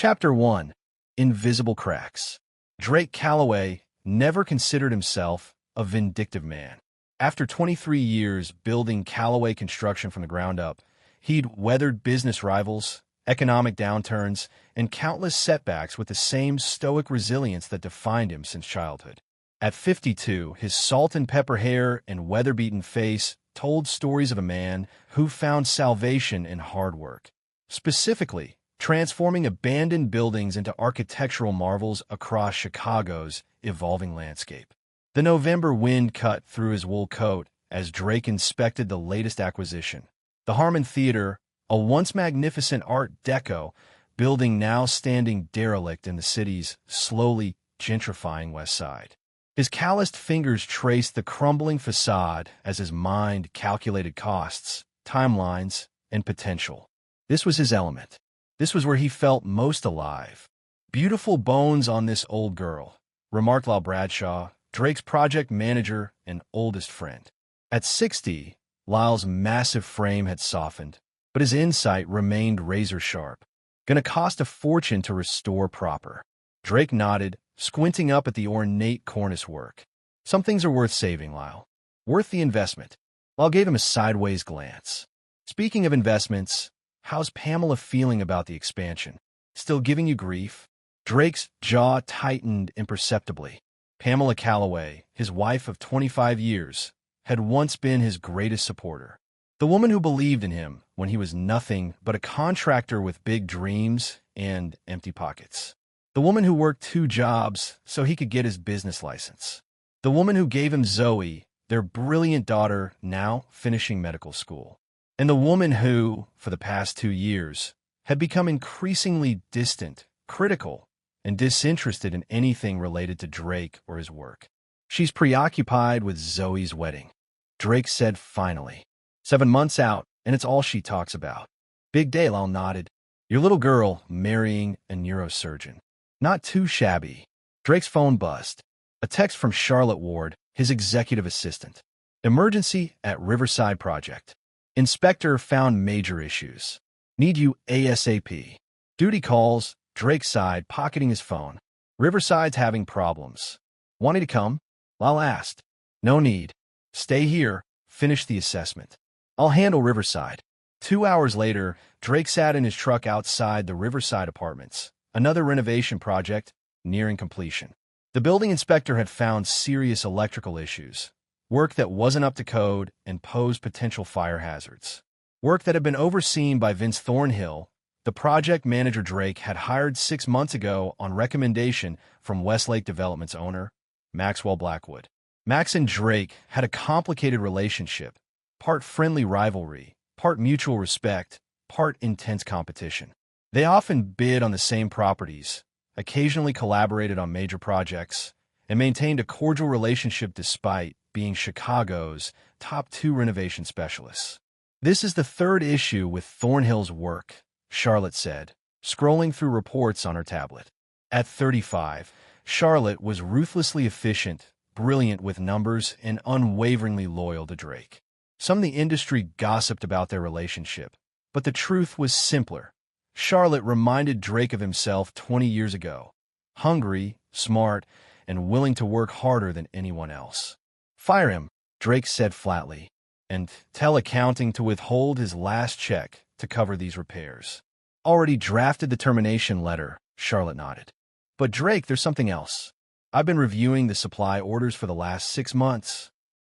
Chapter 1. Invisible Cracks. Drake Calloway never considered himself a vindictive man. After 23 years building Calloway Construction from the ground up, he'd weathered business rivals, economic downturns, and countless setbacks with the same stoic resilience that defined him since childhood. At 52, his salt-and-pepper hair and weather-beaten face told stories of a man who found salvation in hard work. Specifically, transforming abandoned buildings into architectural marvels across Chicago's evolving landscape. The November wind cut through his wool coat as Drake inspected the latest acquisition, the Harmon Theater, a once magnificent Art Deco building now standing derelict in the city's slowly gentrifying west side. His calloused fingers traced the crumbling facade as his mind calculated costs, timelines, and potential. This was his element. This was where he felt most alive. "Beautiful bones on this old girl," remarked Lyle Bradshaw, Drake's project manager and oldest friend. At 60, Lyle's massive frame had softened, but his insight remained razor-sharp. "Gonna cost a fortune to restore proper." Drake nodded, squinting up at the ornate cornice work. "Some things are worth saving, Lyle. Worth the investment." Lyle gave him a sideways glance. "Speaking of investments, how's Pamela feeling about the expansion? Still giving you grief?" Drake's jaw tightened imperceptibly. Pamela Calloway, his wife of 25 years, had once been his greatest supporter. The woman who believed in him when he was nothing but a contractor with big dreams and empty pockets. The woman who worked 2 jobs so he could get his business license. The woman who gave him Zoe, their brilliant daughter now finishing medical school. And the woman who, for the past 2 years, had become increasingly distant, critical, and disinterested in anything related to Drake or his work. "She's preoccupied with Zoe's wedding," Drake said finally. 7 months out, and it's all she talks about. "Big day," Lyle nodded. "Your little girl marrying a neurosurgeon. Not too shabby." Drake's phone buzzed. A text from Charlotte Ward, his executive assistant. "Emergency at Riverside Project. Inspector found major issues. Need you ASAP." "Duty calls," Drake sighed, pocketing his phone. "Riverside's having problems. "Want to come?" Lyle asked. "No need. Stay here. Finish the assessment. I'll handle Riverside." 2 hours later, Drake sat in his truck outside the Riverside Apartments, another renovation project nearing completion. The building inspector had found serious electrical issues, work that wasn't up to code and posed potential fire hazards. Work that had been overseen by Vince Thornhill, the project manager Drake had hired 6 months ago on recommendation from Westlake Development's owner, Maxwell Blackwood. Max and Drake had a complicated relationship, part friendly rivalry, part mutual respect, part intense competition. They often bid on the same properties, occasionally collaborated on major projects, and maintained a cordial relationship despite being Chicago's top 2 renovation specialists. "This is the 3rd issue with Thornhill's work," Charlotte said, scrolling through reports on her tablet. At 35, Charlotte was ruthlessly efficient, brilliant with numbers, and unwaveringly loyal to Drake. Some in the industry gossiped about their relationship, but the truth was simpler. Charlotte reminded Drake of himself 20 years ago, hungry, smart, and willing to work harder than anyone else. "Fire him," Drake said flatly, "and tell accounting to withhold his last check to cover these repairs." "Already drafted the termination letter," Charlotte nodded. "But Drake, there's something else. I've been reviewing the supply orders for the last 6 months.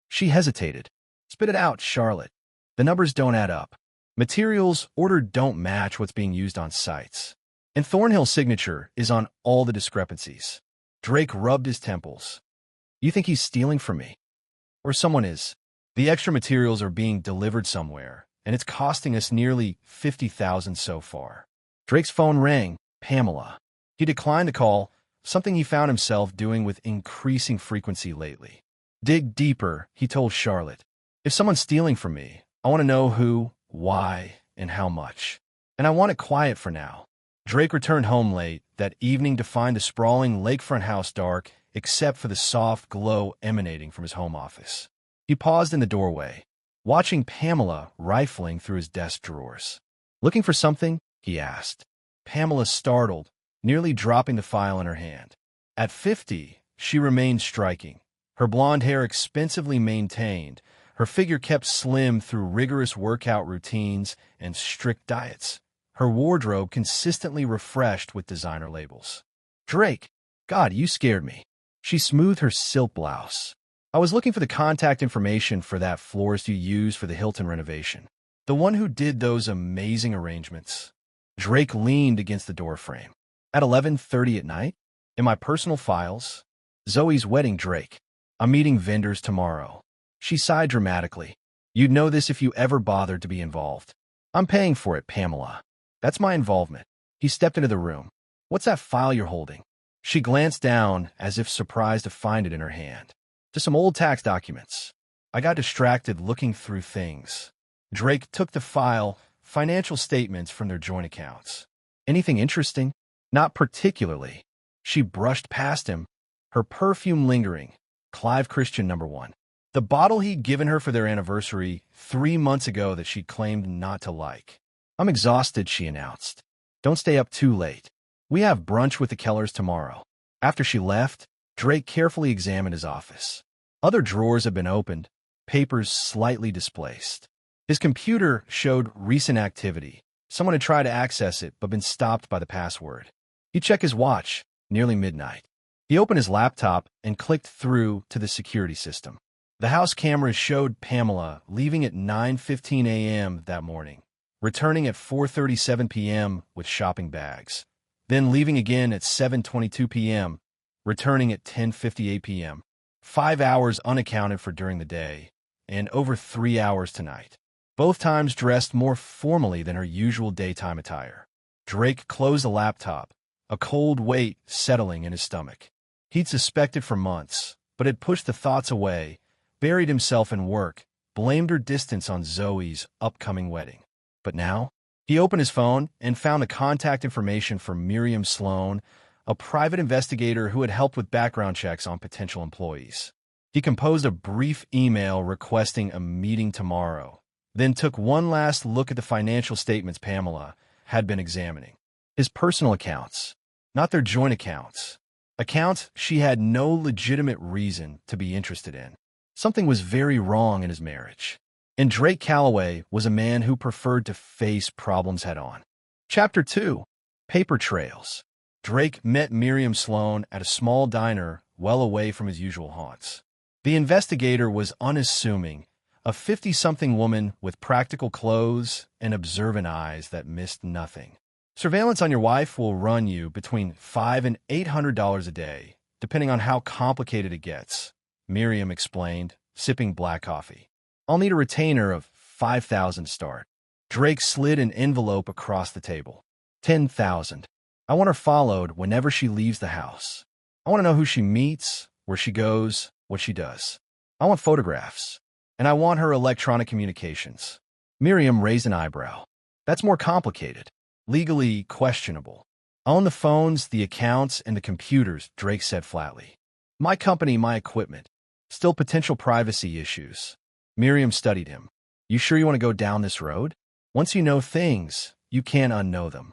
She hesitated. "Spit it out, Charlotte. The numbers don't add up. Materials ordered don't match what's being used on sites. And Thornhill's signature is on all the discrepancies." Drake rubbed his temples. "You think he's stealing from me? Or someone is? The extra materials are being delivered somewhere, and it's costing us nearly $50,000 so far." Drake's phone rang. Pamela. He declined the call, something he found himself doing with increasing frequency lately. "Dig deeper," he told Charlotte. "If someone's stealing from me, I want to know who, why, and how much. And I want it quiet for now." Drake returned home late that evening to find the sprawling lakefront house dark, except for the soft glow emanating from his home office. He paused in the doorway, watching Pamela rifling through his desk drawers. "Looking for something?" he asked. Pamela, startled, nearly dropping the file in her hand. At 50, she remained striking. Her blonde hair expensively maintained, her figure kept slim through rigorous workout routines and strict diets. Her wardrobe consistently refreshed with designer labels. Drake, God, you scared me. She smoothed her silk blouse. I was looking for the contact information for that florist you used for the Hilton renovation. The one who did those amazing arrangements. Drake leaned against the doorframe. At 11:30 at night? In my personal files? Zoe's wedding, Drake. I'm meeting vendors tomorrow. She sighed dramatically. You'd know this if you ever bothered to be involved. I'm paying for it, Pamela. That's my involvement. He stepped into the room. What's that file you're holding? She glanced down as if surprised to find it in her hand. Just some old tax documents. I got distracted looking through things. Drake took the file, financial statements from their joint accounts. Anything interesting? Not particularly. She brushed past him, her perfume lingering. Clive Christian #1. The bottle he'd given her for their anniversary 3 months ago that she claimed not to like. I'm exhausted, she announced. Don't stay up too late. We have brunch with the Kellers tomorrow. After she left, Drake carefully examined his office. Other drawers had been opened, papers slightly displaced. His computer showed recent activity. Someone had tried to access it but been stopped by the password. He checked his watch, nearly midnight. He opened his laptop and clicked through to the security system. The house cameras showed Pamela leaving at 9:15 a.m. that morning, returning at 4:37 p.m. with shopping bags, then leaving again at 7:22 p.m., returning at 10:58 p.m. 5 hours unaccounted for during the day, and over 3 hours tonight. Both times dressed more formally than her usual daytime attire. Drake closed the laptop, a cold weight settling in his stomach. He'd suspected for months, but had pushed the thoughts away, buried himself in work, blamed her distance on Zoe's upcoming wedding. But now, he opened his phone and found the contact information for Miriam Sloan, a private investigator who had helped with background checks on potential employees. He composed a brief email requesting a meeting tomorrow, then took one last look at the financial statements Pamela had been examining. His personal accounts, not their joint accounts. Accounts she had no legitimate reason to be interested in. Something was very wrong in his marriage. And Drake Calloway was a man who preferred to face problems head-on. Chapter 2. Paper Trails. Drake met Miriam Sloan at a small diner well away from his usual haunts. The investigator was unassuming, a 50-something woman with practical clothes and observant eyes that missed nothing. Surveillance on your wife will run you between $500 and $800 a day, depending on how complicated it gets, Miriam explained, sipping black coffee. I'll need a retainer of $5,000 to start. Drake slid an envelope across the table. $10,000. I want her followed whenever she leaves the house. I want to know who she meets, where she goes, what she does. I want photographs. And I want her electronic communications. Miriam raised an eyebrow. That's more complicated. Legally questionable. I own the phones, the accounts, and the computers, Drake said flatly. My company, my equipment. Still potential privacy issues. Miriam studied him. You sure you want to go down this road? Once you know things, you can't unknow them.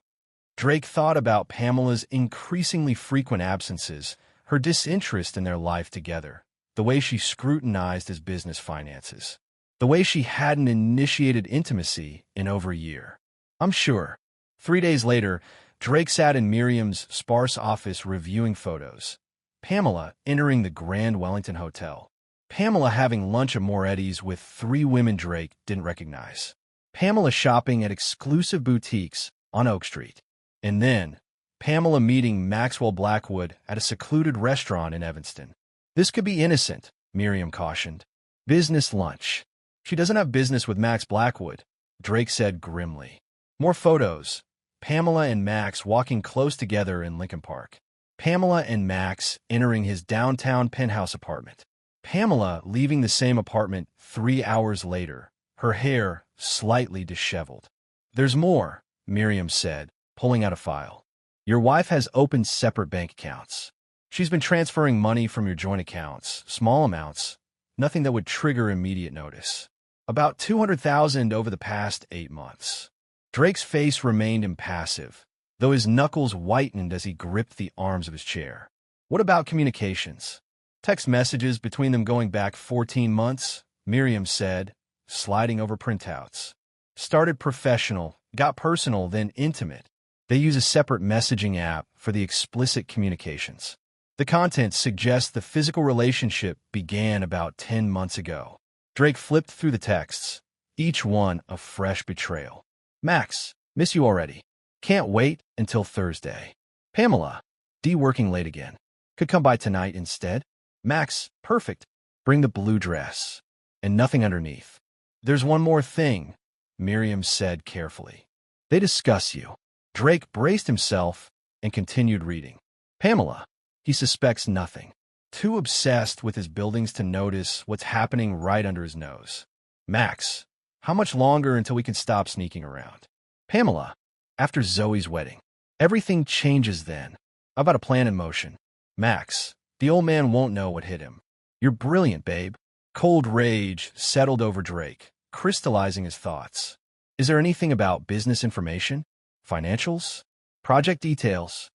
Drake thought about Pamela's increasingly frequent absences, her disinterest in their life together, the way she scrutinized his business finances, the way she hadn't initiated intimacy in over a year. I'm sure. 3 days later, Drake sat in Miriam's sparse office reviewing photos. Pamela entering the Grand Wellington Hotel. Pamela having lunch at Moretti's with 3 women Drake didn't recognize. Pamela shopping at exclusive boutiques on Oak Street. And then, Pamela meeting Maxwell Blackwood at a secluded restaurant in Evanston. This could be innocent, Miriam cautioned. Business lunch. She doesn't have business with Max Blackwood, Drake said grimly. More photos. Pamela and Max walking close together in Lincoln Park. Pamela and Max entering his downtown penthouse apartment. Pamela leaving the same apartment 3 hours later, her hair slightly disheveled. There's more, Miriam said, pulling out a file. Your wife has opened separate bank accounts. She's been transferring money from your joint accounts, small amounts, nothing that would trigger immediate notice. About $200,000 over the past 8 months. Drake's face remained impassive, though his knuckles whitened as he gripped the arms of his chair. What about communications? Text messages between them going back 14 months, Miriam said, sliding over printouts. Started professional, got personal, then intimate. They use a separate messaging app for the explicit communications. The content suggests the physical relationship began about 10 months ago. Drake flipped through the texts, each one a fresh betrayal. Max, miss you already. Can't wait until Thursday. Pamela, D working late again. Could come by tonight instead. Max, perfect. Bring the blue dress. And nothing underneath. There's one more thing, Miriam said carefully. They discuss you. Drake braced himself and continued reading. Pamela, he suspects nothing. Too obsessed with his buildings to notice what's happening right under his nose. Max, how much longer until we can stop sneaking around? Pamela, after Zoe's wedding. Everything changes then. I've got a plan in motion. Max, the old man won't know what hit him. You're brilliant, babe. Cold rage settled over Drake, crystallizing his thoughts. Is there anything about business information? Financials? Project details?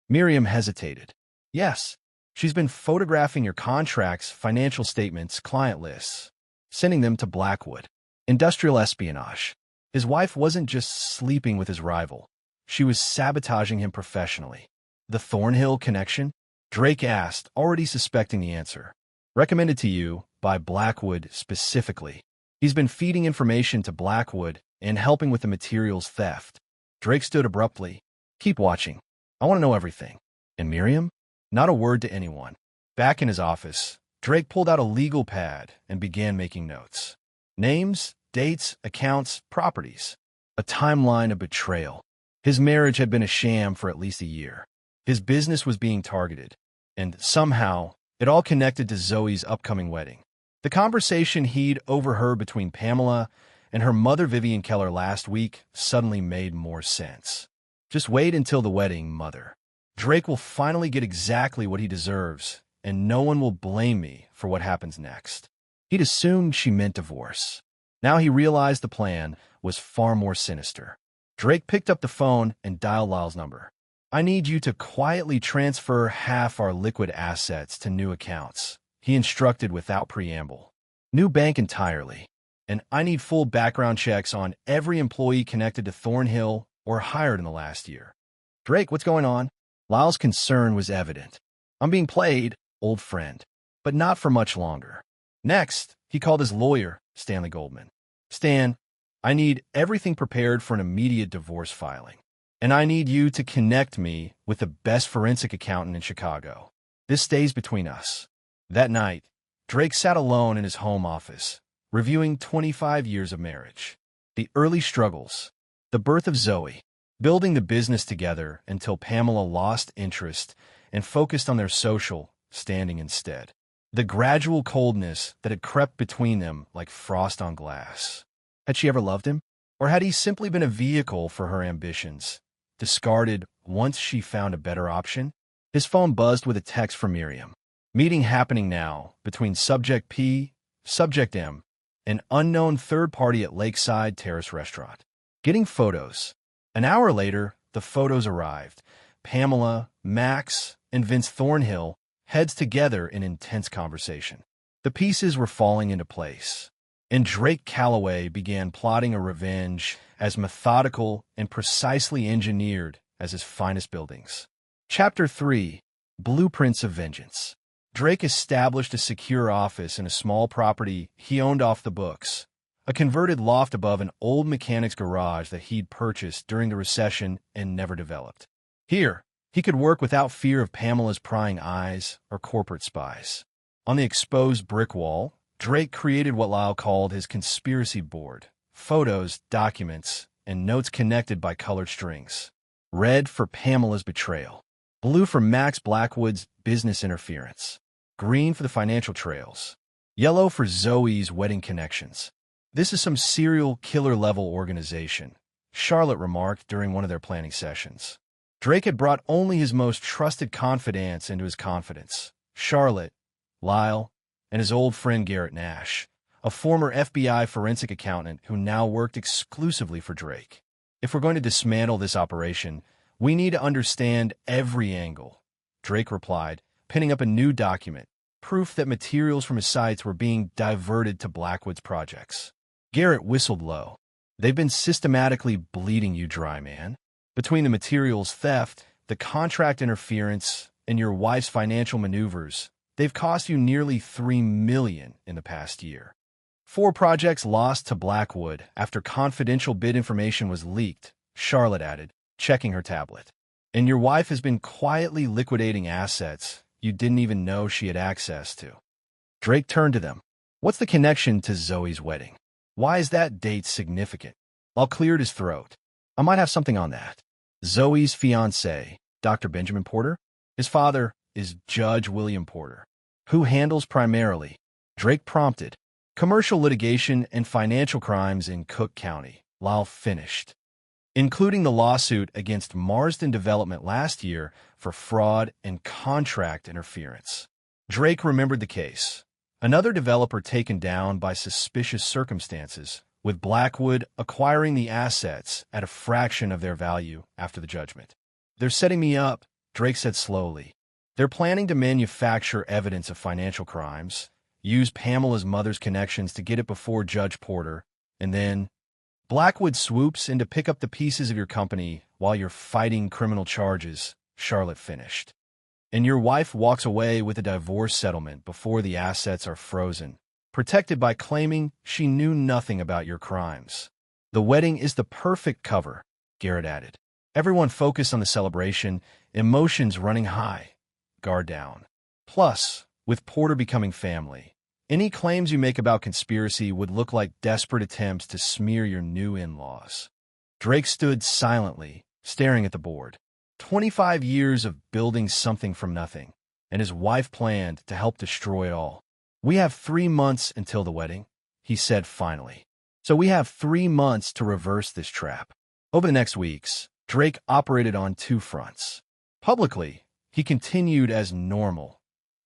Miriam hesitated. Yes. She's been photographing your contracts, financial statements, client lists, sending them to Blackwood. Industrial espionage. His wife wasn't just sleeping with his rival. She was sabotaging him professionally. The Thornhill connection? Drake asked, already suspecting the answer. Recommended to you by Blackwood specifically. He's been feeding information to Blackwood and helping with the materials theft. Drake stood abruptly. Keep watching. I want to know everything. And Miriam? Not a word to anyone. Back in his office, Drake pulled out a legal pad and began making notes. Names, dates, accounts, properties. A timeline of betrayal. His marriage had been a sham for at least a year. His business was being targeted. And somehow, it all connected to Zoe's upcoming wedding. The conversation he'd overheard between Pamela and her mother Vivian Keller last week suddenly made more sense. Just wait until the wedding, mother. Drake will finally get exactly what he deserves, and no one will blame me for what happens next. He'd assumed she meant divorce. Now he realized the plan was far more sinister. Drake picked up the phone and dialed Lyle's number. I need you to quietly transfer half our liquid assets to new accounts, he instructed without preamble. New bank entirely. And I need full background checks on every employee connected to Thornhill or hired in the last year. Drake, what's going on? Lyle's concern was evident. I'm being played, old friend, but not for much longer. Next, he called his lawyer, Stanley Goldman. Stan, I need everything prepared for an immediate divorce filing. And I need you to connect me with the best forensic accountant in Chicago. This stays between us. That night, Drake sat alone in his home office, reviewing 25 years of marriage. The early struggles, the birth of Zoe, building the business together until Pamela lost interest and focused on their social standing instead. The gradual coldness that had crept between them like frost on glass. Had she ever loved him? Or had he simply been a vehicle for her ambitions, discarded once she found a better option? His phone buzzed with a text from Miriam. Meeting happening now between Subject P, Subject M, an unknown third party at Lakeside Terrace Restaurant. Getting photos. An hour later, the photos arrived. Pamela, Max, and Vince Thornhill heads together in intense conversation. The pieces were falling into place, and Drake Calloway began plotting a revenge as methodical and precisely engineered as his finest buildings. Chapter 3. Blueprints of Vengeance. Drake established a secure office in a small property he owned off the books, a converted loft above an old mechanic's garage that he'd purchased during the recession and never developed. Here, he could work without fear of Pamela's prying eyes or corporate spies. On the exposed brick wall, Drake created what Lyle called his conspiracy board: photos, documents, and notes connected by colored strings. Red for Pamela's betrayal. Blue for Max Blackwood's business interference. Green for the financial trails. Yellow for Zoe's wedding connections. This is some serial killer-level organization, Charlotte remarked during one of their planning sessions. Drake had brought only his most trusted confidants into his confidence: Charlotte, Lyle, and his old friend Garrett Nash, a former FBI forensic accountant who now worked exclusively for Drake. If we're going to dismantle this operation, We need to understand every angle, Drake replied, pinning up a new document, proof that materials from his sites were being diverted to Blackwood's projects. Garrett whistled low. They've been systematically bleeding you dry, man. Between the materials theft, the contract interference, and your wife's financial maneuvers, they've cost you nearly $3 million in the past year. 4 projects lost to Blackwood after confidential bid information was leaked, Charlotte added, checking her tablet. And your wife has been quietly liquidating assets you didn't even know she had access to. Drake turned to them. What's the connection to Zoe's wedding? Why is that date significant? Lal cleared his throat. I might have something on that. Zoe's fiancé, Dr. Benjamin Porter? His father is Judge William Porter. Who handles primarily, Drake prompted, commercial litigation and financial crimes in Cook County, Lal finished, including the lawsuit against Marsden Development last year for fraud and contract interference. Drake remembered the case. Another developer taken down by suspicious circumstances, with Blackwood acquiring the assets at a fraction of their value after the judgment. They're setting me up, Drake said slowly. They're planning to manufacture evidence of financial crimes, use Pamela's mother's connections to get it before Judge Porter, and then Blackwood swoops in to pick up the pieces of your company while you're fighting criminal charges, Charlotte finished. And your wife walks away with a divorce settlement before the assets are frozen, protected by claiming she knew nothing about your crimes. The wedding is the perfect cover, Garrett added. Everyone focused on the celebration, emotions running high. Guard down. Plus, with Porter becoming family, any claims you make about conspiracy would look like desperate attempts to smear your new in-laws. Drake stood silently, staring at the board. 25 years of building something from nothing, and his wife planned to help destroy it all. We have 3 months until the wedding, he said finally. So we have 3 months to reverse this trap. Over the next weeks, Drake operated on 2 fronts. Publicly, he continued as normal,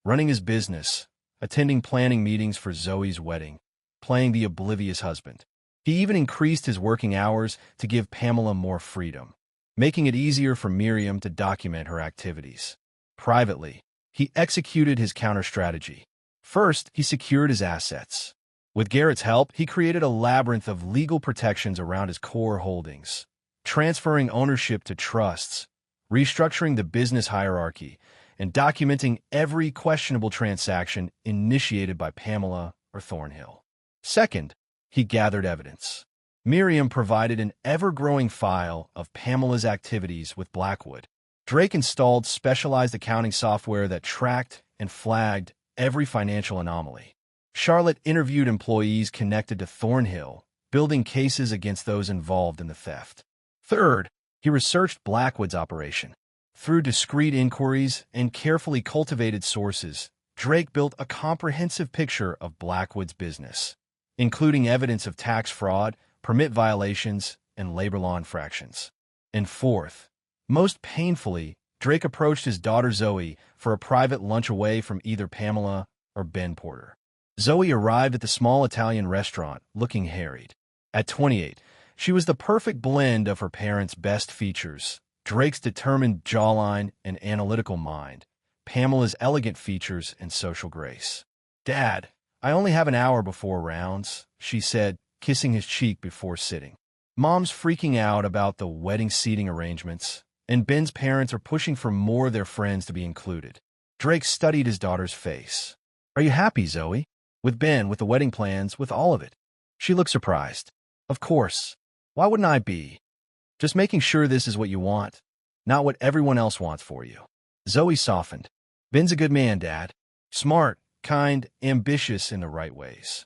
running his business, attending planning meetings for Zoe's wedding, playing the oblivious husband. He even increased his working hours to give Pamela more freedom, making it easier for Miriam to document her activities. Privately, he executed his counter-strategy. First, he secured his assets. With Garrett's help, he created a labyrinth of legal protections around his core holdings, transferring ownership to trusts, restructuring the business hierarchy, and documenting every questionable transaction initiated by Pamela or Thornhill. Second, he gathered evidence. Miriam provided an ever-growing file of Pamela's activities with Blackwood. Drake installed specialized accounting software that tracked and flagged every financial anomaly. Charlotte interviewed employees connected to Thornhill, building cases against those involved in the theft. Third, he researched Blackwood's operation. Through discreet inquiries and carefully cultivated sources, Drake built a comprehensive picture of Blackwood's business, including evidence of tax fraud, permit violations, and labor law infractions. And fourth, most painfully, Drake approached his daughter Zoe for a private lunch away from either Pamela or Ben Porter. Zoe arrived at the small Italian restaurant, looking harried. At 28, she was the perfect blend of her parents' best features, Drake's determined jawline and analytical mind, Pamela's elegant features and social grace. "Dad, I only have an hour before rounds," she said, kissing his cheek before sitting. Mom's freaking out about the wedding seating arrangements, and Ben's parents are pushing for more of their friends to be included. Drake studied his daughter's face. "Are you happy, Zoe? With Ben, with the wedding plans, with all of it?" She looked surprised. "Of course. Why wouldn't I be? Just making sure this is what you want, not what everyone else wants for you." Zoe softened. "Ben's a good man, Dad. Smart, kind, ambitious in the right ways."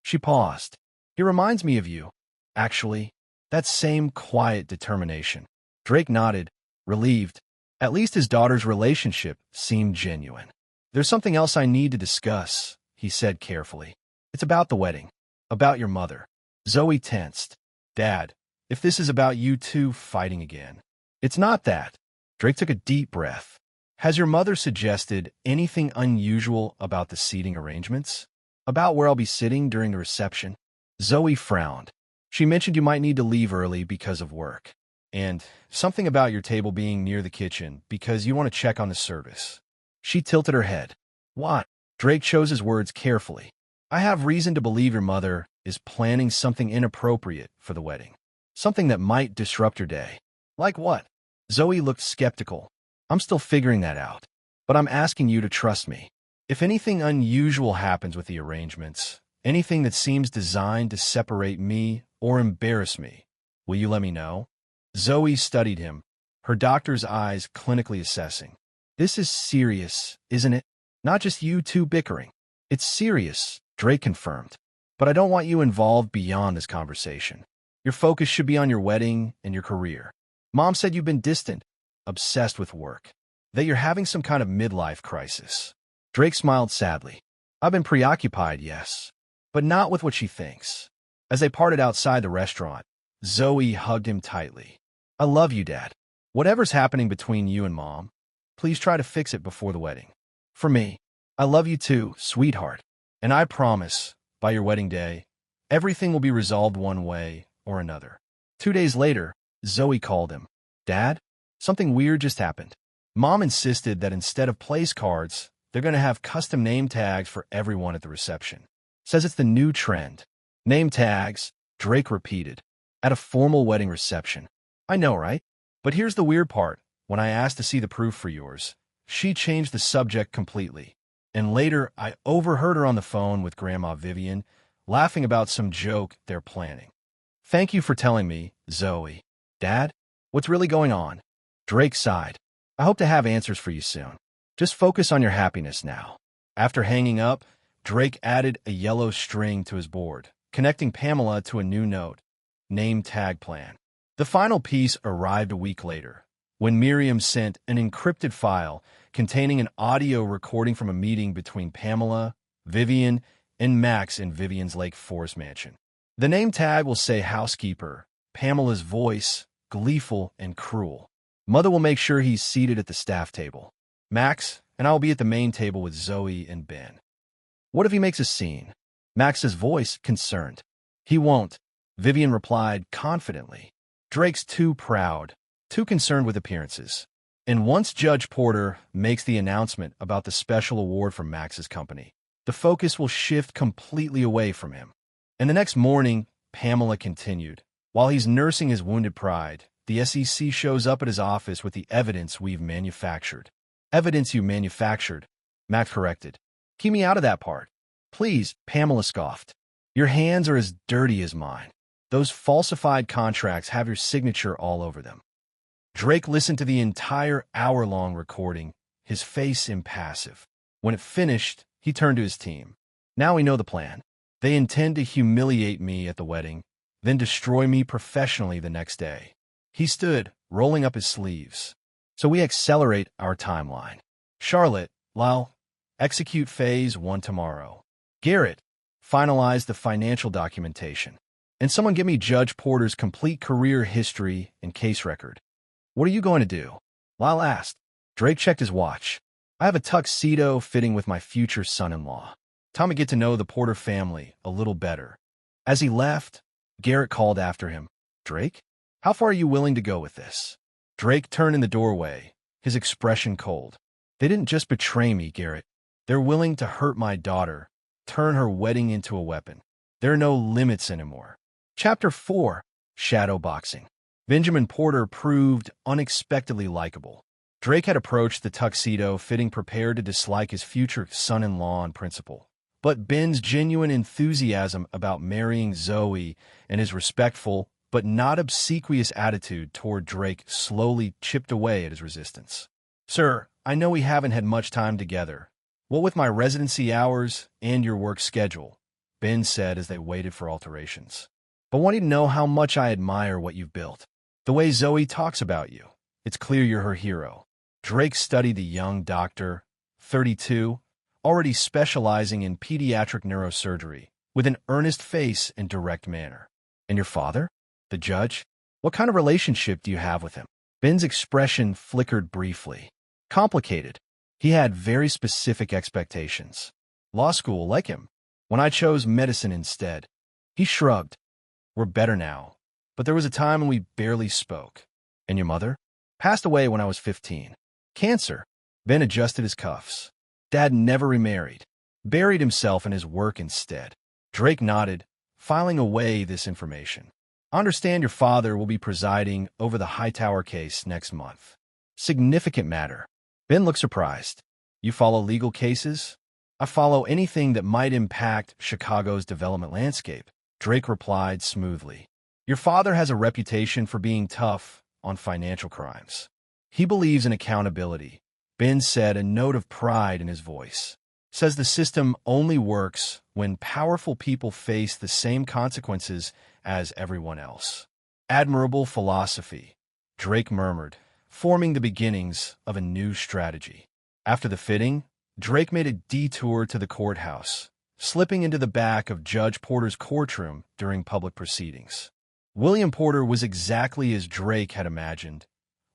She paused. "He reminds me of you, actually. That same quiet determination." Drake nodded, relieved. At least his daughter's relationship seemed genuine. "There's something else I need to discuss," he said carefully. "It's about the wedding. About your mother." Zoe tensed. "Dad, if this is about you two fighting again." "It's not that." Drake took a deep breath. "Has your mother suggested anything unusual about the seating arrangements? About where I'll be sitting during the reception?" Zoe frowned. "She mentioned you might need to leave early because of work. and something about your table being near the kitchen because you want to check on the service. She tilted her head. What? Drake chose his words carefully. I have reason to believe your mother is planning something inappropriate for the wedding. Something that might disrupt your day. Like what? Zoe looked skeptical. I'm still figuring that out, but I'm asking you to trust me. If anything unusual happens with the arrangements, anything that seems designed to separate me or embarrass me, will you let me know? Zoe studied him, her doctor's eyes clinically assessing. This is serious, isn't it? Not just you two bickering. It's serious, Drake confirmed. But I don't want you involved beyond this conversation. Your focus should be on your wedding and your career. Mom said you've been distant, obsessed with work, that you're having some kind of midlife crisis. Drake smiled sadly. I've been preoccupied, yes, but not with what she thinks. As they parted outside the restaurant, Zoe hugged him tightly. I love you, Dad. Whatever's happening between you and Mom, please try to fix it before the wedding. For me, I love you too, sweetheart. And I promise, by your wedding day, everything will be resolved one way or another. 2 days later, Zoe called him. Dad, something weird just happened. Mom insisted that instead of place cards, they're going to have custom name tags for everyone at the reception. Says it's the new trend. Name tags, Drake repeated. At a formal wedding reception. I know, right? But here's the weird part. When I asked to see the proof for yours, she changed the subject completely. And later, I overheard her on the phone with Grandma Vivian, laughing about some joke they're planning. Thank you for telling me, Zoe. Dad, what's really going on? Drake sighed. I hope to have answers for you soon. Just focus on your happiness now. After hanging up, Drake added a yellow string to his board, connecting Pamela to a new note. Name tag plan. The final piece arrived a week later, when Miriam sent an encrypted file containing an audio recording from a meeting between Pamela, Vivian, and Max in Vivian's Lake Forest mansion. The name tag will say housekeeper, Pamela's voice, gleeful and cruel. Mother will make sure he's seated at the staff table. Max and I will be at the main table with Zoe and Ben. What if he makes a scene? Max's voice concerned. He won't, Vivian replied confidently. Drake's too proud, too concerned with appearances. And once Judge Porter makes the announcement about the special award from Max's company, the focus will shift completely away from him. And the next morning, Pamela continued. While he's nursing his wounded pride, the SEC shows up at his office with the evidence we've manufactured. Evidence you manufactured, Max corrected. Keep me out of that part. Please, Pamela scoffed. Your hands are as dirty as mine. Those falsified contracts have your signature all over them. Drake listened to the entire hour-long recording, his face impassive. When it finished, he turned to his team. Now we know the plan. They intend to humiliate me at the wedding, then destroy me professionally the next day. He stood, rolling up his sleeves. So we accelerate our timeline. Charlotte, Lyle, execute phase 1 tomorrow. Garrett, finalize the financial documentation. And someone give me Judge Porter's complete career history and case record. What are you going to do? Lyle asked. Drake checked his watch. I have a tuxedo fitting with my future son-in-law. Time to get to know the Porter family a little better. As he left, Garrett called after him. Drake? How far are you willing to go with this? Drake turned in the doorway, his expression cold. They didn't just betray me, Garrett. They're willing to hurt my daughter, turn her wedding into a weapon. There are no limits anymore. Chapter 4, Shadowboxing. Benjamin Porter proved unexpectedly likable. Drake had approached the tuxedo fitting prepared to dislike his future son-in-law on principle. But Ben's genuine enthusiasm about marrying Zoe and his respectful but not obsequious attitude toward Drake slowly chipped away at his resistance. Sir, I know we haven't had much time together. What with my residency hours and your work schedule, Ben said as they waited for alterations. But wanting to know how much I admire what you've built. The way Zoe talks about you. It's clear you're her hero. Drake studied the young doctor, 32, already specializing in pediatric neurosurgery, with an earnest face and direct manner. And your father? The judge? What kind of relationship do you have with him? Ben's expression flickered briefly. Complicated. He had very specific expectations. Law school, like him. When I chose medicine instead. He shrugged. We're better now. But there was a time when we barely spoke. And your mother? Passed away when I was 15. Cancer. Ben adjusted his cuffs. Dad never remarried. Buried himself in his work instead. Drake nodded, filing away this information. I understand your father will be presiding over the Hightower case next month. Significant matter. Ben looked surprised. You follow legal cases? I follow anything that might impact Chicago's development landscape. Drake replied smoothly. Your father has a reputation for being tough on financial crimes. He believes in accountability. Ben said, a note of pride in his voice. Says the system only works when powerful people face the same consequences as everyone else. Admirable philosophy, Drake murmured, forming the beginnings of a new strategy. After the fitting, Drake made a detour to the courthouse, slipping into the back of Judge Porter's courtroom during public proceedings. William Porter was exactly as Drake had imagined,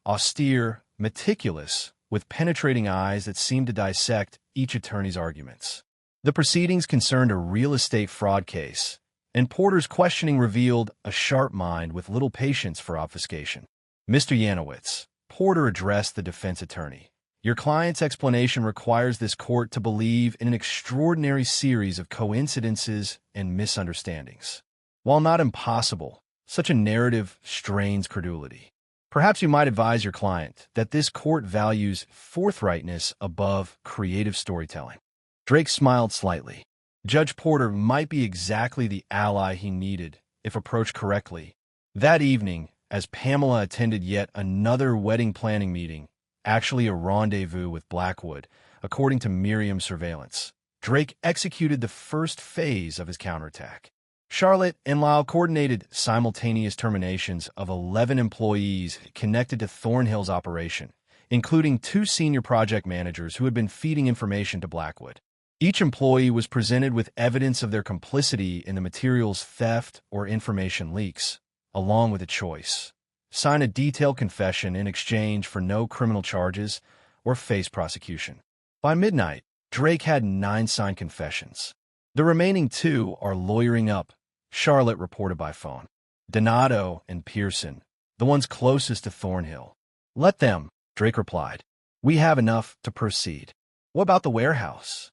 austere, meticulous, with penetrating eyes that seemed to dissect each attorney's arguments. The proceedings concerned a real estate fraud case, and Porter's questioning revealed a sharp mind with little patience for obfuscation. Mr. Yanowitz, Porter addressed the defense attorney. Your client's explanation requires this court to believe in an extraordinary series of coincidences and misunderstandings. While not impossible, such a narrative strains credulity. Perhaps you might advise your client that this court values forthrightness above creative storytelling. Drake smiled slightly. Judge Porter might be exactly the ally he needed if approached correctly. That evening, as Pamela attended yet another wedding planning meeting, actually a rendezvous with Blackwood, according to Miriam's surveillance, Drake executed the first phase of his counterattack. Charlotte and Lyle coordinated simultaneous terminations of 11 employees connected to Thornhill's operation, including 2 senior project managers who had been feeding information to Blackwood. Each employee was presented with evidence of their complicity in the material's theft or information leaks, along with a choice: sign a detailed confession in exchange for no criminal charges or face prosecution. By midnight, Drake had 9 signed confessions. The remaining 2 are lawyering up, Charlotte reported by phone. Donato and Pearson, the ones closest to Thornhill. Let them, Drake replied. We have enough to proceed. What about the warehouse?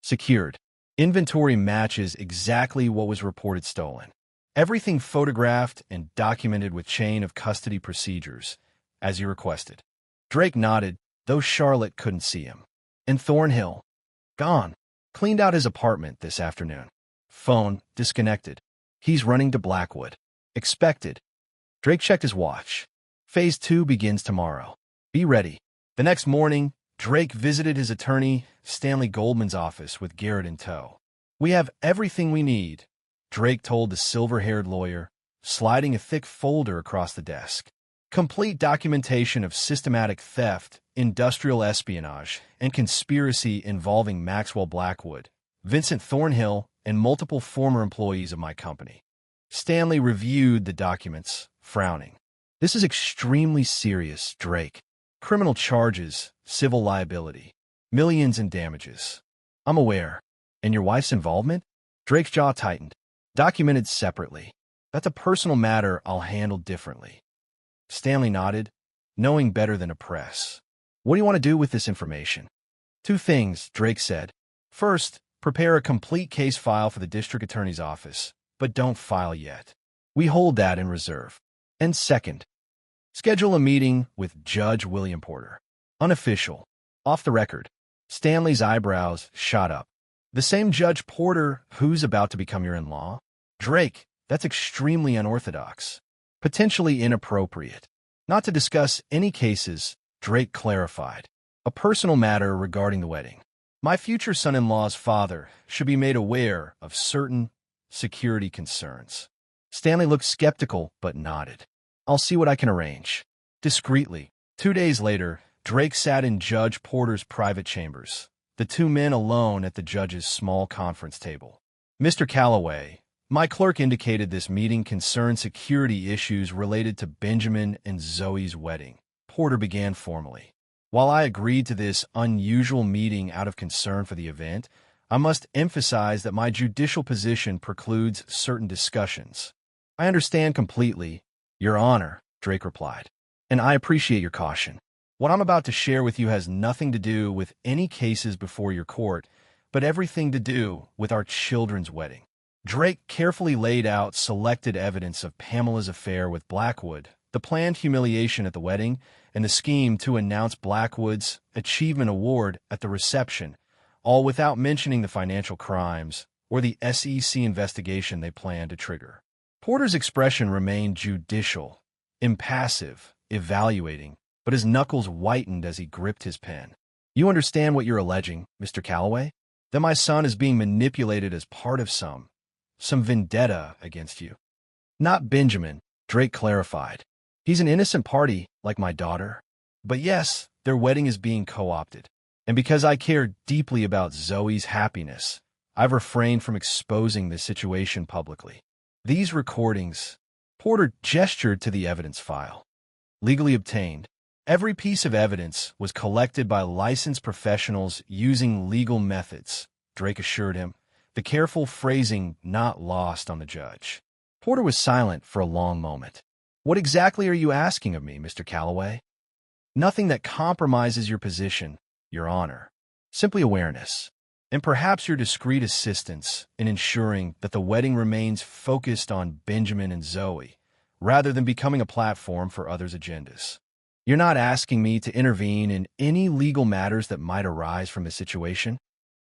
Secured. Inventory matches exactly what was reported stolen. Everything photographed and documented with chain of custody procedures, as you requested. Drake nodded, though Charlotte couldn't see him. And Thornhill? Gone. Cleaned out his apartment this afternoon. Phone disconnected. He's running to Blackwood. Expected. Drake checked his watch. Phase 2 begins tomorrow. Be ready. The next morning, Drake visited his attorney, Stanley Goldman's office, with Garrett in tow. We have everything we need, Drake told the silver-haired lawyer, sliding a thick folder across the desk. Complete documentation of systematic theft, industrial espionage, and conspiracy involving Maxwell Blackwood, Vincent Thornhill, and multiple former employees of my company. Stanley reviewed the documents, frowning. This is extremely serious, Drake. Criminal charges, civil liability, millions in damages. I'm aware. And your wife's involvement? Drake's jaw tightened. Documented separately. That's a personal matter I'll handle differently. Stanley nodded, knowing better than to press. What do you want to do with this information? 2 things, Drake said. First, prepare a complete case file for the district attorney's office, but don't file yet. We hold that in reserve. And second, schedule a meeting with Judge William Porter. Unofficial. Off the record. Stanley's eyebrows shot up. The same Judge Porter who's about to become your in-law? Drake, that's extremely unorthodox. Potentially inappropriate. Not to discuss any cases, Drake clarified. A personal matter regarding the wedding. My future son-in-law's father should be made aware of certain security concerns. Stanley looked skeptical but nodded. I'll see what I can arrange. Discreetly. 2 days later, Drake sat in Judge Porter's private chambers, the 2 men alone at the judge's small conference table. Mr. Calloway, my clerk indicated this meeting concerned security issues related to Benjamin and Zoe's wedding. Porter began formally. While I agreed to this unusual meeting out of concern for the event, I must emphasize that my judicial position precludes certain discussions. I understand completely, Your Honor, Drake replied. and I appreciate your caution. What I'm about to share with you has nothing to do with any cases before your court, but everything to do with our children's wedding. Drake carefully laid out selected evidence of Pamela's affair with Blackwood, the planned humiliation at the wedding, and the scheme to announce Blackwood's Achievement Award at the reception, all without mentioning the financial crimes or the SEC investigation they planned to trigger. Porter's expression remained judicial, impassive, evaluating, but his knuckles whitened as he gripped his pen. You understand what you're alleging, Mr. Calloway? That my son is being manipulated as part of some vendetta against you. Not Benjamin, Drake clarified. He's an innocent party, like my daughter. But yes, their wedding is being co-opted. And because I care deeply about Zoe's happiness, I've refrained from exposing this situation publicly. These recordings, Porter gestured to the evidence file, legally obtained. Every piece of evidence was collected by licensed professionals using legal methods, Drake assured him, the careful phrasing not lost on the judge. Porter was silent for a long moment. What exactly are you asking of me, Mr. Calloway? Nothing that compromises your position, Your Honor. Simply awareness, and perhaps your discreet assistance in ensuring that the wedding remains focused on Benjamin and Zoe, rather than becoming a platform for others' agendas. You're not asking me to intervene in any legal matters that might arise from this situation?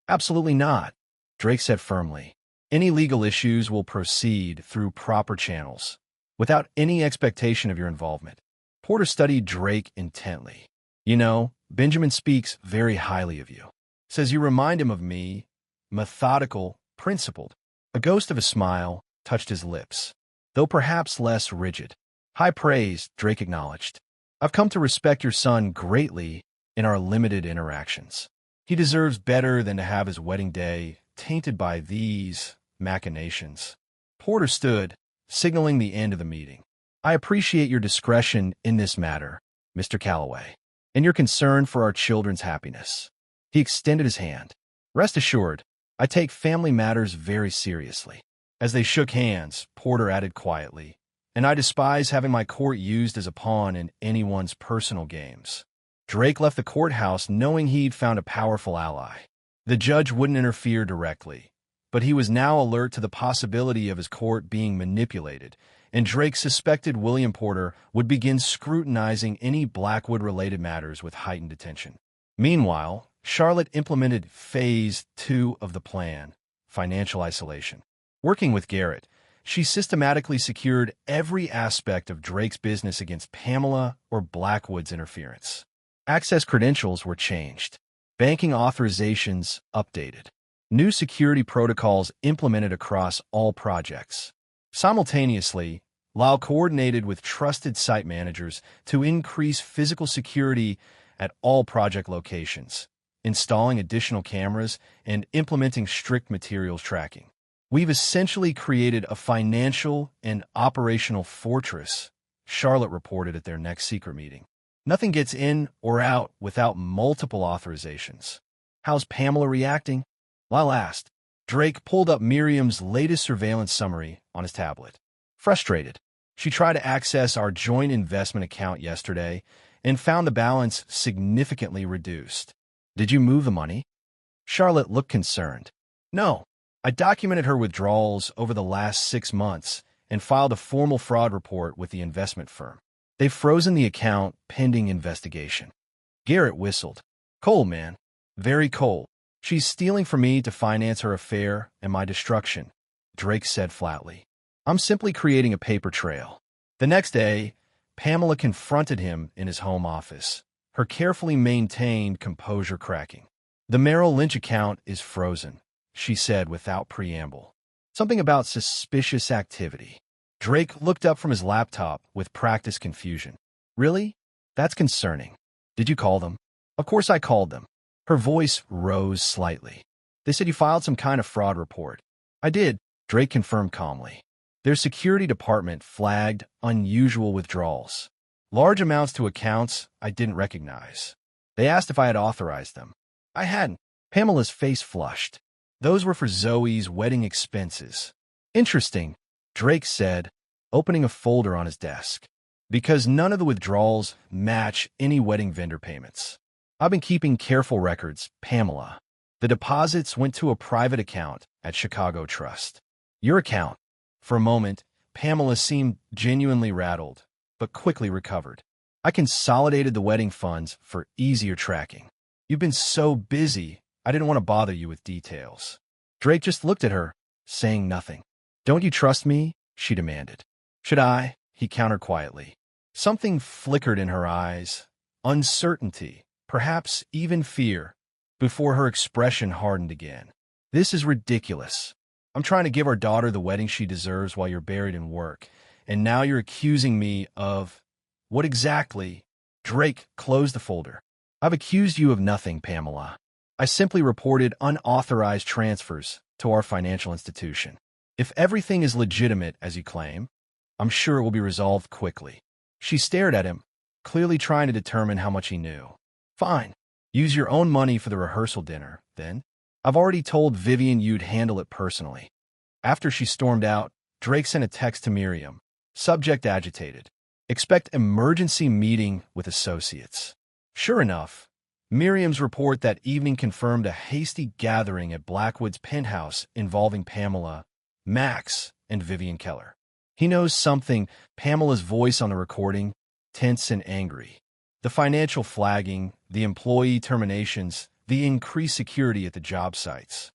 Absolutely not, Drake said firmly. Any legal issues will proceed through proper channels, without any expectation of your involvement. Porter studied Drake intently. You know, Benjamin speaks very highly of you. Says you remind him of me, methodical, principled. A ghost of a smile touched his lips, though perhaps less rigid. High praise, Drake acknowledged. I've come to respect your son greatly in our limited interactions. He deserves better than to have his wedding day tainted by these machinations. Porter stood, signaling the end of the meeting. I appreciate your discretion in this matter, Mr. Calloway, and your concern for our children's happiness. He extended his hand. Rest assured, I take family matters very seriously. As they shook hands, Porter added quietly, and I despise having my court used as a pawn in anyone's personal games. Drake left the courthouse knowing he'd found a powerful ally. The judge wouldn't interfere directly, but he was now alert to the possibility of his court being manipulated, and Drake suspected William Porter would begin scrutinizing any Blackwood-related matters with heightened attention. Meanwhile, Charlotte implemented Phase 2 of the plan, financial isolation. Working with Garrett, she systematically secured every aspect of Drake's business against Pamela or Blackwood's interference. Access credentials were changed, banking authorizations updated, new security protocols implemented across all projects. Simultaneously, Lyle coordinated with trusted site managers to increase physical security at all project locations, installing additional cameras and implementing strict materials tracking. We've essentially created a financial and operational fortress, Charlotte reported at their next secret meeting. Nothing gets in or out without multiple authorizations. How's Pamela reacting? Lyle asked. Drake pulled up Miriam's latest surveillance summary on his tablet. Frustrated, she tried to access our joint investment account yesterday and found the balance significantly reduced. Did you move the money? Charlotte looked concerned. No. I documented her withdrawals over the last 6 months and filed a formal fraud report with the investment firm. They've frozen the account pending investigation. Garrett whistled. Cold, man. Very cold. She's stealing from me to finance her affair and my destruction, Drake said flatly. I'm simply creating a paper trail. The next day, Pamela confronted him in his home office, her carefully maintained composure cracking. The Merrill Lynch account is frozen, she said without preamble. Something about suspicious activity. Drake looked up from his laptop with practiced confusion. Really? That's concerning. Did you call them? Of course I called them. Her voice rose slightly. They said you filed some kind of fraud report. I did, Drake confirmed calmly. Their security department flagged unusual withdrawals. Large amounts to accounts I didn't recognize. They asked if I had authorized them. I hadn't. Pamela's face flushed. Those were for Zoe's wedding expenses. Interesting, Drake said, opening a folder on his desk. Because none of the withdrawals match any wedding vendor payments. I've been keeping careful records, Pamela. The deposits went to a private account at Chicago Trust. Your account. For a moment, Pamela seemed genuinely rattled, but quickly recovered. I consolidated the wedding funds for easier tracking. You've been so busy, I didn't want to bother you with details. Drake just looked at her, saying nothing. Don't you trust me? She demanded. Should I? He countered quietly. Something flickered in her eyes, uncertainty, perhaps even fear, before her expression hardened again. This is ridiculous. I'm trying to give our daughter the wedding she deserves while you're buried in work, and now you're accusing me of... What exactly? Drake closed the folder. I've accused you of nothing, Pamela. I simply reported unauthorized transfers to our financial institution. If everything is legitimate, as you claim, I'm sure it will be resolved quickly. She stared at him, clearly trying to determine how much he knew. Fine. Use your own money for the rehearsal dinner, then. I've already told Vivian you'd handle it personally. After she stormed out, Drake sent a text to Miriam. Subject agitated. Expect emergency meeting with associates. Sure enough, Miriam's report that evening confirmed a hasty gathering at Blackwood's penthouse involving Pamela, Max, and Vivian Keller. He knows something, Pamela's voice on the recording, tense and angry. The financial flagging, the employee terminations, the increased security at the job sites.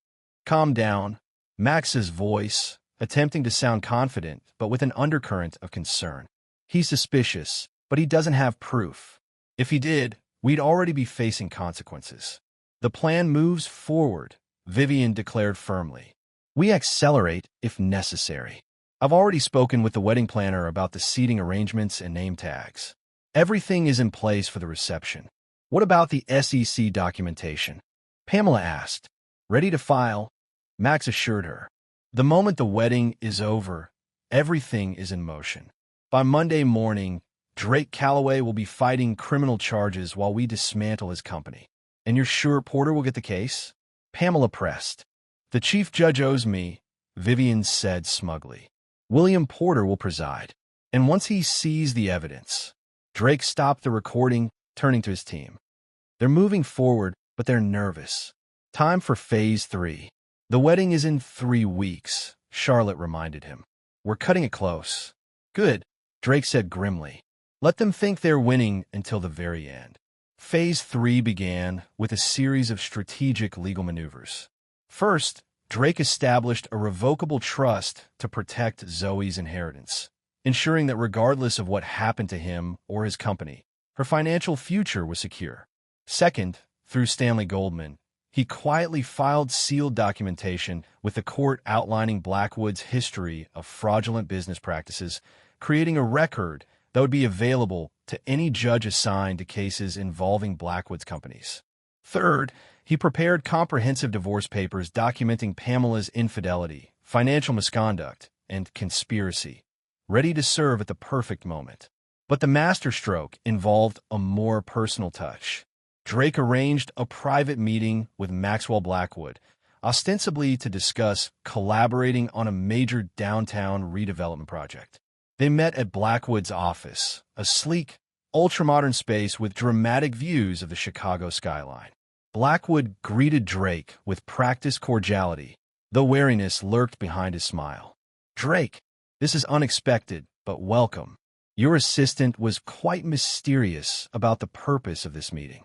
Calm down, Max's voice, attempting to sound confident, but with an undercurrent of concern. He's suspicious, but he doesn't have proof. If he did, we'd already be facing consequences. The plan moves forward, Vivian declared firmly. We accelerate if necessary. I've already spoken with the wedding planner about the seating arrangements and name tags. Everything is in place for the reception. What about the SEC documentation? Pamela asked. Ready to file? Max assured her. The moment the wedding is over, everything is in motion. By Monday morning, Drake Calloway will be fighting criminal charges while we dismantle his company. And you're sure Porter will get the case? Pamela pressed. The chief judge owes me, Vivian said smugly. William Porter will preside. And once he sees the evidence, Drake stopped the recording, turning to his team. They're moving forward, but they're nervous. Time for Phase 3. The wedding is in 3 weeks, Charlotte reminded him. We're cutting it close. Good, Drake said grimly. Let them think they're winning until the very end. Phase 3 began with a series of strategic legal maneuvers. First, Drake established a revocable trust to protect Zoe's inheritance, ensuring that regardless of what happened to him or his company, her financial future was secure. Second, through Stanley Goldman, he quietly filed sealed documentation with the court outlining Blackwood's history of fraudulent business practices, creating a record that would be available to any judge assigned to cases involving Blackwood's companies. Third, he prepared comprehensive divorce papers documenting Pamela's infidelity, financial misconduct, and conspiracy, ready to serve at the perfect moment. But the masterstroke involved a more personal touch. Drake arranged a private meeting with Maxwell Blackwood, ostensibly to discuss collaborating on a major downtown redevelopment project. They met at Blackwood's office, a sleek, ultramodern space with dramatic views of the Chicago skyline. Blackwood greeted Drake with practiced cordiality, though wariness lurked behind his smile. Drake, this is unexpected, but welcome. Your assistant was quite mysterious about the purpose of this meeting.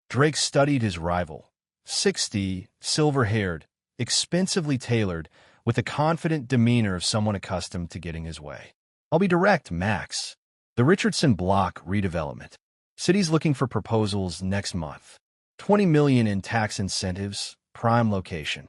Drake studied his rival, 60, silver-haired, expensively tailored, with the confident demeanor of someone accustomed to getting his way. I'll be direct, Max. The Richardson Block redevelopment. City's looking for proposals next month. $20 million in tax incentives, prime location.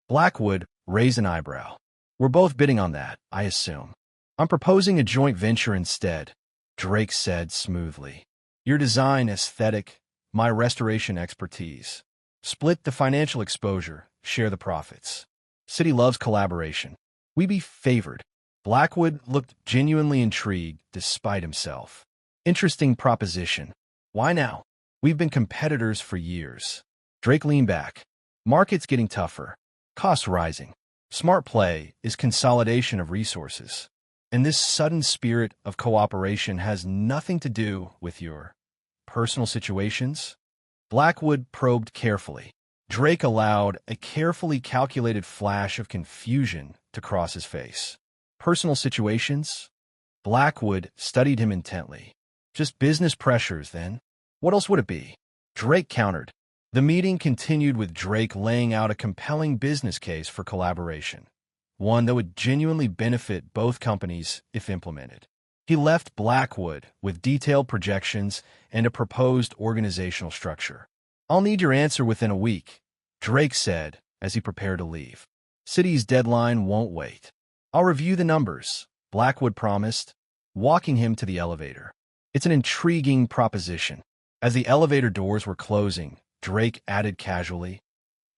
Blackwood raised an eyebrow. We're both bidding on that, I assume. I'm proposing a joint venture instead, Drake said smoothly. Your design aesthetic, my restoration expertise. Split the financial exposure, share the profits. City loves collaboration. We be favored. Blackwood looked genuinely intrigued despite himself. Interesting proposition. Why now? We've been competitors for years. Drake leaned back. Market's getting tougher. Costs rising. Smart play is consolidation of resources. And this sudden spirit of cooperation has nothing to do with your personal situations? Blackwood probed carefully. Drake allowed a carefully calculated flash of confusion to cross his face. Personal situations? Blackwood studied him intently. Just business pressures, then? What else would it be? Drake countered. The meeting continued with Drake laying out a compelling business case for collaboration, one that would genuinely benefit both companies if implemented. He left Blackwood with detailed projections and a proposed organizational structure. "I'll need your answer within a week," Drake said as he prepared to leave. "City's deadline won't wait." "I'll review the numbers," Blackwood promised, walking him to the elevator. "It's an intriguing proposition." As the elevator doors were closing, Drake added casually,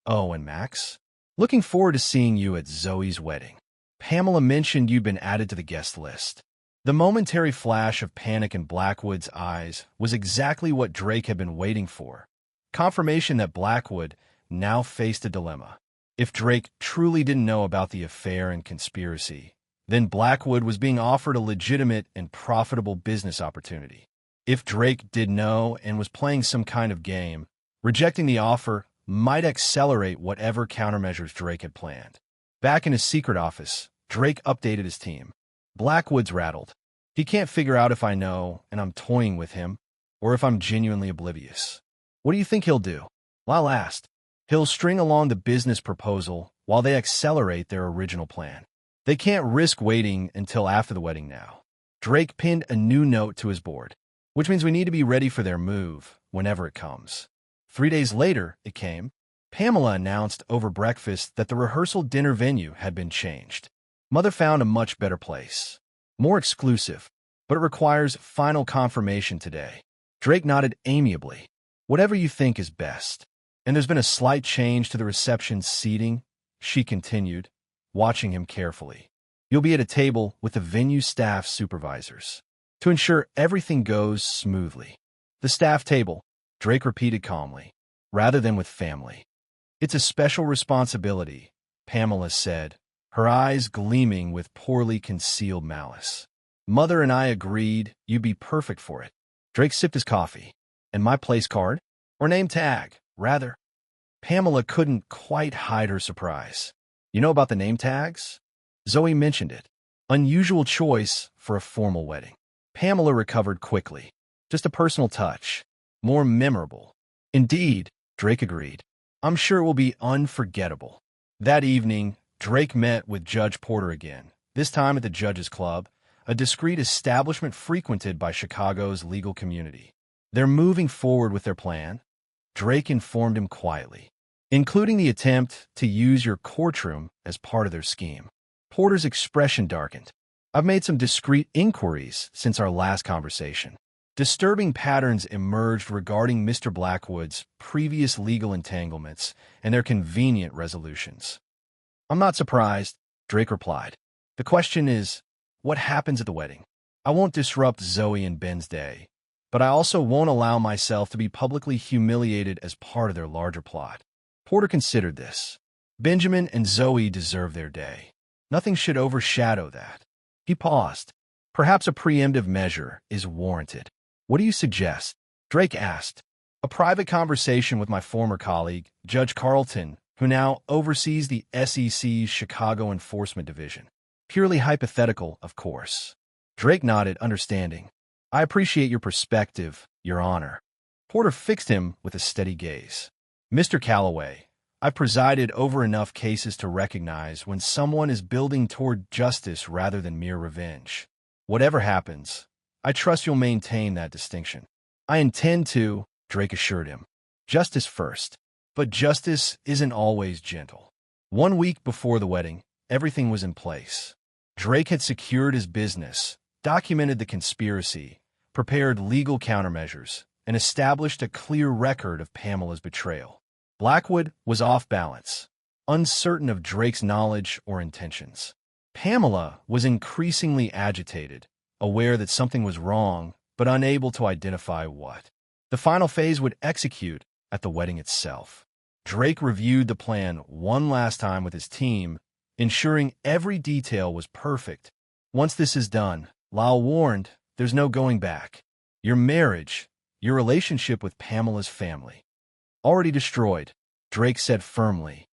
"Oh, and Max? Looking forward to seeing you at Zoe's wedding. Pamela mentioned you'd been added to the guest list." The momentary flash of panic in Blackwood's eyes was exactly what Drake had been waiting for. Confirmation that Blackwood now faced a dilemma. If Drake truly didn't know about the affair and conspiracy, then Blackwood was being offered a legitimate and profitable business opportunity. If Drake did know and was playing some kind of game, rejecting the offer might accelerate whatever countermeasures Drake had planned. Back in his secret office, Drake updated his team. "Blackwood's rattled. He can't figure out if I know and I'm toying with him, or if I'm genuinely oblivious. What do you think he'll do?" Lyle asked. "He'll string along the business proposal while they accelerate their original plan. They can't risk waiting until after the wedding now." Drake pinned a new note to his board, "Which means we need to be ready for their move whenever it comes." 3 days later, it came. Pamela announced over breakfast that the rehearsal dinner venue had been changed. Mother found a much better place. More exclusive, but it requires final confirmation today. Drake nodded amiably. "Whatever you think is best." "And there's been a slight change to the reception seating," she continued, watching him carefully. "You'll be at a table with the venue staff supervisors to ensure everything goes smoothly." "The staff table," Drake repeated calmly, "rather than with family." "It's a special responsibility," Pamela said, her eyes gleaming with poorly concealed malice. "Mother and I agreed you'd be perfect for it." Drake sipped his coffee. "And my place card? Or name tag, rather?" Pamela couldn't quite hide her surprise. "You know about the name tags?" Zoe mentioned it. Unusual choice for a formal wedding. Pamela recovered quickly. "Just a personal touch. More memorable." "Indeed," Drake agreed. "I'm sure it will be unforgettable." That evening, Drake met with Judge Porter again, this time at the Judges Club, a discreet establishment frequented by Chicago's legal community. "They're moving forward with their plan," Drake informed him quietly, "including the attempt to use your courtroom as part of their scheme." Porter's expression darkened. "I've made some discreet inquiries since our last conversation. Disturbing patterns emerged regarding Mr. Blackwood's previous legal entanglements and their convenient resolutions." "I'm not surprised," Drake replied. "The question is, what happens at the wedding? I won't disrupt Zoe and Ben's day, but I also won't allow myself to be publicly humiliated as part of their larger plot." Porter considered this. Benjamin and Zoe deserve their day. Nothing should overshadow that. He paused. "Perhaps a preemptive measure is warranted." "What do you suggest?" Drake asked. "A private conversation with my former colleague, Judge Carlton, who now oversees the SEC's Chicago Enforcement Division. Purely hypothetical, of course." Drake nodded, understanding. "I appreciate your perspective, Your Honor." Porter fixed him with a steady gaze. "Mr. Calloway, I've presided over enough cases to recognize when someone is building toward justice rather than mere revenge. Whatever happens, I trust you'll maintain that distinction." "I intend to," Drake assured him. "Justice first." But justice isn't always gentle. 1 week before the wedding, everything was in place. Drake had secured his business, documented the conspiracy, prepared legal countermeasures, and established a clear record of Pamela's betrayal. Blackwood was off balance, uncertain of Drake's knowledge or intentions. Pamela was increasingly agitated, aware that something was wrong, but unable to identify what. The final phase would execute at the wedding itself. Drake reviewed the plan one last time with his team, ensuring every detail was perfect Once this is done, Lyle warned, there's no going back. Your marriage, your relationship with Pamela's family. Already destroyed, Drake said firmly.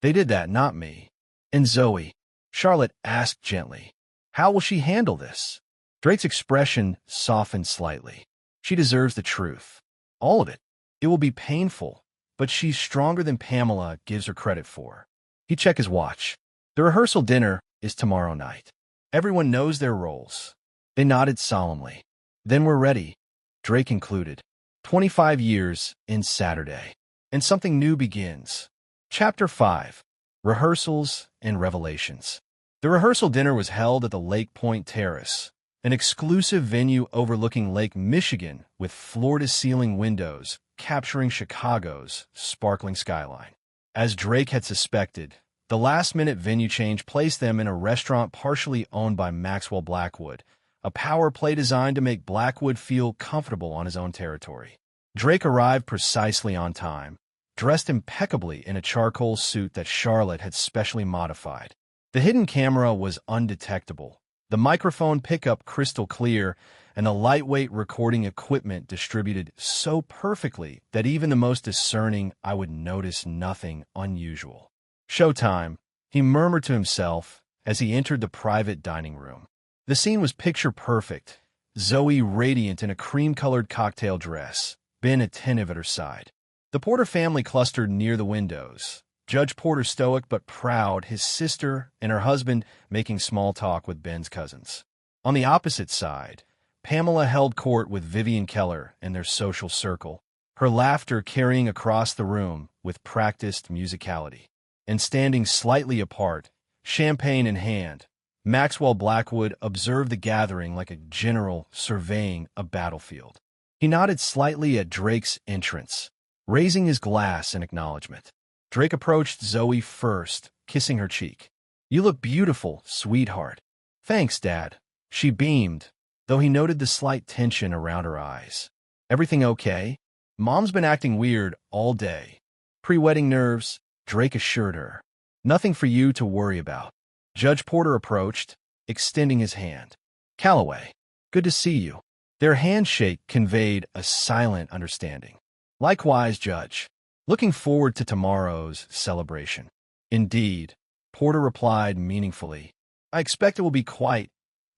They did that, not me. And Zoe, Charlotte asked gently, how will she handle this? Drake's expression softened slightly. She deserves the truth. All of it. It will be painful, but she's stronger than Pamela gives her credit for. He checked his watch. The rehearsal dinner is tomorrow night. Everyone knows their roles. They nodded solemnly. Then we're ready, Drake concluded. 25 years in Saturday. And something new begins. Chapter 5. Rehearsals and Revelations. The rehearsal dinner was held at the Lake Point Terrace, an exclusive venue overlooking Lake Michigan with floor-to-ceiling windows capturing Chicago's sparkling skyline. As Drake had suspected, the last-minute venue change placed them in a restaurant partially owned by Maxwell Blackwood, a power play designed to make Blackwood feel comfortable on his own territory. Drake arrived precisely on time, dressed impeccably in a charcoal suit that Charlotte had specially modified. The hidden camera was undetectable, the microphone pickup crystal clear, and the lightweight recording equipment distributed so perfectly that even the most discerning eye would notice nothing unusual. Showtime, he murmured to himself as he entered the private dining room. The scene was picture-perfect, Zoe radiant in a cream-colored cocktail dress, Ben attentive at her side. The Porter family clustered near the windows, Judge Porter stoic but proud, his sister and her husband making small talk with Ben's cousins. On the opposite side, Pamela held court with Vivian Keller and their social circle, her laughter carrying across the room with practiced musicality. And standing slightly apart, champagne in hand, Maxwell Blackwood observed the gathering like a general surveying a battlefield. He nodded slightly at Drake's entrance, raising his glass in acknowledgement. Drake approached Zoe first, kissing her cheek. You look beautiful, sweetheart. Thanks, Dad. She beamed, though he noted the slight tension around her eyes. Everything okay? Mom's been acting weird all day. Pre-wedding nerves, Drake assured her. Nothing for you to worry about. Judge Porter approached, extending his hand. Calloway, good to see you. Their handshake conveyed a silent understanding. Likewise, Judge. Looking forward to tomorrow's celebration. Indeed, Porter replied meaningfully. I expect it will be quite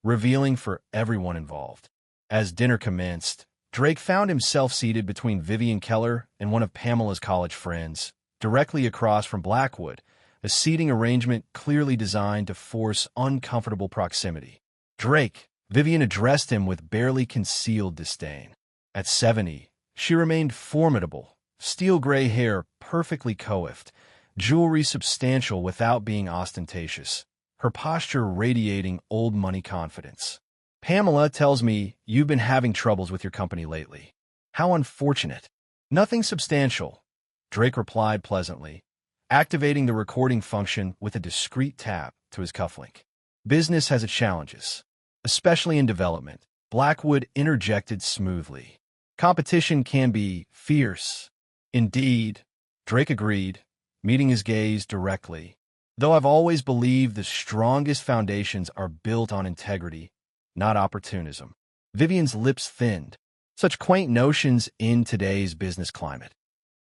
revealing for everyone involved. As dinner commenced, Drake found himself seated between Vivian Keller and one of Pamela's college friends, directly across from Blackwood, a seating arrangement clearly designed to force uncomfortable proximity. Drake, Vivian addressed him with barely concealed disdain. At 70, she remained formidable, steel-gray hair perfectly coiffed, jewelry substantial without being ostentatious, her posture radiating old-money confidence. Pamela tells me you've been having troubles with your company lately. How unfortunate. Nothing substantial, Drake replied pleasantly, activating the recording function with a discreet tap to his cufflink. Business has its challenges, especially in development, Blackwood interjected smoothly. Competition can be fierce. Indeed, Drake agreed, meeting his gaze directly. Though I've always believed the strongest foundations are built on integrity, not opportunism. Vivian's lips thinned. Such quaint notions in today's business climate.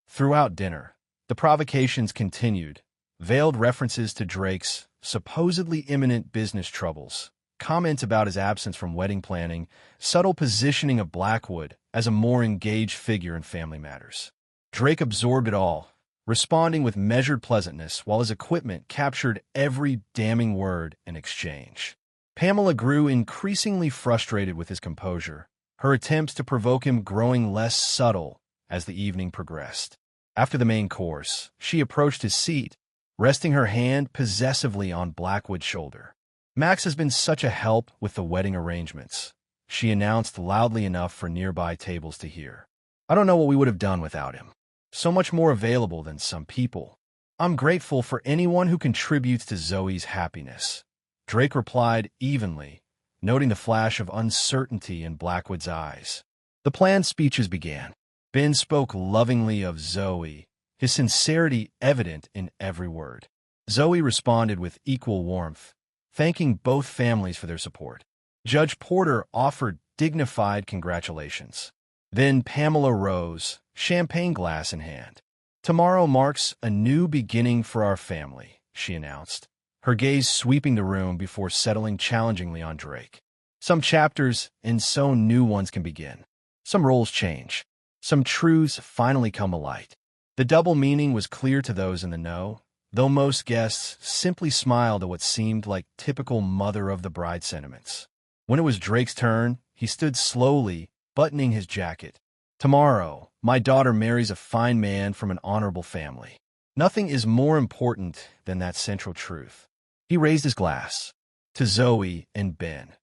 Throughout dinner, the provocations continued, veiled references to Drake's supposedly imminent business troubles, comments about his absence from wedding planning, subtle positioning of Blackwood as a more engaged figure in family matters. Drake absorbed it all, responding with measured pleasantness while his equipment captured every damning word in exchange. Pamela grew increasingly frustrated with his composure, her attempts to provoke him growing less subtle as the evening progressed. After the main course, she approached his seat, resting her hand possessively on Blackwood's shoulder. Max has been such a help with the wedding arrangements, she announced loudly enough for nearby tables to hear. I don't know what we would have done without him. So much more available than some people. I'm grateful for anyone who contributes to Zoe's happiness. Drake replied evenly, noting the flash of uncertainty in Blackwood's eyes. The planned speeches began. Ben spoke lovingly of Zoe, his sincerity evident in every word. Zoe responded with equal warmth, thanking both families for their support. Judge Porter offered dignified congratulations. Then Pamela rose, champagne glass in hand. "Tomorrow marks a new beginning for our family," she announced, her gaze sweeping the room before settling challengingly on Drake. "Some chapters and so new ones can begin. Some roles change. Some truths finally come alight." The double meaning was clear to those in the know, though most guests simply smiled at what seemed like typical mother-of-the-bride sentiments. When it was Drake's turn, he stood slowly, buttoning his jacket. "Tomorrow, my daughter marries a fine man from an honorable family. Nothing is more important than that central truth." He raised his glass. "To Zoe and Ben.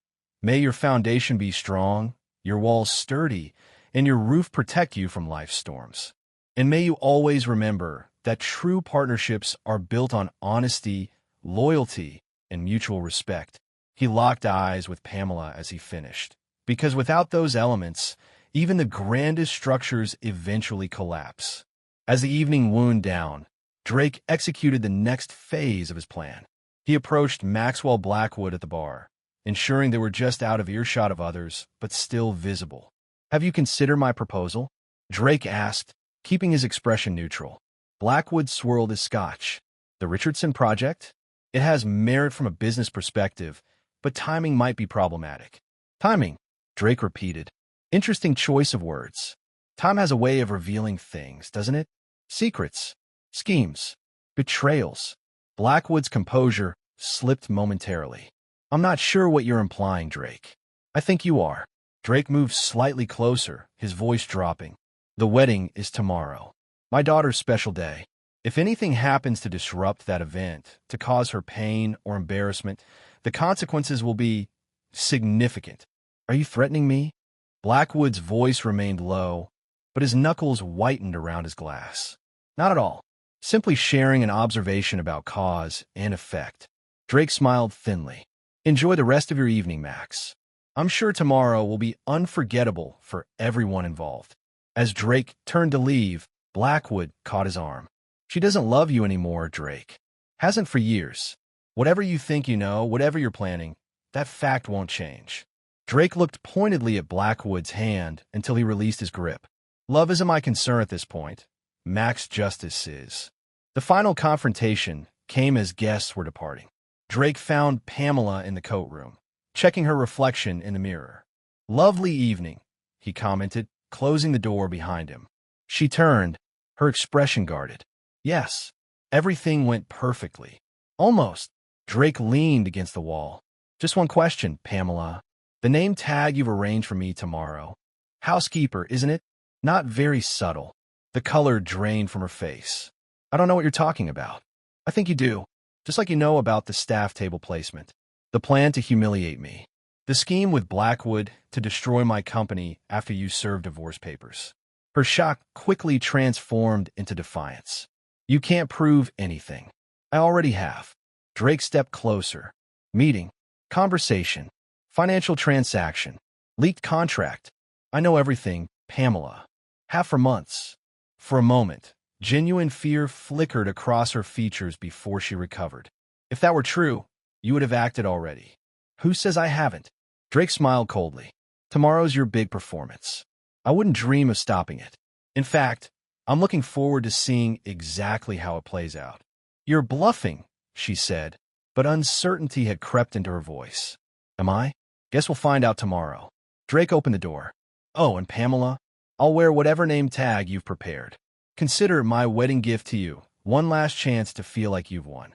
May your foundation be strong, your walls sturdy, and your roof protect you from life's storms. And may you always remember that true partnerships are built on honesty, loyalty, and mutual respect." He locked eyes with Pamela as he finished, because without those elements, even the grandest structures eventually collapse. As the evening wound down, Drake executed the next phase of his plan. He approached Maxwell Blackwood at the bar, ensuring they were just out of earshot of others, but still visible. "Have you considered my proposal?" Drake asked, keeping his expression neutral. Blackwood swirled his scotch. "The Richardson Project? It has merit from a business perspective, but timing might be problematic." "Timing," Drake repeated. "Interesting choice of words. Time has a way of revealing things, doesn't it? Secrets, schemes, betrayals." Blackwood's composure slipped momentarily. "I'm not sure what you're implying, Drake." "I think you are." Drake moved slightly closer, his voice dropping. "The wedding is tomorrow. My daughter's special day. If anything happens to disrupt that event, to cause her pain or embarrassment, the consequences will be significant." "Are you threatening me?" Blackwood's voice remained low, but his knuckles whitened around his glass. "Not at all. Simply sharing an observation about cause and effect." Drake smiled thinly. "Enjoy the rest of your evening, Max. I'm sure tomorrow will be unforgettable for everyone involved." As Drake turned to leave, Blackwood caught his arm. "She doesn't love you anymore, Drake. Hasn't for years. Whatever you think you know, whatever you're planning, that fact won't change." Drake looked pointedly at Blackwood's hand until he released his grip. "Love isn't my concern at this point. Max Justice is." The final confrontation came as guests were departing. Drake found Pamela in the coat room, checking her reflection in the mirror. "Lovely evening," he commented, closing the door behind him. She turned, her expression guarded. "Yes, everything went perfectly." "Almost." Drake leaned against the wall. "Just one question, Pamela. The name tag you've arranged for me tomorrow. Housekeeper, isn't it?" "Not very subtle." The color drained from her face. "I don't know what you're talking about." "I think you do. Just like you know about the staff table placement. The plan to humiliate me. The scheme with Blackwood to destroy my company after you served divorce papers." Her shock quickly transformed into defiance. "You can't prove anything." "I already have." Drake stepped closer. "Meeting. Conversation. Financial transaction. Leaked contract. I know everything, Pamela. Have for months." For a moment, genuine fear flickered across her features before she recovered. "If that were true, you would have acted already." "Who says I haven't?" Drake smiled coldly. "Tomorrow's your big performance. I wouldn't dream of stopping it. In fact, I'm looking forward to seeing exactly how it plays out." "You're bluffing," she said, but uncertainty had crept into her voice. "Am I? Guess we'll find out tomorrow." Drake opened the door. "Oh, and Pamela, I'll wear whatever name tag you've prepared. Consider it my wedding gift to you, one last chance to feel like you've won."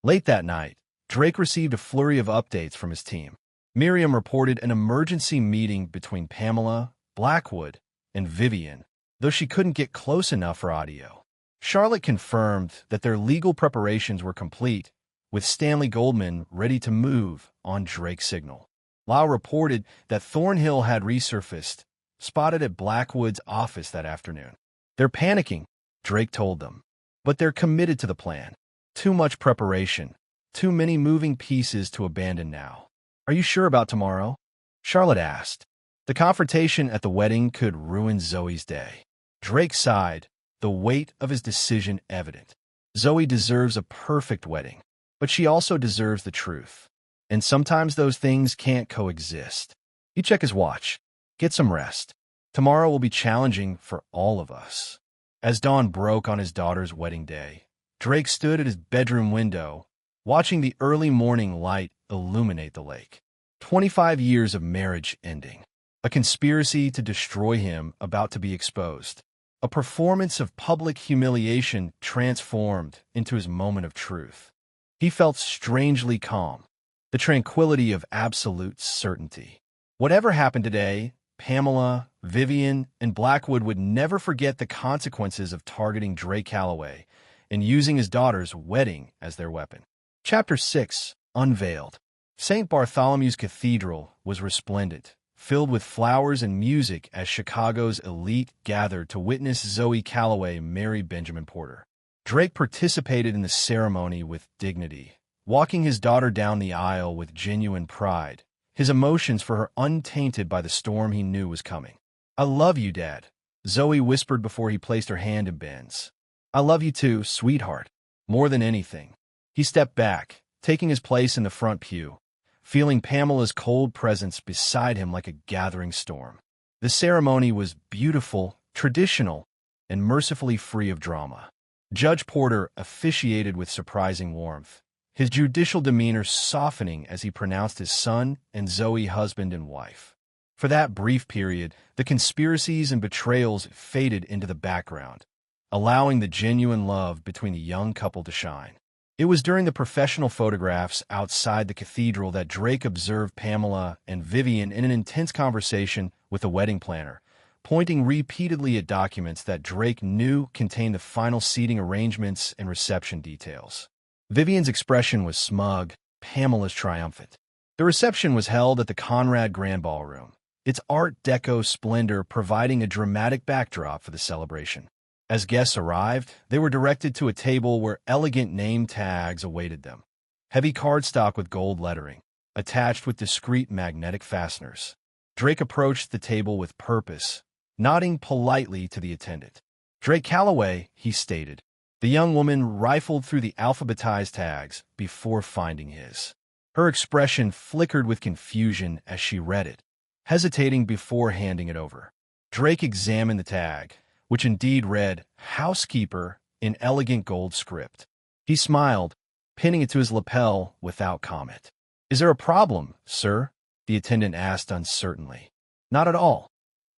Late that night, Drake received a flurry of updates from his team. Miriam reported an emergency meeting between Pamela, Blackwood, and Vivian, though she couldn't get close enough for audio. Charlotte confirmed that their legal preparations were complete, with Stanley Goldman ready to move on Drake's signal. Lyle reported that Thornhill had resurfaced, spotted at Blackwood's office that afternoon. "They're panicking," Drake told them, "but they're committed to the plan. Too much preparation, too many moving pieces to abandon now." "Are you sure about tomorrow?" Charlotte asked. The confrontation at the wedding could ruin Zoe's day. Drake sighed, the weight of his decision evident. Zoe deserves a perfect wedding, but she also deserves the truth. And sometimes those things can't coexist. He checked his watch. Get some rest. Tomorrow will be challenging for all of us. As dawn broke on his daughter's wedding day, Drake stood at his bedroom window, watching the early morning light illuminate the lake. 25 years of marriage ending. A conspiracy to destroy him about to be exposed. A performance of public humiliation transformed into his moment of truth. He felt strangely calm, the tranquility of absolute certainty. Whatever happened today, Pamela, Vivian, and Blackwood would never forget the consequences of targeting Drake Calloway and using his daughter's wedding as their weapon. Chapter 6. Unveiled. St. Bartholomew's Cathedral was resplendent, filled with flowers and music as Chicago's elite gathered to witness Zoe Calloway marry Benjamin Porter. Drake participated in the ceremony with dignity, walking his daughter down the aisle with genuine pride, his emotions for her untainted by the storm he knew was coming. "I love you, Dad," Zoe whispered before he placed her hand in Ben's. "I love you too, sweetheart. More than anything." He stepped back, taking his place in the front pew, feeling Pamela's cold presence beside him like a gathering storm. The ceremony was beautiful, traditional, and mercifully free of drama. Judge Porter officiated with surprising warmth, his judicial demeanor softening as he pronounced his son and Zoe husband and wife. For that brief period, the conspiracies and betrayals faded into the background, allowing the genuine love between the young couple to shine. It was during the professional photographs outside the cathedral that Drake observed Pamela and Vivian in an intense conversation with the wedding planner, pointing repeatedly at documents that Drake knew contained the final seating arrangements and reception details. Vivian's expression was smug, Pamela's triumphant. The reception was held at the Conrad Grand Ballroom, its Art Deco splendor providing a dramatic backdrop for the celebration. As guests arrived, they were directed to a table where elegant name tags awaited them. Heavy cardstock with gold lettering, attached with discreet magnetic fasteners. Drake approached the table with purpose, nodding politely to the attendant. "Drake Calloway," he stated. The young woman rifled through the alphabetized tags before finding his. Her expression flickered with confusion as she read it, hesitating before handing it over. Drake examined the tag, which indeed read "Housekeeper" in elegant gold script. He smiled, pinning it to his lapel without comment. "Is there a problem, sir?" the attendant asked uncertainly. "Not at all,"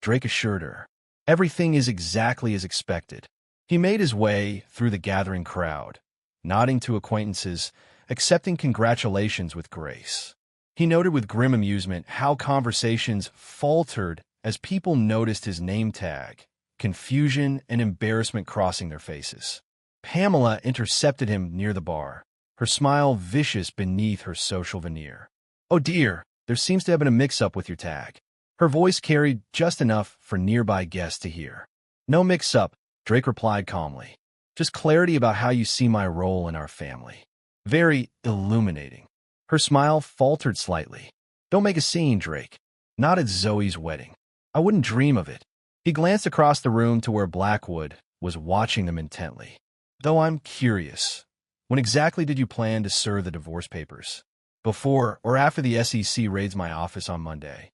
Drake assured her. "Everything is exactly as expected." He made his way through the gathering crowd, nodding to acquaintances, accepting congratulations with grace. He noted with grim amusement how conversations faltered as people noticed his name tag, confusion and embarrassment crossing their faces. Pamela intercepted him near the bar, her smile vicious beneath her social veneer. "Oh dear, there seems to have been a mix-up with your tag." Her voice carried just enough for nearby guests to hear. "No mix-up," Drake replied calmly. "Just clarity about how you see my role in our family." Very illuminating. Her smile faltered slightly. "Don't make a scene, Drake. Not at Zoe's wedding. I wouldn't dream of it." He glanced across the room to where Blackwood was watching them intently. "Though I'm curious, when exactly did you plan to serve the divorce papers? Before or after the SEC raids my office on Monday?"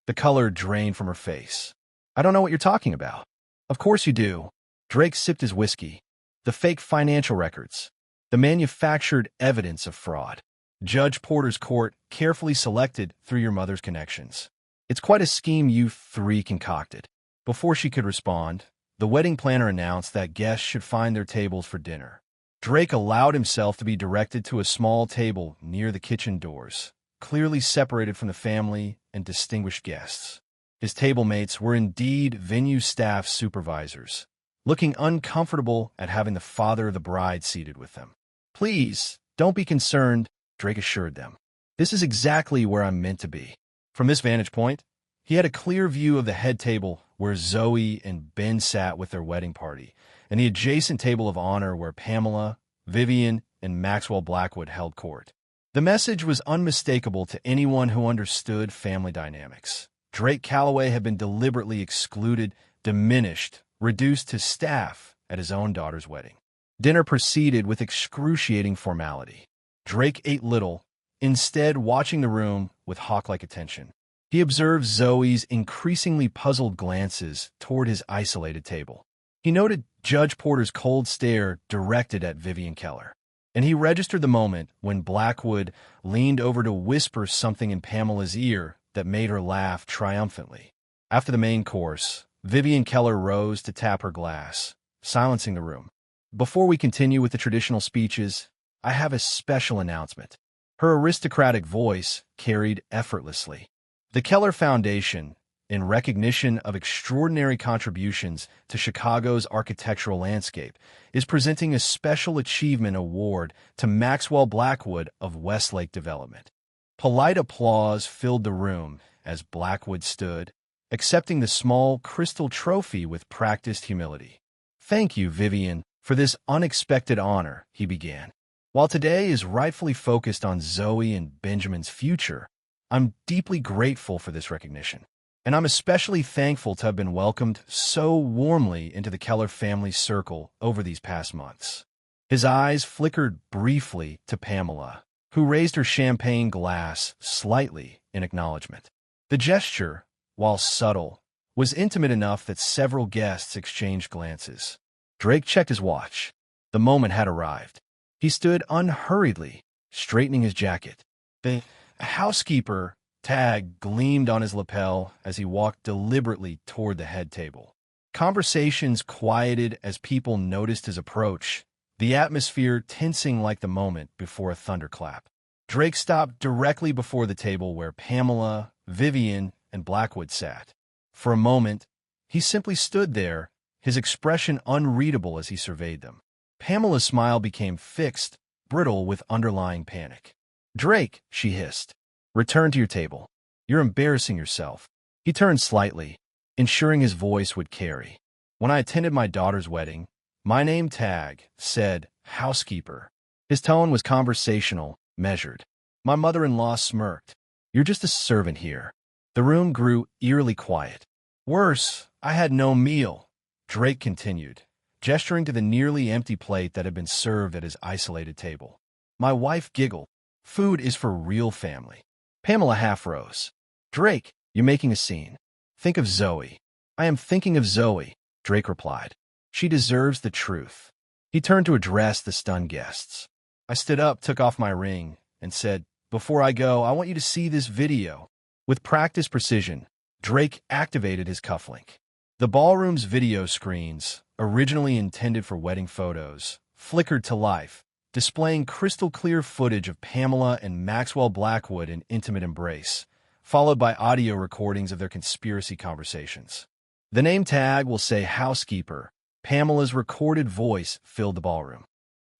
The color drained from her face. "I don't know what you're talking about." "Of course you do." Drake sipped his whiskey. "The fake financial records. The manufactured evidence of fraud. Judge Porter's court carefully selected through your mother's connections. It's quite a scheme you three concocted." Before she could respond, the wedding planner announced that guests should find their tables for dinner. Drake allowed himself to be directed to a small table near the kitchen doors, clearly separated from the family and distinguished guests. His table mates were indeed venue staff supervisors, looking uncomfortable at having the father of the bride seated with them. "Please, don't be concerned," Drake assured them. "This is exactly where I'm meant to be." From this vantage point, he had a clear view of the head table where Zoe and Ben sat with their wedding party, and the adjacent table of honor where Pamela, Vivian, and Maxwell Blackwood held court. The message was unmistakable to anyone who understood family dynamics. Drake Calloway had been deliberately excluded, diminished, reduced to staff at his own daughter's wedding. Dinner proceeded with excruciating formality. Drake ate little, instead watching the room with hawk-like attention. He observed Zoe's increasingly puzzled glances toward his isolated table. He noted Judge Porter's cold stare directed at Vivian Keller, and he registered the moment when Blackwood leaned over to whisper something in Pamela's ear that made her laugh triumphantly. After the main course, Vivian Keller rose to tap her glass, silencing the room. Before we continue with the traditional speeches, I have a special announcement. Her aristocratic voice carried effortlessly. The Keller Foundation, in recognition of extraordinary contributions to Chicago's architectural landscape, is presenting a Special Achievement Award to Maxwell Blackwood of Westlake Development. Polite applause filled the room as Blackwood stood, accepting the small crystal trophy with practiced humility. "Thank you, Vivian, for this unexpected honor," he began. "While today is rightfully focused on Zoe and Benjamin's future, I'm deeply grateful for this recognition, and I'm especially thankful to have been welcomed so warmly into the Keller family circle over these past months." His eyes flickered briefly to Pamela, who raised her champagne glass slightly in acknowledgement. The gesture, while subtle, was intimate enough that several guests exchanged glances. Drake checked his watch. The moment had arrived. He stood unhurriedly, straightening his jacket. The housekeeper tag gleamed on his lapel as he walked deliberately toward the head table. Conversations quieted as people noticed his approach, the atmosphere tensing like the moment before a thunderclap. Drake stopped directly before the table where Pamela, Vivian, and Blackwood sat. For a moment, he simply stood there, his expression unreadable as he surveyed them. Pamela's smile became fixed, brittle with underlying panic. "Drake," she hissed, "return to your table. You're embarrassing yourself." He turned slightly, ensuring his voice would carry. "When I attended my daughter's wedding, my name tag said housekeeper." His tone was conversational, measured. My mother-in-law smirked. "You're just a servant here." The room grew eerily quiet. "Worse, I had no meal," Drake continued, gesturing to the nearly empty plate that had been served at his isolated table. My wife giggled. "Food is for real family." Pamela half rose. "Drake, you're making a scene. Think of Zoe." "I am thinking of Zoe," Drake replied. "She deserves the truth." He turned to address the stunned guests. I stood up, took off my ring, and said, "Before I go, I want you to see this video." With practiced precision, Drake activated his cufflink. The ballroom's video screens, originally intended for wedding photos, flickered to life, displaying crystal-clear footage of Pamela and Maxwell Blackwood in intimate embrace, followed by audio recordings of their conspiracy conversations. The name tag will say housekeeper. Pamela's recorded voice filled the ballroom.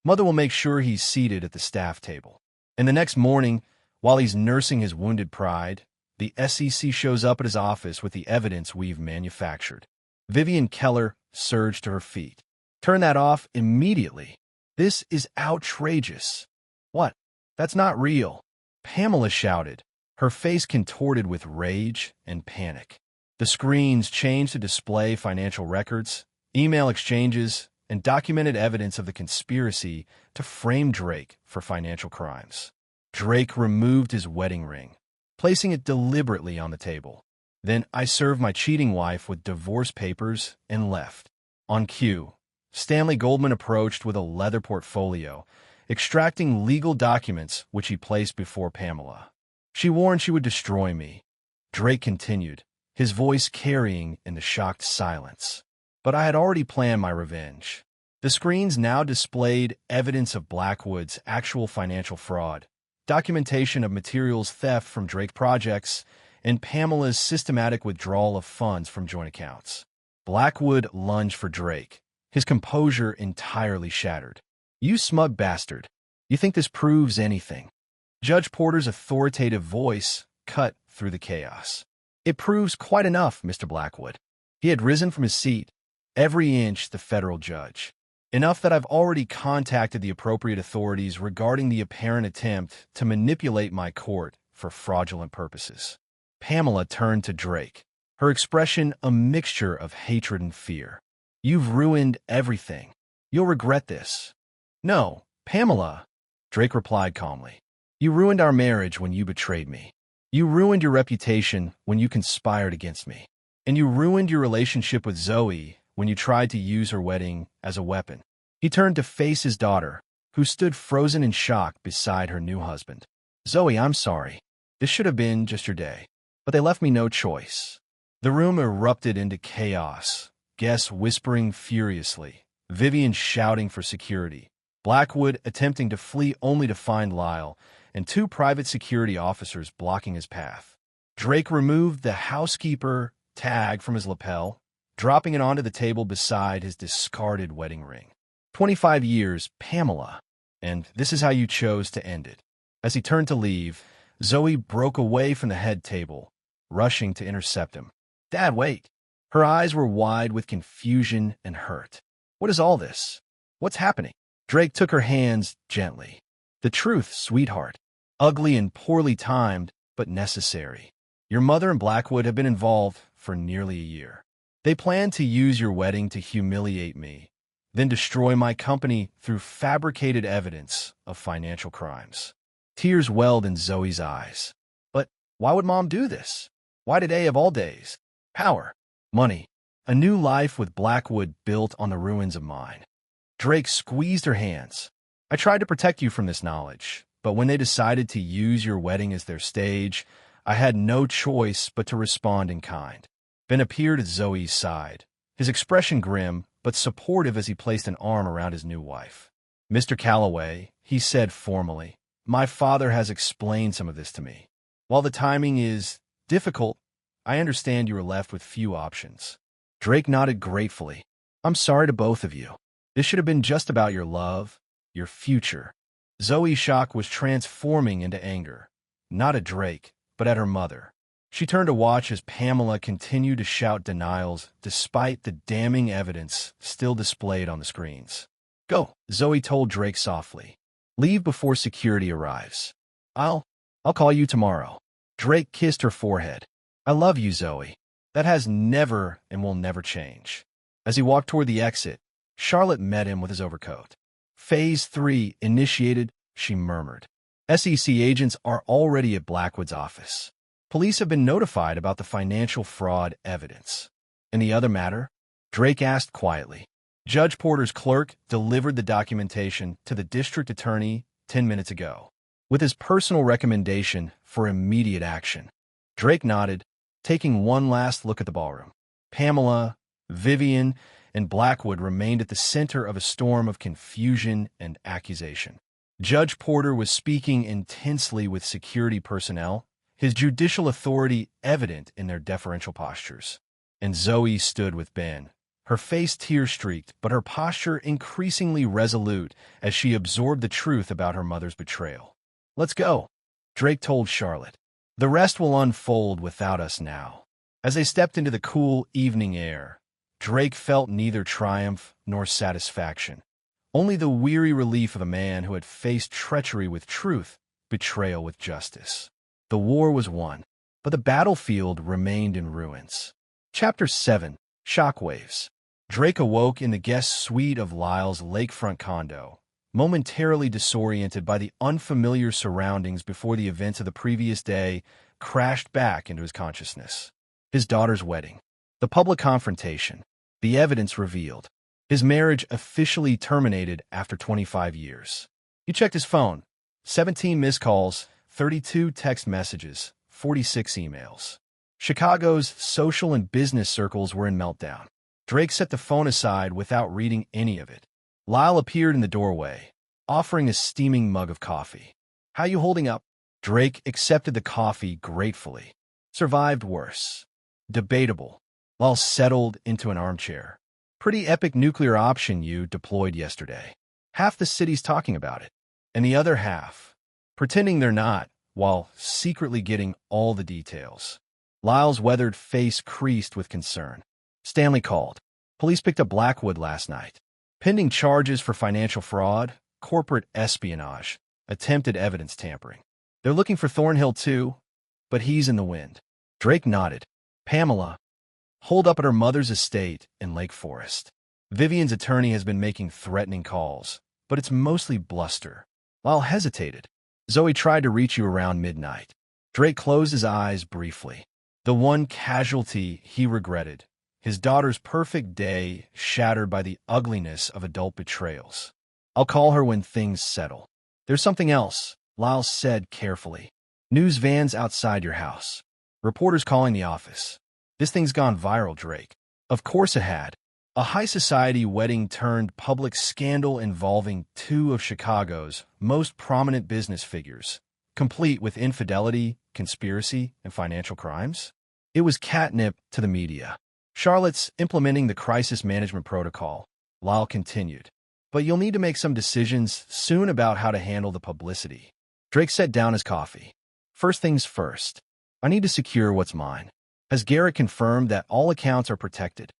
Mother will make sure he's seated at the staff table. And the next morning, while he's nursing his wounded pride, the SEC shows up at his office with the evidence we've manufactured. Vivian Keller surged to her feet. "Turn that off immediately. This is outrageous." "What? That's not real," Pamela shouted, her face contorted with rage and panic. The screens changed to display financial records, email exchanges, and documented evidence of the conspiracy to frame Drake for financial crimes. Drake removed his wedding ring, placing it deliberately on the table. Then I served my cheating wife with divorce papers and left. On cue, Stanley Goldman approached with a leather portfolio, extracting legal documents which he placed before Pamela. She warned she would destroy me. Drake continued, his voice carrying in the shocked silence. But I had already planned my revenge. The screens now displayed evidence of Blackwood's actual financial fraud, documentation of materials theft from Drake projects, and Pamela's systematic withdrawal of funds from joint accounts. Blackwood lunged for Drake, his composure entirely shattered. "You smug bastard. You think this proves anything?" Judge Porter's authoritative voice cut through the chaos. "It proves quite enough, Mr. Blackwood." He had risen from his seat, every inch the federal judge. "Enough that I've already contacted the appropriate authorities regarding the apparent attempt to manipulate my court for fraudulent purposes." Pamela turned to Drake, her expression a mixture of hatred and fear. "You've ruined everything. You'll regret this." "No, Pamela," Drake replied calmly. You ruined our marriage when you betrayed me. You ruined your reputation when you conspired against me. And you ruined your relationship with Zoe when you tried to use her wedding as a weapon. He turned to face his daughter, who stood frozen in shock beside her new husband. Zoe, I'm sorry. This should have been just your day. But they left me no choice. The room erupted into chaos, guests whispering furiously, Vivian shouting for security, Blackwood attempting to flee only to find Lyle, and two private security officers blocking his path. Drake removed the housekeeper tag from his lapel, dropping it onto the table beside his discarded wedding ring. 25 years, Pamela. And this is how you chose to end it. As he turned to leave, Zoe broke away from the head table, rushing to intercept him. Dad, wait. Her eyes were wide with confusion and hurt. What is all this? What's happening? Drake took her hands gently. The truth, sweetheart. Ugly and poorly timed, but necessary. Your mother and Blackwood have been involved for nearly a year. They plan to use your wedding to humiliate me, then destroy my company through fabricated evidence of financial crimes. Tears welled in Zoe's eyes. But why would Mom do this? Why today of all days? Power, money, a new life with Blackwood built on the ruins of mine. Drake squeezed her hands. I tried to protect you from this knowledge, but when they decided to use your wedding as their stage, I had no choice but to respond in kind. Ben appeared at Zoe's side, his expression grim but supportive as he placed an arm around his new wife. Mr. Calloway, he said formally, my father has explained some of this to me. While the timing is difficult, I understand you are left with few options. Drake nodded gratefully. I'm sorry to both of you. This should have been just about your love, your future. Zoe's shock was transforming into anger, not at Drake, but at her mother. She turned to watch as Pamela continued to shout denials despite the damning evidence still displayed on the screens. Go, Zoe told Drake softly. Leave before security arrives. I'll call you tomorrow. Drake kissed her forehead. I love you, Zoe. That has never and will never change. As he walked toward the exit, Charlotte met him with his overcoat. Phase 3 initiated, she murmured. SEC agents are already at Blackwood's office. Police have been notified about the financial fraud evidence. In the other matter, Drake asked quietly. Judge Porter's clerk delivered the documentation to the district attorney 10 minutes ago, with his personal recommendation for immediate action. Drake nodded, taking one last look at the ballroom. Pamela, Vivian, and Blackwood remained at the center of a storm of confusion and accusation. Judge Porter was speaking intensely with security personnel, his judicial authority evident in their deferential postures. And Zoe stood with Ben, her face tear-streaked, but her posture increasingly resolute as she absorbed the truth about her mother's betrayal. Let's go, Drake told Charlotte. The rest will unfold without us now. As they stepped into the cool evening air, Drake felt neither triumph nor satisfaction, only the weary relief of a man who had faced treachery with truth, betrayal with justice. The war was won, but the battlefield remained in ruins. Chapter 7, Shockwaves. Drake awoke in the guest suite of Lyle's lakefront condo, momentarily disoriented by the unfamiliar surroundings before the events of the previous day crashed back into his consciousness. His daughter's wedding, the public confrontation, the evidence revealed. His marriage officially terminated after 25 years. He checked his phone. 17 missed calls, 32 text messages, 46 emails. Chicago's social and business circles were in meltdown. Drake set the phone aside without reading any of it. Lyle appeared in the doorway, offering a steaming mug of coffee. How you holding up? Drake accepted the coffee gratefully. Survived worse. Debatable. Lyle settled into an armchair. Pretty epic nuclear option you deployed yesterday. Half the city's talking about it, and the other half, pretending they're not, while secretly getting all the details. Lyle's weathered face creased with concern. Stanley called. Police picked up Blackwood last night. Pending charges for financial fraud, corporate espionage, attempted evidence tampering. They're looking for Thornhill too, but he's in the wind. Drake nodded. Pamela, holed up at her mother's estate in Lake Forest. Vivian's attorney has been making threatening calls, but it's mostly bluster. Lyle hesitated. Zoe tried to reach you around midnight. Drake closed his eyes briefly. The one casualty he regretted, his daughter's perfect day shattered by the ugliness of adult betrayals. I'll call her when things settle. There's something else, Lyle said carefully. News vans outside your house. Reporters calling the office. This thing's gone viral, Drake. Of course it had. A high society wedding turned public scandal involving two of Chicago's most prominent business figures, complete with infidelity, conspiracy, and financial crimes. It was catnip to the media. Charlotte's implementing the crisis management protocol, Lyle continued. But you'll need to make some decisions soon about how to handle the publicity. Drake set down his coffee. First things first. I need to secure what's mine. Has Garrett confirmed that all accounts are protected?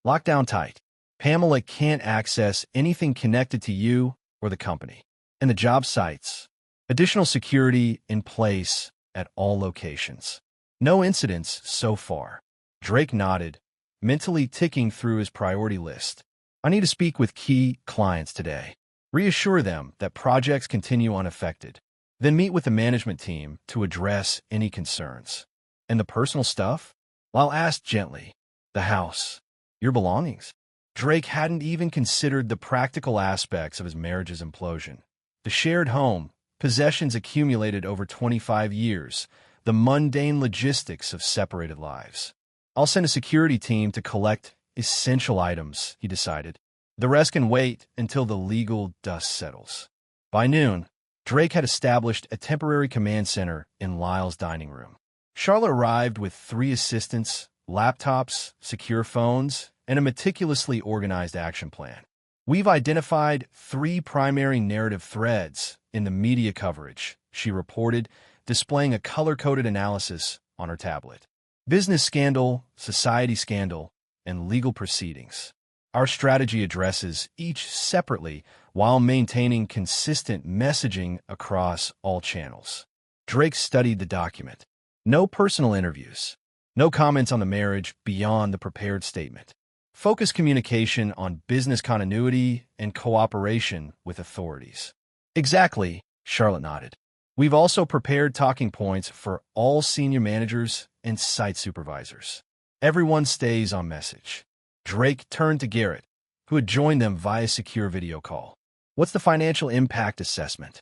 Locked down tight. Pamela can't access anything connected to you or the company. And the job sites. Additional security in place at all locations. No incidents so far. Drake nodded, mentally ticking through his priority list. I need to speak with key clients today. Reassure them that projects continue unaffected. Then meet with the management team to address any concerns. And the personal stuff? Lyle asked gently. The house. Your belongings. Drake hadn't even considered the practical aspects of his marriage's implosion. The shared home, possessions accumulated over 25 years, the mundane logistics of separated lives. I'll send a security team to collect essential items, he decided. The rest can wait until the legal dust settles. By noon, Drake had established a temporary command center in Lyle's dining room. Charlotte arrived with 3 assistants, laptops, secure phones, and a meticulously organized action plan. We've identified 3 primary narrative threads in the media coverage, she reported, displaying a color-coded analysis on her tablet. Business scandal, society scandal, and legal proceedings. Our strategy addresses each separately while maintaining consistent messaging across all channels. Drake studied the document. No personal interviews. No comments on the marriage beyond the prepared statement. Focus communication on business continuity and cooperation with authorities. Exactly, Charlotte nodded. We've also prepared talking points for all senior managers and site supervisors. Everyone stays on message. Drake turned to Garrett, who had joined them via secure video call. What's the financial impact assessment?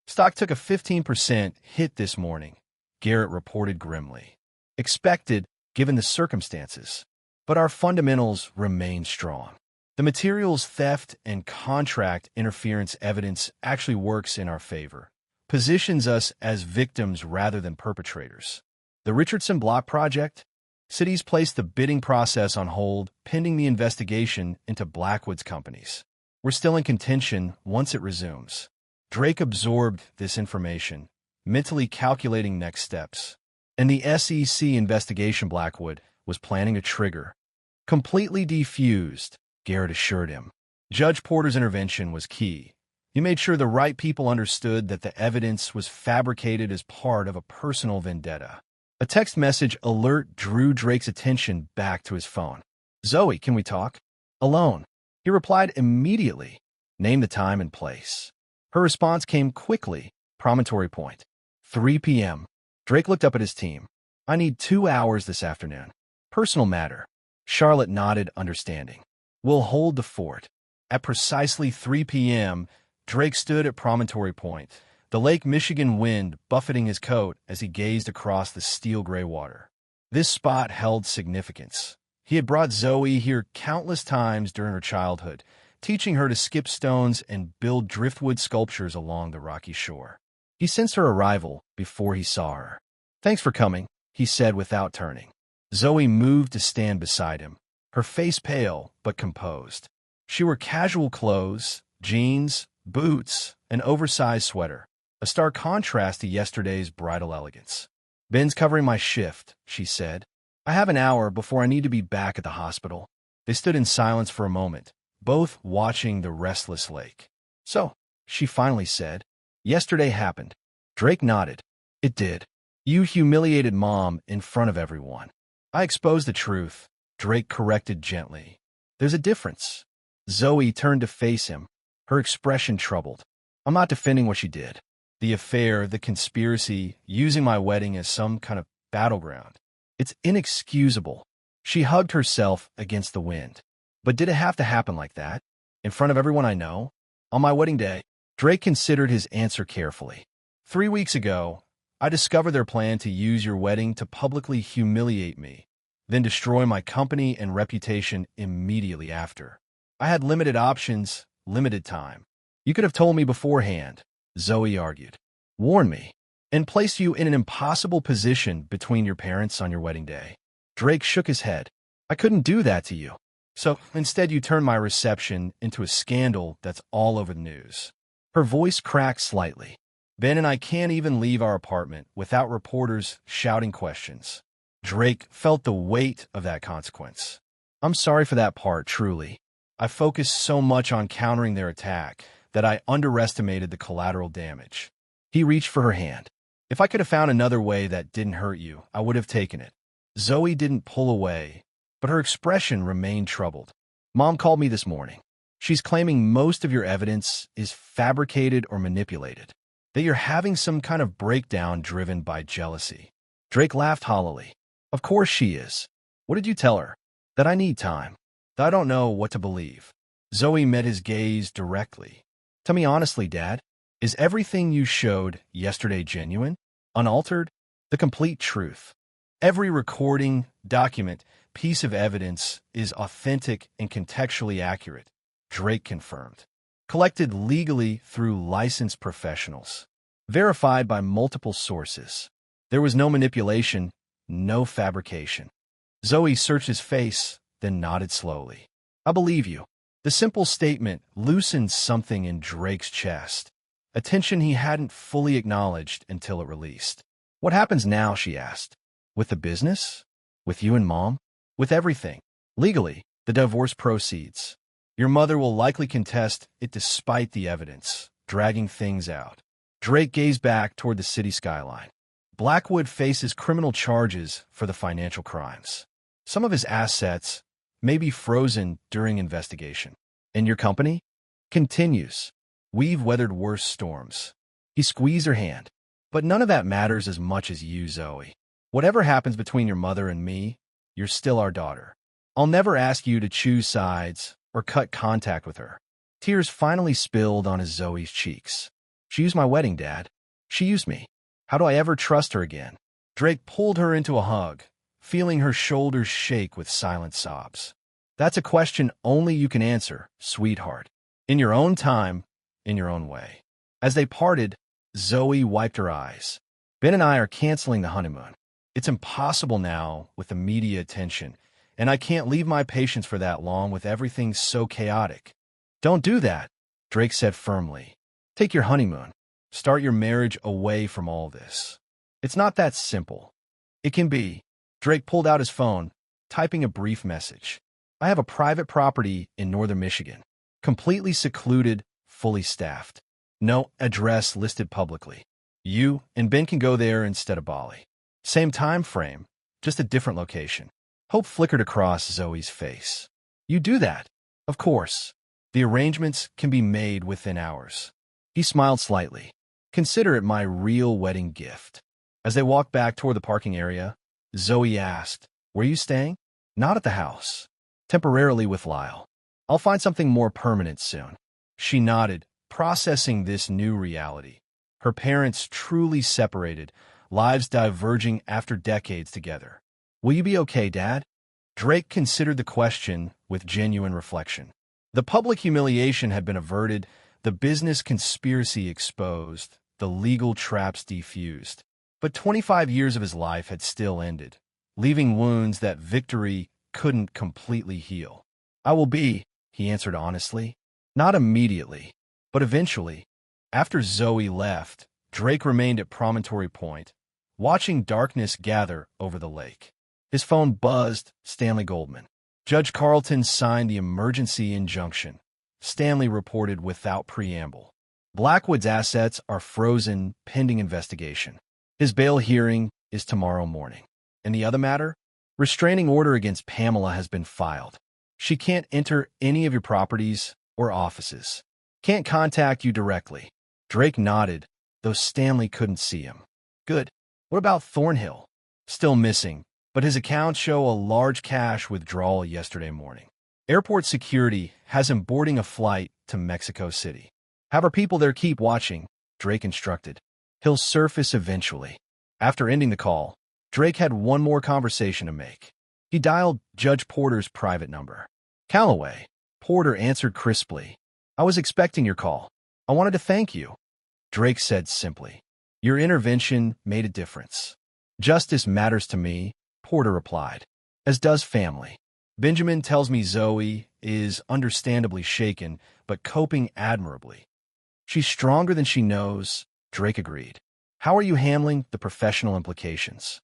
Stock took a 15% hit this morning, Garrett reported grimly. Expected, given the circumstances. But our fundamentals remain strong. The materials theft and contract interference evidence actually works in our favor, positions us as victims rather than perpetrators. The Richardson Block project? Cities placed the bidding process on hold pending the investigation into Blackwood's companies. We're still in contention once it resumes. Drake absorbed this information, mentally calculating next steps. And the SEC investigation Blackwood was planning to trigger. Completely defused, Garrett assured him. Judge Porter's intervention was key. He made sure the right people understood that the evidence was fabricated as part of a personal vendetta. A text message alert drew Drake's attention back to his phone. Zoe, can we talk? Alone. He replied immediately. Name the time and place. Her response came quickly. Promontory Point. 3 p.m. Drake looked up at his team. I need 2 hours this afternoon. Personal matter. Charlotte nodded, understanding. We'll hold the fort. At precisely 3 p.m., Drake stood at Promontory Point, the Lake Michigan wind buffeting his coat as he gazed across the steel-gray water. This spot held significance. He had brought Zoe here countless times during her childhood, teaching her to skip stones and build driftwood sculptures along the rocky shore. He sensed her arrival before he saw her. Thanks for coming, he said without turning. Zoe moved to stand beside him, her face pale but composed. She wore casual clothes, jeans, boots, an oversized sweater, a stark contrast to yesterday's bridal elegance. Ben's covering my shift, she said. I have an hour before I need to be back at the hospital. They stood in silence for a moment, both watching the restless lake. So, she finally said, yesterday happened. Drake nodded. It did. You humiliated Mom in front of everyone. I exposed the truth, Drake corrected gently. There's a difference. Zoe turned to face him, her expression troubled. I'm not defending what she did. The affair, the conspiracy, using my wedding as some kind of battleground. It's inexcusable. She hugged herself against the wind. But did it have to happen like that? In front of everyone I know? On my wedding day? Drake considered his answer carefully. 3 weeks ago, I discovered their plan to use your wedding to publicly humiliate me, then destroy my company and reputation immediately after. I had limited options, limited time. You could have told me beforehand, Zoe argued. Warn me, and place you in an impossible position between your parents on your wedding day. Drake shook his head. I couldn't do that to you. So instead you turned my reception into a scandal that's all over the news. Her voice cracked slightly. Ben and I can't even leave our apartment without reporters shouting questions. Drake felt the weight of that consequence. I'm sorry for that part, truly. I focused so much on countering their attack that I underestimated the collateral damage. He reached for her hand. If I could have found another way that didn't hurt you, I would have taken it. Zoe didn't pull away, but her expression remained troubled. Mom called me this morning. She's claiming most of your evidence is fabricated or manipulated, that you're having some kind of breakdown driven by jealousy. Drake laughed hollowly. Of course she is. What did you tell her? That I need time. That I don't know what to believe. Zoe met his gaze directly. Tell me honestly, Dad, is everything you showed yesterday genuine? Unaltered? The complete truth? Every recording, document, piece of evidence is authentic and contextually accurate, Drake confirmed. Collected legally through licensed professionals. Verified by multiple sources. There was no manipulation, no fabrication. Zoe searched his face, then nodded slowly. I believe you. The simple statement loosened something in Drake's chest, a tension he hadn't fully acknowledged until it released. What happens now, she asked. With the business? With you and Mom? With everything. Legally, the divorce proceeds. Your mother will likely contest it despite the evidence, dragging things out. Drake gazed back toward the city skyline. Blackwood faces criminal charges for the financial crimes. Some of his assets may be frozen during investigation. And your company? Continues. We've weathered worse storms. He squeezed her hand. But none of that matters as much as you, Zoe. Whatever happens between your mother and me, you're still our daughter. I'll never ask you to choose sides or cut contact with her. Tears finally spilled on his Zoe's cheeks. She used my wedding, Dad. She used me. How do I ever trust her again? Drake pulled her into a hug, feeling her shoulders shake with silent sobs. That's a question only you can answer, sweetheart. In your own time, in your own way. As they parted, Zoe wiped her eyes. Ben and I are canceling the honeymoon. It's impossible now with the media attention, and I can't leave my patients for that long with everything so chaotic. Don't do that, Drake said firmly. Take your honeymoon. Start your marriage away from all this. It's not that simple. It can be. Drake pulled out his phone, typing a brief message. I have a private property in northern Michigan. Completely secluded, fully staffed. No address listed publicly. You and Ben can go there instead of Bali. Same time frame, just a different location. Hope flickered across Zoe's face. You do that? Of course. The arrangements can be made within hours. He smiled slightly. Consider it my real wedding gift. As they walked back toward the parking area, Zoe asked, Were you staying? Not at the house. Temporarily with Lyle. I'll find something more permanent soon. She nodded, processing this new reality. Her parents truly separated, lives diverging after decades together. Will you be okay, Dad? Drake considered the question with genuine reflection. The public humiliation had been averted, the business conspiracy exposed, the legal traps defused. But 25 years of his life had still ended, leaving wounds that victory couldn't completely heal. I will be, he answered honestly. Not immediately, but eventually. After Zoe left, Drake remained at Promontory Point, watching darkness gather over the lake. His phone buzzed. Stanley Goldman. Judge Carlton signed the emergency injunction. Stanley reported without preamble. Blackwood's assets are frozen pending investigation. His bail hearing is tomorrow morning. And the other matter? Restraining order against Pamela has been filed. She can't enter any of your properties or offices. Can't contact you directly. Drake nodded, though Stanley couldn't see him. Good. What about Thornhill? Still missing, but his accounts show a large cash withdrawal yesterday morning. Airport security has him boarding a flight to Mexico City. Have our people there keep watching, Drake instructed. He'll surface eventually. After ending the call, Drake had one more conversation to make. He dialed Judge Porter's private number. Calloway. Porter answered crisply. I was expecting your call. I wanted to thank you. Drake said simply. Your intervention made a difference. Justice matters to me, Porter replied, as does family. Benjamin tells me Zoe is understandably shaken, but coping admirably. She's stronger than she knows, Drake agreed. How are you handling the professional implications?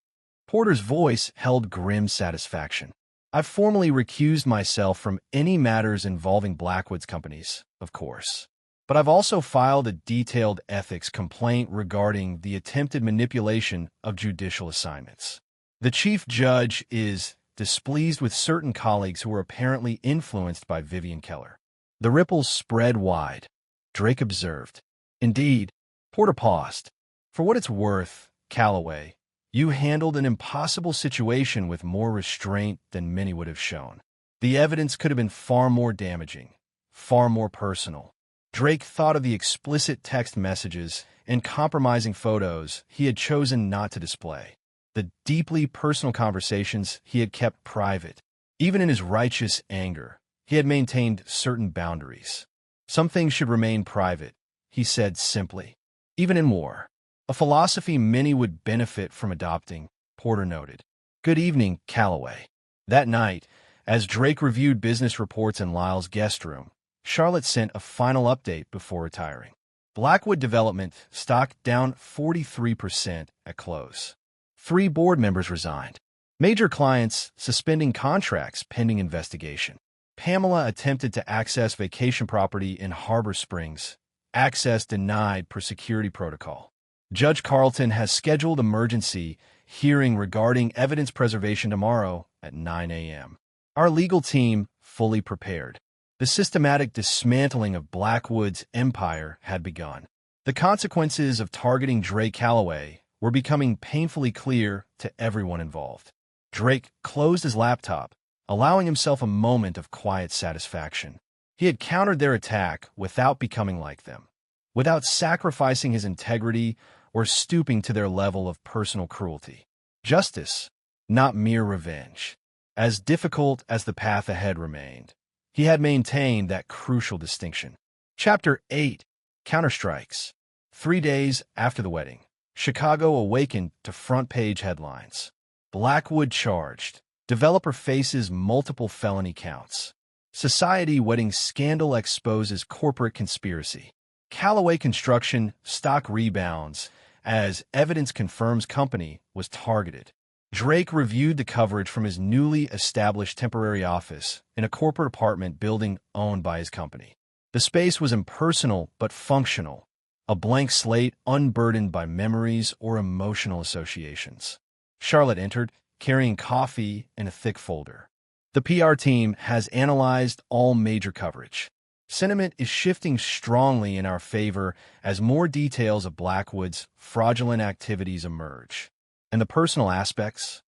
Porter's voice held grim satisfaction. I've formally recused myself from any matters involving Blackwood's companies, of course. But I've also filed a detailed ethics complaint regarding the attempted manipulation of judicial assignments. The chief judge is displeased with certain colleagues who were apparently influenced by Vivian Keller. The ripples spread wide, Drake observed. Indeed, Porter paused. For what it's worth, Calloway, you handled an impossible situation with more restraint than many would have shown. The evidence could have been far more damaging, far more personal. Drake thought of the explicit text messages and compromising photos he had chosen not to display. The deeply personal conversations he had kept private. Even in his righteous anger, he had maintained certain boundaries. Some things should remain private, he said simply. Even in war. A philosophy many would benefit from adopting, Porter noted. Good evening, Calloway. That night, as Drake reviewed business reports in Lyle's guest room, Charlotte sent a final update before retiring. Blackwood Development stock down 43% at close. 3 board members resigned. Major clients suspending contracts pending investigation. Pamela attempted to access vacation property in Harbor Springs. Access denied per security protocol. Judge Carlton has scheduled emergency hearing regarding evidence preservation tomorrow at 9 a.m. Our legal team fully prepared. The systematic dismantling of Blackwood's empire had begun. The consequences of targeting Drake Calloway were becoming painfully clear to everyone involved. Drake closed his laptop, allowing himself a moment of quiet satisfaction. He had countered their attack without becoming like them, without sacrificing his integrity or stooping to their level of personal cruelty. Justice, not mere revenge. As difficult as the path ahead remained, he had maintained that crucial distinction. Chapter 8. Counterstrikes. 3 days after the wedding, Chicago awakened to front-page headlines. Blackwood charged. Developer faces multiple felony counts. Society wedding scandal exposes corporate conspiracy. Calloway Construction stock rebounds as evidence confirms company was targeted. Drake reviewed the coverage from his newly established temporary office in a corporate apartment building owned by his company. The space was impersonal but functional, a blank slate unburdened by memories or emotional associations. Charlotte entered, carrying coffee and a thick folder. The PR team has analyzed all major coverage. Sentiment is shifting strongly in our favor as more details of Blackwood's fraudulent activities emerge. And the personal aspects?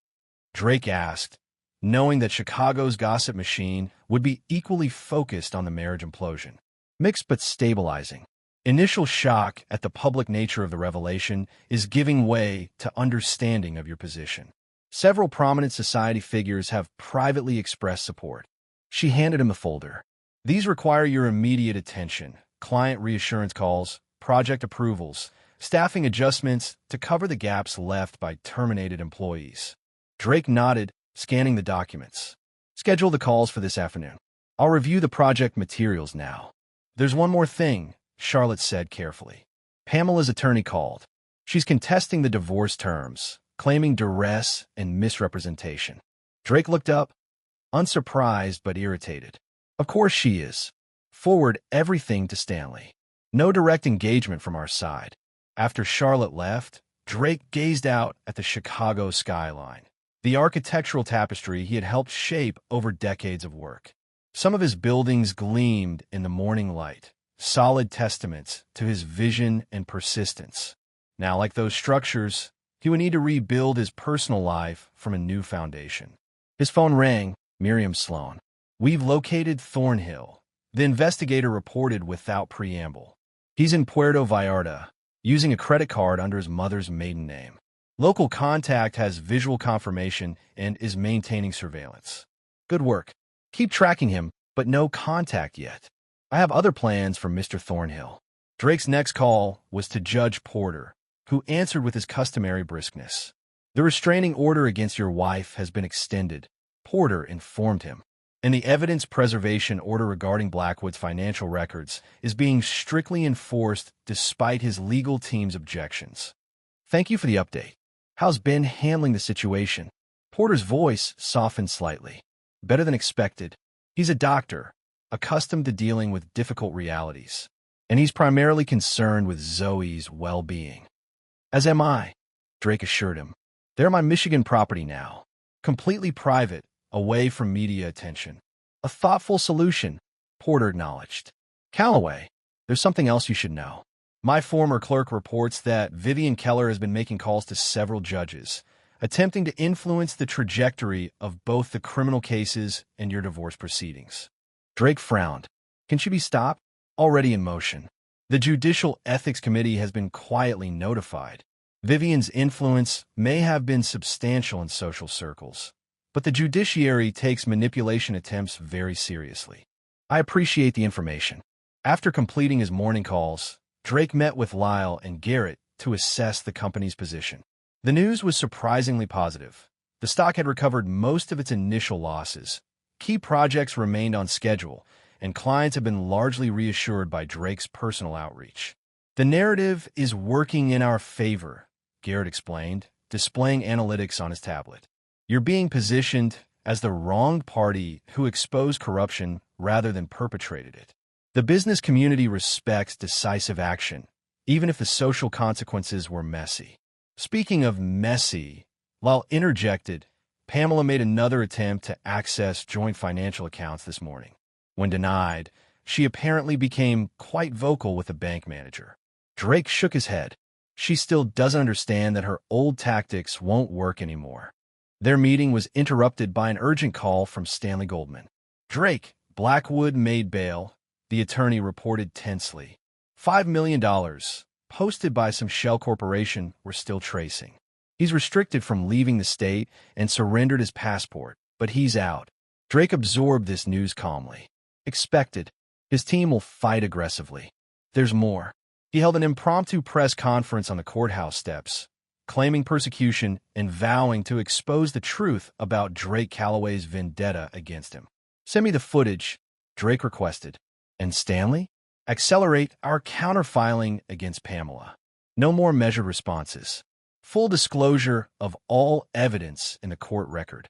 Drake asked, knowing that Chicago's gossip machine would be equally focused on the marriage implosion. Mixed but stabilizing. Initial shock at the public nature of the revelation is giving way to understanding of your position. Several prominent society figures have privately expressed support. She handed him the folder. These require your immediate attention. Client reassurance calls, project approvals, staffing adjustments to cover the gaps left by terminated employees. Drake nodded, scanning the documents. Schedule the calls for this afternoon. I'll review the project materials now. There's one more thing, Charlotte said carefully. Pamela's attorney called. She's contesting the divorce terms, claiming duress and misrepresentation. Drake looked up, unsurprised but irritated. Of course she is. Forward everything to Stanley. No direct engagement from our side. After Charlotte left, Drake gazed out at the Chicago skyline, the architectural tapestry he had helped shape over decades of work. Some of his buildings gleamed in the morning light, solid testaments to his vision and persistence. Now, like those structures, he would need to rebuild his personal life from a new foundation. His phone rang. Miriam Sloan. "We've located Thornhill," the investigator reported without preamble. "He's in Puerto Vallarta, using a credit card under his mother's maiden name. Local contact has visual confirmation and is maintaining surveillance." "Good work. Keep tracking him, but no contact yet. I have other plans for Mr. Thornhill." Drake's next call was to Judge Porter, who answered with his customary briskness. "The restraining order against your wife has been extended," Porter informed him, "and the evidence preservation order regarding Blackwood's financial records is being strictly enforced despite his legal team's objections." "Thank you for the update. How's Ben handling the situation?" Porter's voice softened slightly. "Better than expected. He's a doctor, accustomed to dealing with difficult realities, and he's primarily concerned with Zoe's well-being." "As am I," Drake assured him. "They're my Michigan property now, completely private, away from media attention." "A thoughtful solution," Porter acknowledged. "Calloway, there's something else you should know. My former clerk reports that Vivian Keller has been making calls to several judges, attempting to influence the trajectory of both the criminal cases and your divorce proceedings." Drake frowned. "Can she be stopped?" "Already in motion. The Judicial Ethics Committee has been quietly notified. Vivian's influence may have been substantial in social circles, but the judiciary takes manipulation attempts very seriously." "I appreciate the information." After completing his morning calls, Drake met with Lyle and Garrett to assess the company's position. The news was surprisingly positive. The stock had recovered most of its initial losses. Key projects remained on schedule, and clients have been largely reassured by Drake's personal outreach. "The narrative is working in our favor," Garrett explained, displaying analytics on his tablet. "You're being positioned as the wronged party who exposed corruption rather than perpetrated it. The business community respects decisive action, even if the social consequences were messy." Speaking of messy, Lyle interjected, "Pamela made another attempt to access joint financial accounts this morning. When denied, she apparently became quite vocal with the bank manager." Drake shook his head. "She still doesn't understand that her old tactics won't work anymore." Their meeting was interrupted by an urgent call from Stanley Goldman. "Drake, Blackwood made bail," the attorney reported tensely. $5 million, posted by some shell corporation, we're still tracing. He's restricted from leaving the state and surrendered his passport, but he's out." Drake absorbed this news calmly. "Expected. His team will fight aggressively." There's more. He held an impromptu press conference on the courthouse steps, claiming persecution and vowing to expose the truth about Drake Calloway's vendetta against him. "Send me the footage," Drake requested. "And Stanley? Accelerate our counterfiling against Pamela. No more measured responses. Full disclosure of all evidence in the court record."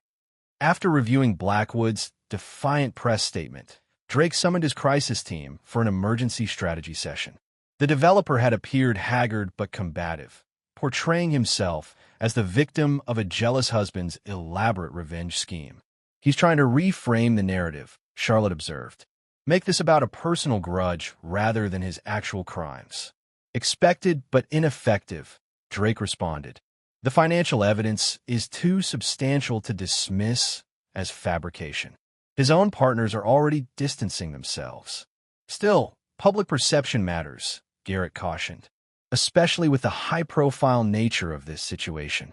After reviewing Blackwood's defiant press statement, Drake summoned his crisis team for an emergency strategy session. The developer had appeared haggard but combative, portraying himself as the victim of a jealous husband's elaborate revenge scheme. "He's trying to reframe the narrative," Charlotte observed. "Make this about a personal grudge rather than his actual crimes." "Expected but ineffective," Drake responded. "The financial evidence is too substantial to dismiss as fabrication." His own partners are already distancing themselves. "Still, public perception matters," Garrett cautioned, "especially with the high-profile nature of this situation."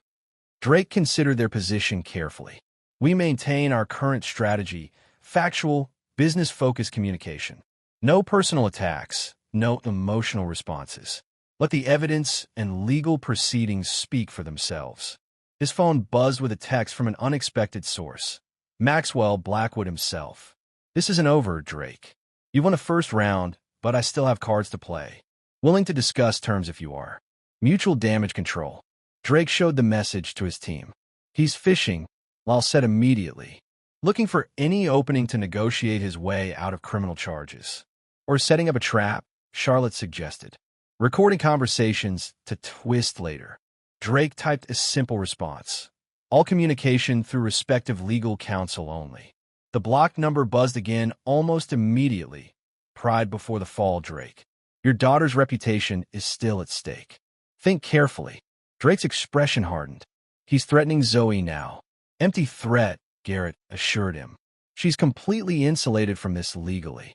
Drake considered their position carefully. "We maintain our current strategy, factual, business-focused communication. No personal attacks, no emotional responses. Let the evidence and legal proceedings speak for themselves." His phone buzzed with a text from an unexpected source. Maxwell Blackwood himself. "This isn't over, Drake. You won a first round, but I still have cards to play. Willing to discuss terms if you are. Mutual damage control." Drake showed the message to his team. "He's fishing," Lyle said immediately. "Looking for any opening to negotiate his way out of criminal charges. Or setting up a trap," Charlotte suggested. "Recording conversations to twist later." Drake typed a simple response. "All communication through respective legal counsel only." The block number buzzed again almost immediately. "Pride before the fall, Drake. Your daughter's reputation is still at stake." Think carefully. Drake's expression hardened. He's threatening Zoe now. Empty threat, Garrett assured him. She's completely insulated from this legally,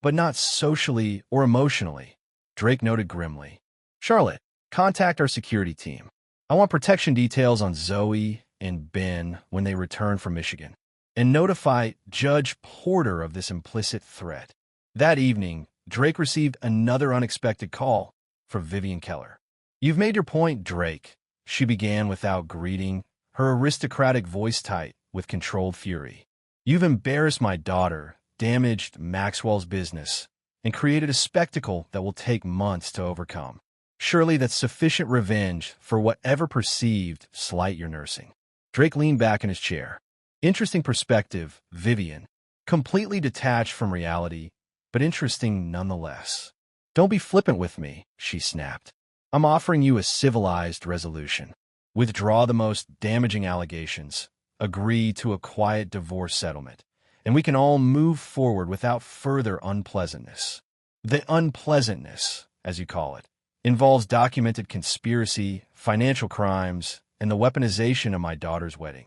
but not socially or emotionally, Drake noted grimly. Charlotte, contact our security team. I want protection details on Zoe and Ben when they return from Michigan, and notify Judge Porter of this implicit threat. That evening, Drake received another unexpected call from Vivian Keller. You've made your point, Drake, she began without greeting, her aristocratic voice tight with controlled fury. You've embarrassed my daughter, damaged Maxwell's business, and created a spectacle that will take months to overcome. Surely that's sufficient revenge for whatever perceived slight you're nursing. Drake leaned back in his chair. Interesting perspective, Vivian. Completely detached from reality, but interesting nonetheless. Don't be flippant with me, she snapped. I'm offering you a civilized resolution. Withdraw the most damaging allegations. Agree to a quiet divorce settlement, and we can all move forward without further unpleasantness. The unpleasantness, as you call it, involves documented conspiracy, financial crimes, and the weaponization of my daughter's wedding.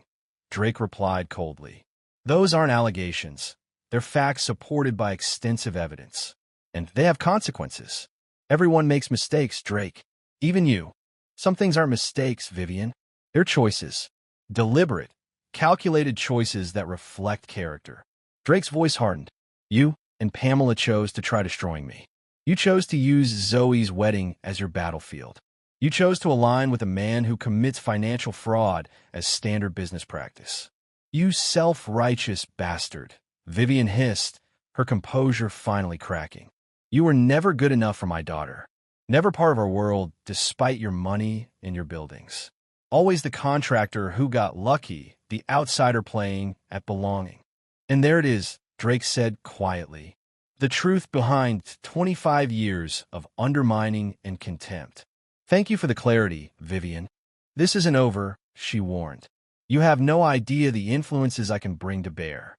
Drake replied coldly. Those aren't allegations. They're facts supported by extensive evidence, and they have consequences. Everyone makes mistakes, Drake. Even you. Some things aren't mistakes, Vivian. They're choices. Deliberate, calculated choices that reflect character. Drake's voice hardened. You and Pamela chose to try destroying me. You chose to use Zoe's wedding as your battlefield. You chose to align with a man who commits financial fraud as standard business practice. You self-righteous bastard, Vivian hissed, her composure finally cracking. You were never good enough for my daughter. Never part of our world, despite your money and your buildings. Always the contractor who got lucky, the outsider playing at belonging. And there it is, Drake said quietly. The truth behind 25 years of undermining and contempt. Thank you for the clarity, Vivian. This isn't over, she warned. You have no idea the influences I can bring to bear.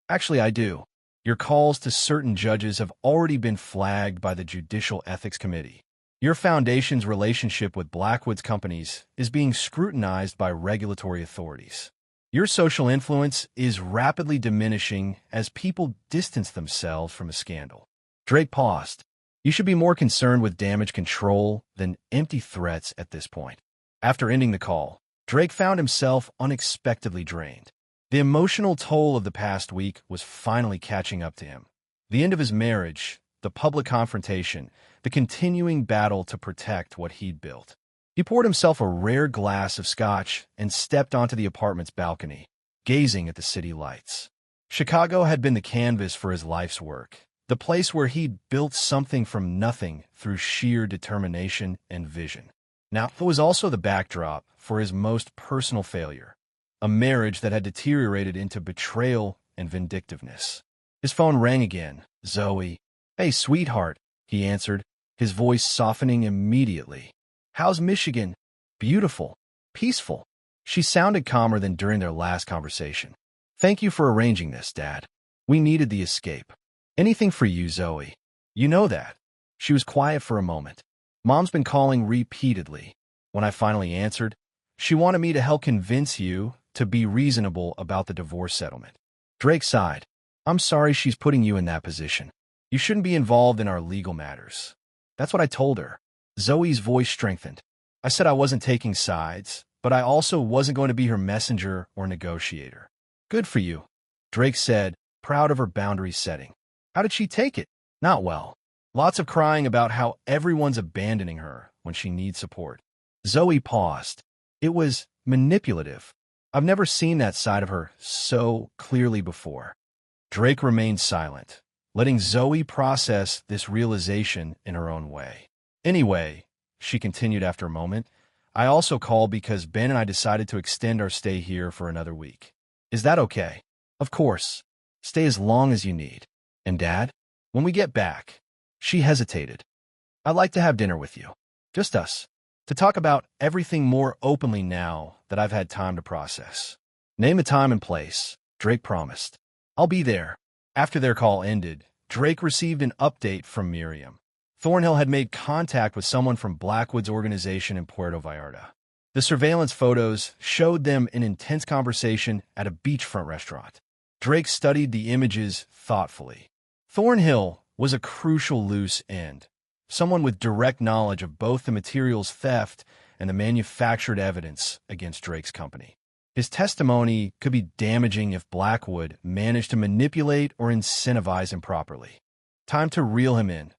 Actually, I do. Your calls to certain judges have already been flagged by the Judicial Ethics Committee. Your foundation's relationship with Blackwood's companies is being scrutinized by regulatory authorities. Your social influence is rapidly diminishing as people distance themselves from a scandal. Drake paused. You should be more concerned with damage control than empty threats at this point. After ending the call, Drake found himself unexpectedly drained. The emotional toll of the past week was finally catching up to him. The end of his marriage, the public confrontation, the continuing battle to protect what he'd built. He poured himself a rare glass of scotch and stepped onto the apartment's balcony, gazing at the city lights. Chicago had been the canvas for his life's work, the place where he'd built something from nothing through sheer determination and vision. Now, it was also the backdrop for his most personal failure, a marriage that had deteriorated into betrayal and vindictiveness. His phone rang again. Zoe. Hey, sweetheart, he answered, his voice softening immediately. How's Michigan? Beautiful. Peaceful. She sounded calmer than during their last conversation. Thank you for arranging this, Dad. We needed the escape. Anything for you, Zoe. You know that. She was quiet for a moment. Mom's been calling repeatedly. When I finally answered, she wanted me to help convince you to be reasonable about the divorce settlement. Drake sighed. I'm sorry she's putting you in that position. You shouldn't be involved in our legal matters. That's what I told her. Zoe's voice strengthened. I said I wasn't taking sides, but I also wasn't going to be her messenger or negotiator. Good for you, Drake said, proud of her boundary setting. How did she take it? Not well. Lots of crying about how everyone's abandoning her when she needs support. Zoe paused. It was manipulative. I've never seen that side of her so clearly before. Drake remained silent, letting Zoe process this realization in her own way. Anyway, she continued after a moment, I also called because Ben and I decided to extend our stay here for another week. Is that okay? Of course. Stay as long as you need. And Dad? When we get back. She hesitated. I'd like to have dinner with you. Just us. To talk about everything more openly now that I've had time to process. Name a time and place, Drake promised. I'll be there. After their call ended, Drake received an update from Miriam. Thornhill had made contact with someone from Blackwood's organization in Puerto Vallarta. The surveillance photos showed them in intense conversation at a beachfront restaurant. Drake studied the images thoughtfully. Thornhill was a crucial loose end, someone with direct knowledge of both the materials theft and the manufactured evidence against Drake's company. His testimony could be damaging if Blackwood managed to manipulate or incentivize him properly. Time to reel him in,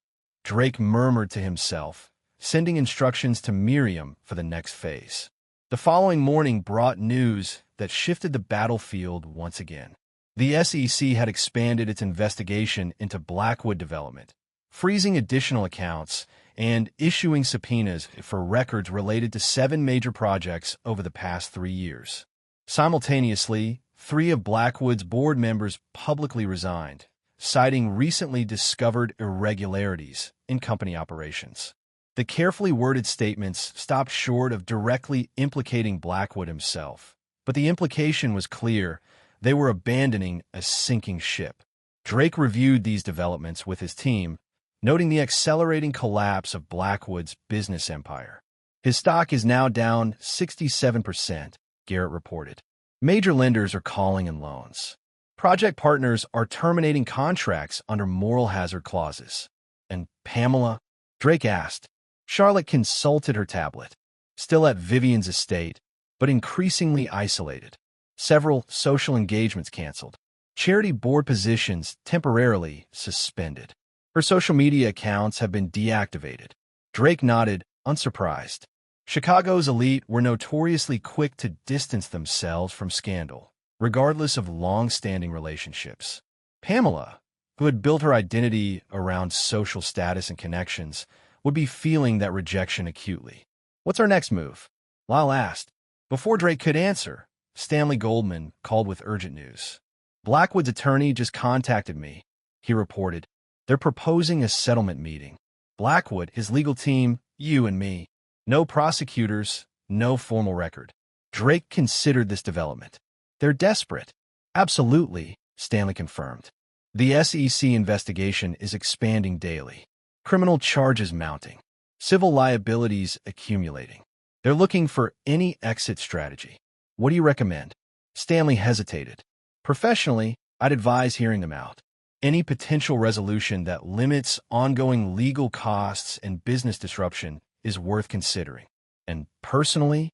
Drake murmured to himself, sending instructions to Miriam for the next phase. The following morning brought news that shifted the battlefield once again. The SEC had expanded its investigation into Blackwood development, freezing additional accounts and issuing subpoenas for records related to 7 major projects over the past 3 years. Simultaneously, 3 of Blackwood's board members publicly resigned, citing recently discovered irregularities in company operations. The carefully worded statements stopped short of directly implicating Blackwood himself, but the implication was clear: they were abandoning a sinking ship. Drake reviewed these developments with his team, noting the accelerating collapse of Blackwood's business empire. His stock is now down 67%, Garrett reported. Major lenders are calling in loans. Project partners are terminating contracts under moral hazard clauses. And Pamela? Drake asked. Charlotte consulted her tablet. Still at Vivian's estate, but increasingly isolated. Several social engagements canceled. Charity board positions temporarily suspended. Her social media accounts have been deactivated. Drake nodded, unsurprised. Chicago's elite were notoriously quick to distance themselves from scandal, regardless of long-standing relationships. Pamela, who had built her identity around social status and connections, would be feeling that rejection acutely. What's our next move? Lyle asked. Before Drake could answer, Stanley Goldman called with urgent news. Blackwood's attorney just contacted me, he reported. They're proposing a settlement meeting. Blackwood, his legal team, you and me. No prosecutors, no formal record. Drake considered this development. They're desperate. Absolutely, Stanley confirmed. The SEC investigation is expanding daily. Criminal charges mounting. Civil liabilities accumulating. They're looking for any exit strategy. What do you recommend? Stanley hesitated. Professionally, I'd advise hearing them out. Any potential resolution that limits ongoing legal costs and business disruption is worth considering. And personally,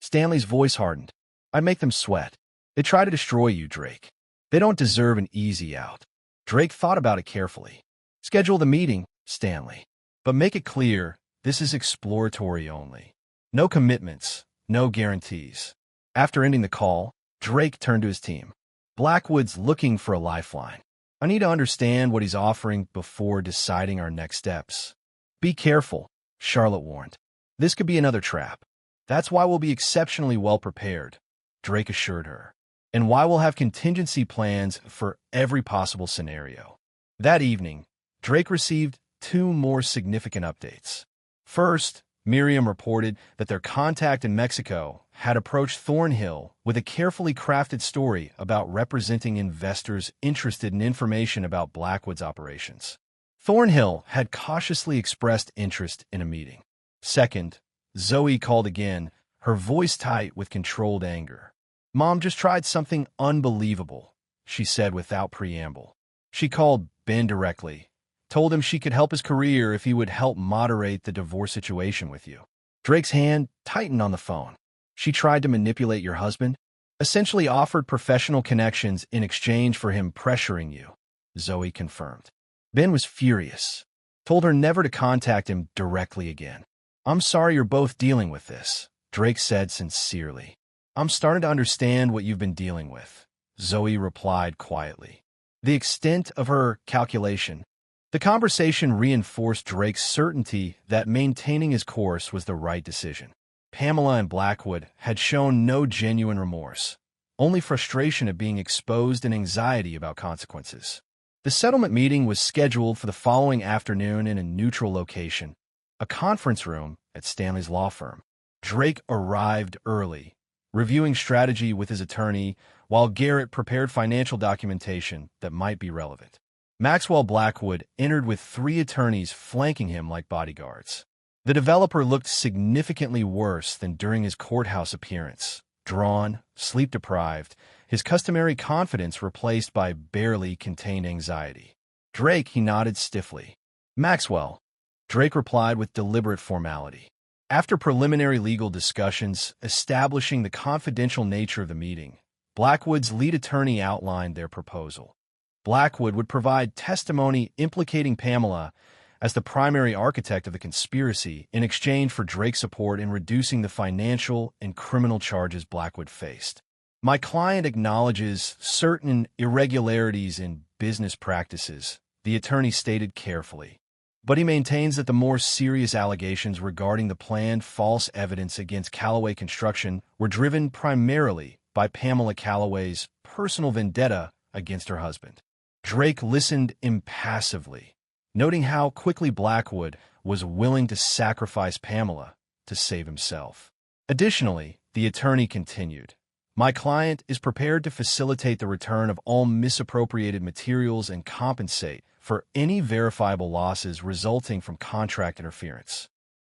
Stanley's voice hardened. I'd make them sweat. They try to destroy you, Drake. They don't deserve an easy out. Drake thought about it carefully. Schedule the meeting, Stanley. But make it clear, this is exploratory only. No commitments, no guarantees. After ending the call, Drake turned to his team. Blackwood's looking for a lifeline. I need to understand what he's offering before deciding our next steps. Be careful, Charlotte warned. This could be another trap. That's why we'll be exceptionally well prepared, Drake assured her. And why we'll have contingency plans for every possible scenario. That evening, Drake received 2 more significant updates. First, Miriam reported that their contact in Mexico had approached Thornhill with a carefully crafted story about representing investors interested in information about Blackwood's operations. Thornhill had cautiously expressed interest in a meeting. Second, Zoe called again, her voice tight with controlled anger. Mom just tried something unbelievable, she said without preamble. She called Ben directly, told him she could help his career if he would help moderate the divorce situation with you. Drake's hand tightened on the phone. She tried to manipulate your husband, essentially offered professional connections in exchange for him pressuring you, Zoe confirmed. Ben was furious, told her never to contact him directly again. I'm sorry you're both dealing with this, Drake said sincerely. I'm starting to understand what you've been dealing with, Zoe replied quietly. The extent of her calculation. The conversation reinforced Drake's certainty that maintaining his course was the right decision. Pamela and Blackwood had shown no genuine remorse, only frustration at being exposed and anxiety about consequences. The settlement meeting was scheduled for the following afternoon in a neutral location, a conference room at Stanley's law firm. Drake arrived early, reviewing strategy with his attorney, while Garrett prepared financial documentation that might be relevant. Maxwell Blackwood entered with 3 attorneys flanking him like bodyguards. The developer looked significantly worse than during his courthouse appearance. Drawn, sleep-deprived, his customary confidence replaced by barely contained anxiety. "Drake," he nodded stiffly. "Maxwell," Drake replied with deliberate formality. After preliminary legal discussions establishing the confidential nature of the meeting, Blackwood's lead attorney outlined their proposal. Blackwood would provide testimony implicating Pamela as the primary architect of the conspiracy in exchange for Drake's support in reducing the financial and criminal charges Blackwood faced. "My client acknowledges certain irregularities in business practices," the attorney stated carefully. "But he maintains that the more serious allegations regarding the planned false evidence against Callaway Construction were driven primarily by Pamela Callaway's personal vendetta against her husband." Drake listened impassively, noting how quickly Blackwood was willing to sacrifice Pamela to save himself. Additionally, the attorney continued, "My client is prepared to facilitate the return of all misappropriated materials and compensate for any verifiable losses resulting from contract interference."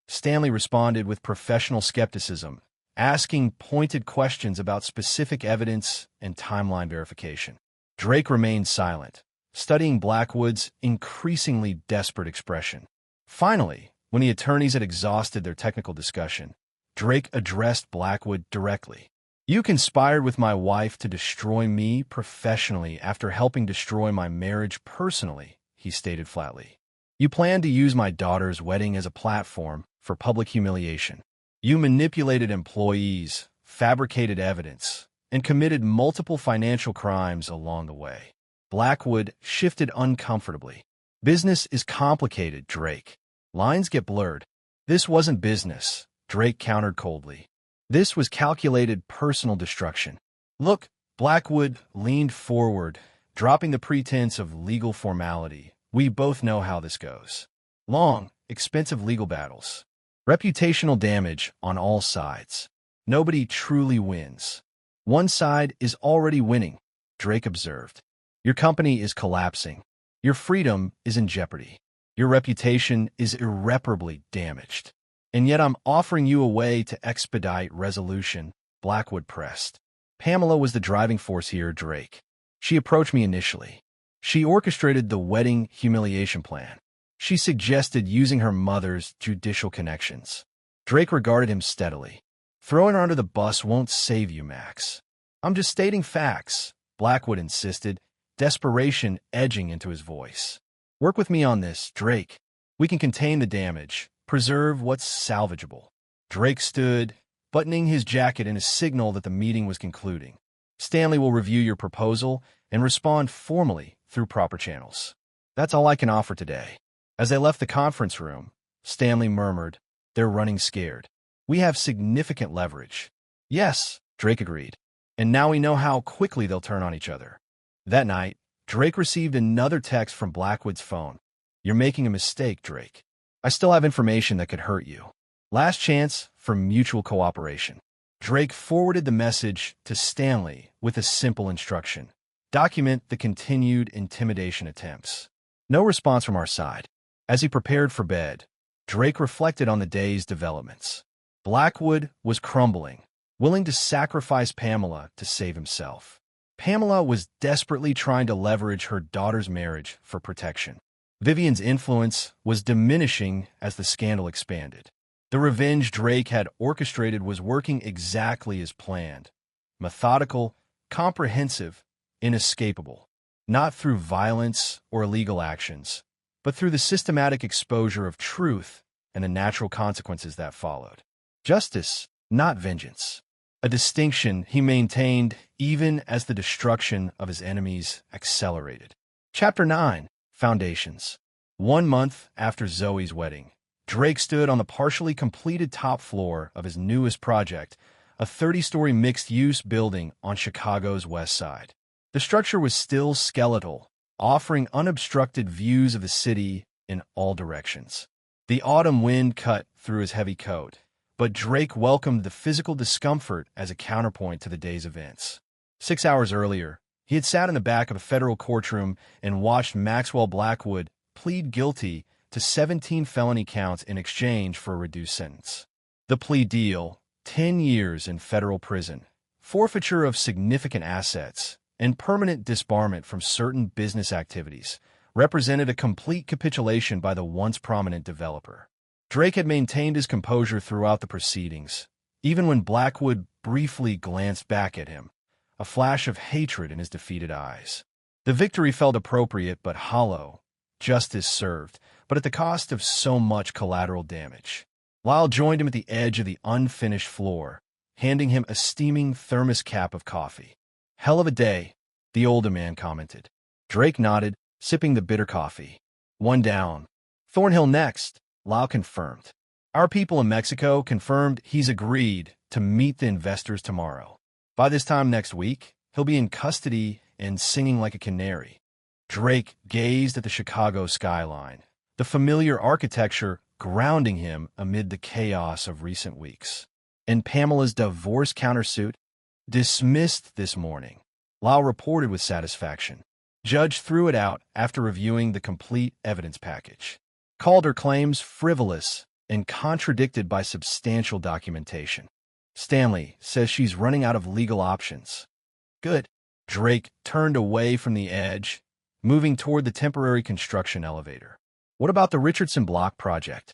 Stanley responded with professional skepticism, asking pointed questions about specific evidence and timeline verification. Drake remained silent, studying Blackwood's increasingly desperate expression. Finally, when the attorneys had exhausted their technical discussion, Drake addressed Blackwood directly. "You conspired with my wife to destroy me professionally after helping destroy my marriage personally," he stated flatly. "You planned to use my daughter's wedding as a platform for public humiliation. You manipulated employees, fabricated evidence, and committed multiple financial crimes along the way." Blackwood shifted uncomfortably. "Business is complicated, Drake. Lines get blurred." "This wasn't business," Drake countered coldly. "This was calculated personal destruction." "Look," Blackwood leaned forward, dropping the pretense of legal formality. "We both know how this goes. Long, expensive legal battles. Reputational damage on all sides. Nobody truly wins. One side is already winning," Drake observed. "Your company is collapsing. Your freedom is in jeopardy. Your reputation is irreparably damaged. And yet I'm offering you a way to expedite resolution," Blackwood pressed. "Pamela was the driving force here, Drake. She approached me initially. She orchestrated the wedding humiliation plan. She suggested using her mother's judicial connections." Drake regarded him steadily. "Throwing her under the bus won't save you, Max." "I'm just stating facts," Blackwood insisted, desperation edging into his voice. "Work with me on this, Drake. We can contain the damage, preserve what's salvageable." Drake stood, buttoning his jacket in a signal that the meeting was concluding. "Stanley will review your proposal and respond formally through proper channels. That's all I can offer today." As they left the conference room, Stanley murmured, "They're running scared. We have significant leverage." "Yes," Drake agreed. "And now we know how quickly they'll turn on each other." That night, Drake received another text from Blackwood's phone. "You're making a mistake, Drake. I still have information that could hurt you. Last chance for mutual cooperation." Drake forwarded the message to Stanley with a simple instruction: "Document the continued intimidation attempts." No response from our side. As he prepared for bed, Drake reflected on the day's developments. Blackwood was crumbling, willing to sacrifice Pamela to save himself. Pamela was desperately trying to leverage her daughter's marriage for protection. Vivian's influence was diminishing as the scandal expanded. The revenge Drake had orchestrated was working exactly as planned: methodical, comprehensive, inescapable. Not through violence or illegal actions, but through the systematic exposure of truth and the natural consequences that followed. Justice, not vengeance. A distinction he maintained even as the destruction of his enemies accelerated. Chapter 9. Foundations. 1 month after Zoe's wedding, Drake stood on the partially completed top floor of his newest project, a 30-story mixed-use building on Chicago's west side. The structure was still skeletal, offering unobstructed views of the city in all directions. The autumn wind cut through his heavy coat, but Drake welcomed the physical discomfort as a counterpoint to the day's events. 6 hours earlier, He had sat in the back of a federal courtroom and watched Maxwell Blackwood plead guilty to 17 felony counts in exchange for a reduced sentence. The plea deal, 10 years in federal prison, forfeiture of significant assets, and permanent disbarment from certain business activities, represented a complete capitulation by the once prominent developer. Drake had maintained his composure throughout the proceedings, even when Blackwood briefly glanced back at him, a flash of hatred in his defeated eyes. The victory felt appropriate but hollow, justice served, but at the cost of so much collateral damage. Lyle joined him at the edge of the unfinished floor, handing him a steaming thermos cap of coffee. "Hell of a day," the older man commented. Drake nodded, sipping the bitter coffee. "One down. Thornhill next," Lyle confirmed. "Our people in Mexico confirmed he's agreed to meet the investors tomorrow. By this time next week, he'll be in custody and singing like a canary." Drake gazed at the Chicago skyline, the familiar architecture grounding him amid the chaos of recent weeks. "And Pamela's divorce countersuit? Dismissed this morning," Lyle reported with satisfaction. Judge threw it out after reviewing the complete evidence package. Called her claims frivolous and contradicted by substantial documentation. Stanley says she's running out of legal options. Good. Drake turned away from the edge, moving toward the temporary construction elevator. "What about the Richardson Block project?"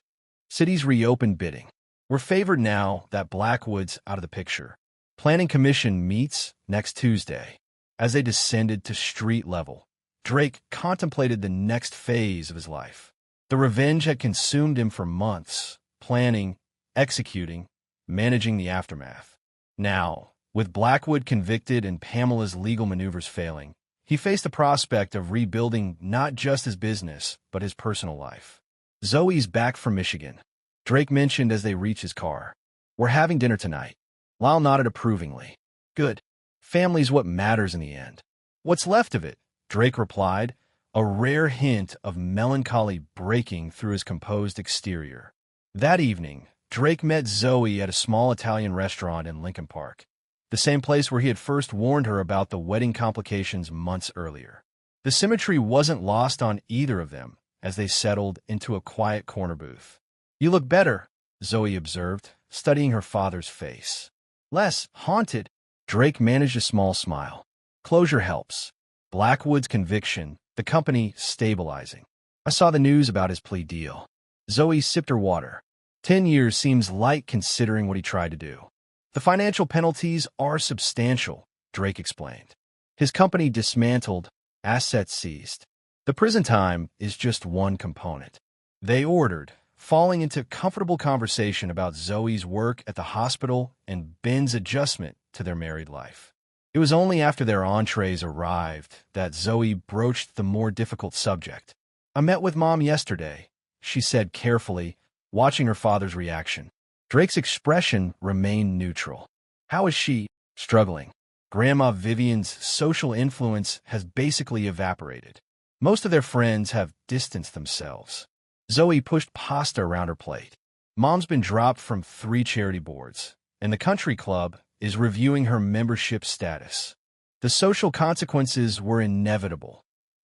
"City's reopened bidding. We're favored now that Blackwood's out of the picture. Planning Commission meets next Tuesday." As they descended to street level, Drake contemplated the next phase of his life. The revenge had consumed him for months, planning, executing, managing the aftermath. Now, with Blackwood convicted and Pamela's legal maneuvers failing, he faced the prospect of rebuilding not just his business, but his personal life. "Zoe's back from Michigan," Drake mentioned as they reached his car. "We're having dinner tonight." Lyle nodded approvingly. "Good. Family's what matters in the end." "What's left of it," Drake replied, a rare hint of melancholy breaking through his composed exterior. That evening, Drake met Zoe at a small Italian restaurant in Lincoln Park, the same place where he had first warned her about the wedding complications months earlier. The symmetry wasn't lost on either of them as they settled into a quiet corner booth. "You look better," Zoe observed, studying her father's face. "Less haunted." Drake managed a small smile. "Closure helps. Blackwood's conviction, the company stabilizing. I saw the news about his plea deal." Zoe sipped her water. 10 years seems light considering what he tried to do. "The financial penalties are substantial," Drake explained. "His company dismantled, assets seized. The prison time is just one component." They ordered, falling into comfortable conversation about Zoe's work at the hospital and Ben's adjustment to their married life. It was only after their entrees arrived that Zoe broached the more difficult subject. "I met with Mom yesterday," she said carefully, watching her father's reaction. Drake's expression remained neutral. "How is she?" "Struggling. Grandma Vivian's social influence has basically evaporated. Most of their friends have distanced themselves." Zoe pushed pasta around her plate. "Mom's been dropped from 3 charity boards, and the country club is reviewing her membership status. The social consequences were inevitable,"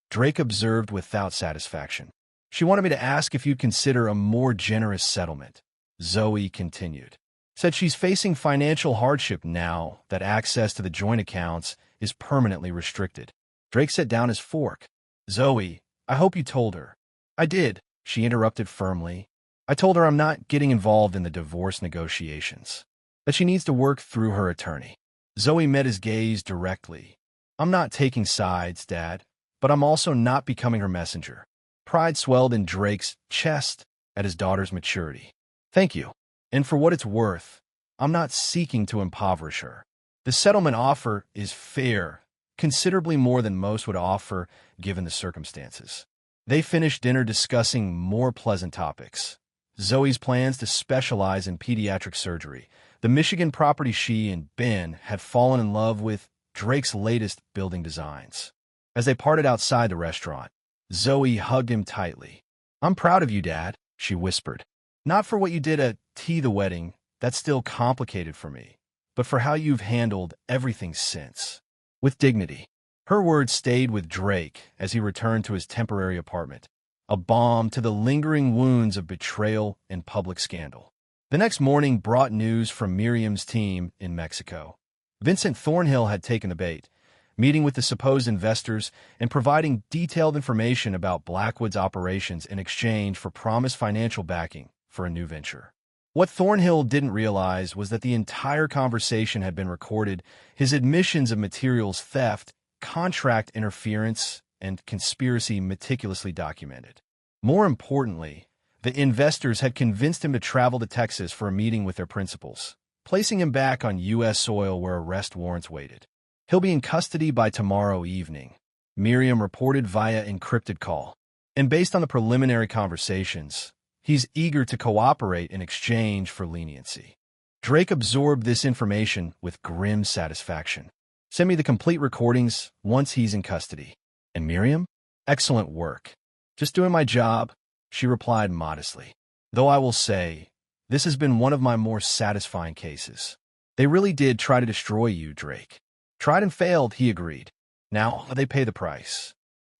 Drake observed without satisfaction. "She wanted me to ask if you'd consider a more generous settlement," Zoe continued. "Said she's facing financial hardship now that access to the joint accounts is permanently restricted." Drake set down his fork. "Zoe, I hope you told her." "I did," she interrupted firmly. "I told her I'm not getting involved in the divorce negotiations, that she needs to work through her attorney." Zoe met his gaze directly. "I'm not taking sides, Dad, but I'm also not becoming her messenger." Pride swelled in Drake's chest at his daughter's maturity. "Thank you. And for what it's worth, I'm not seeking to impoverish her. The settlement offer is fair, considerably more than most would offer given the circumstances." They finished dinner discussing more pleasant topics. Zoe's plans to specialize in pediatric surgery, the Michigan property she and Ben had fallen in love with, Drake's latest building designs. As they parted outside the restaurant, Zoe hugged him tightly. "I'm proud of you, Dad," she whispered. "Not for what you did at the wedding, that's still complicated for me, but for how you've handled everything since." With dignity. Her words stayed with Drake as he returned to his temporary apartment, a balm to the lingering wounds of betrayal and public scandal. The next morning brought news from Miriam's team in Mexico. Vincent Thornhill had taken the bait, meeting with the supposed investors and providing detailed information about Blackwood's operations in exchange for promised financial backing for a new venture. What Thornhill didn't realize was that the entire conversation had been recorded, his admissions of materials theft, contract interference, and conspiracy meticulously documented. More importantly, the investors had convinced him to travel to Texas for a meeting with their principals, placing him back on U.S. soil where arrest warrants waited. He'll be in custody by tomorrow evening, Miriam reported via encrypted call. And based on the preliminary conversations, he's eager to cooperate in exchange for leniency. Drake absorbed this information with grim satisfaction. Send me the complete recordings once he's in custody. And Miriam? Excellent work. Just doing my job, she replied modestly. Though I will say, this has been one of my more satisfying cases. They really did try to destroy you, Drake. Tried and failed, he agreed. Now they pay the price.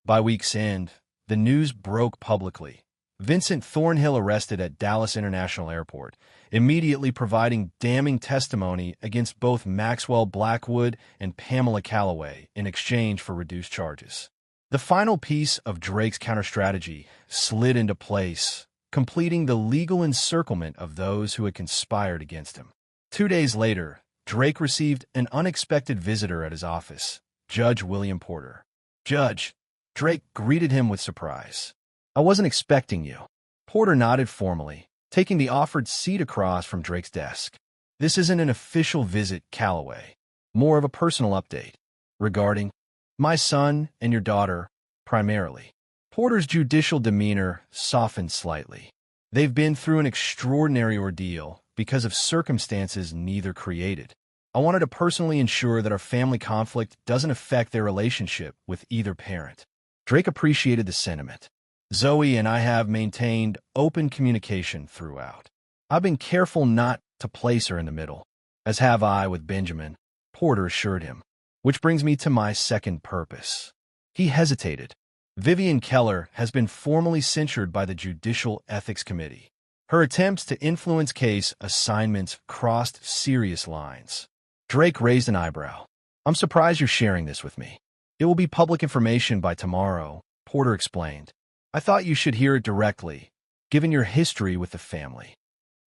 By week's end, the news broke publicly. Vincent Thornhill arrested at Dallas International Airport, immediately providing damning testimony against both Maxwell Blackwood and Pamela Calloway in exchange for reduced charges. The final piece of Drake's counter-strategy slid into place, completing the legal encirclement of those who had conspired against him. 2 days later, Drake received an unexpected visitor at his office, Judge William Porter. Judge, Drake greeted him with surprise. I wasn't expecting you. Porter nodded formally, taking the offered seat across from Drake's desk. This isn't an official visit, Calloway. More of a personal update. Regarding my son and your daughter, primarily. Porter's judicial demeanor softened slightly. They've been through an extraordinary ordeal because of circumstances neither created. I wanted to personally ensure that our family conflict doesn't affect their relationship with either parent. Drake appreciated the sentiment. Zoe and I have maintained open communication throughout. I've been careful not to place her in the middle, as have I with Benjamin, Porter assured him. Which brings me to my second purpose. He hesitated. Vivian Keller has been formally censured by the Judicial Ethics Committee. Her attempts to influence case assignments crossed serious lines. Drake raised an eyebrow. I'm surprised you're sharing this with me. It will be public information by tomorrow, Porter explained. I thought you should hear it directly, given your history with the family.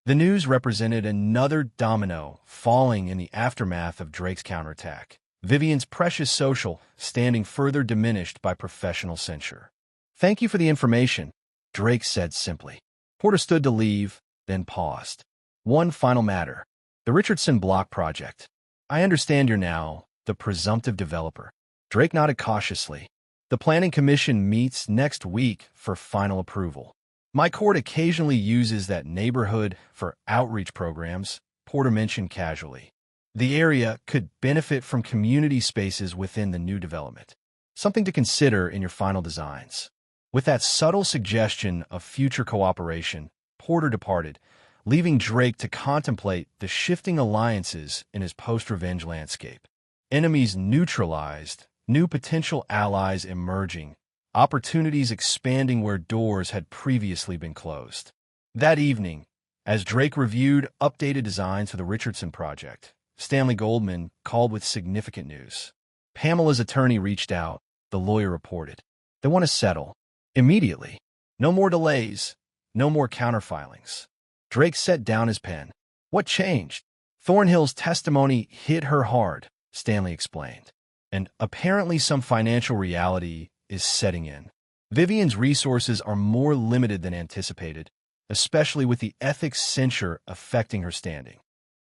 The news represented another domino falling in the aftermath of Drake's counterattack. Vivian's precious social standing further diminished by professional censure. Thank you for the information, Drake said simply. Porter stood to leave, then paused. One final matter. The Richardson Block project. I understand you're now the presumptive developer. Drake nodded cautiously. The Planning Commission meets next week for final approval. My court occasionally uses that neighborhood for outreach programs, Porter mentioned casually. The area could benefit from community spaces within the new development. Something to consider in your final designs. With that subtle suggestion of future cooperation, Porter departed, leaving Drake to contemplate the shifting alliances in his post-revenge landscape. Enemies neutralized, new potential allies emerging, opportunities expanding where doors had previously been closed. That evening, as Drake reviewed updated designs for the Richardson project, Stanley Goldman called with significant news. Pamela's attorney reached out, the lawyer reported. They want to settle. Immediately. No more delays. No more counterfilings. Drake set down his pen. What changed? Thornhill's testimony hit her hard, Stanley explained. And apparently some financial reality is setting in. Vivian's resources are more limited than anticipated, especially with the ethics censure affecting her standing.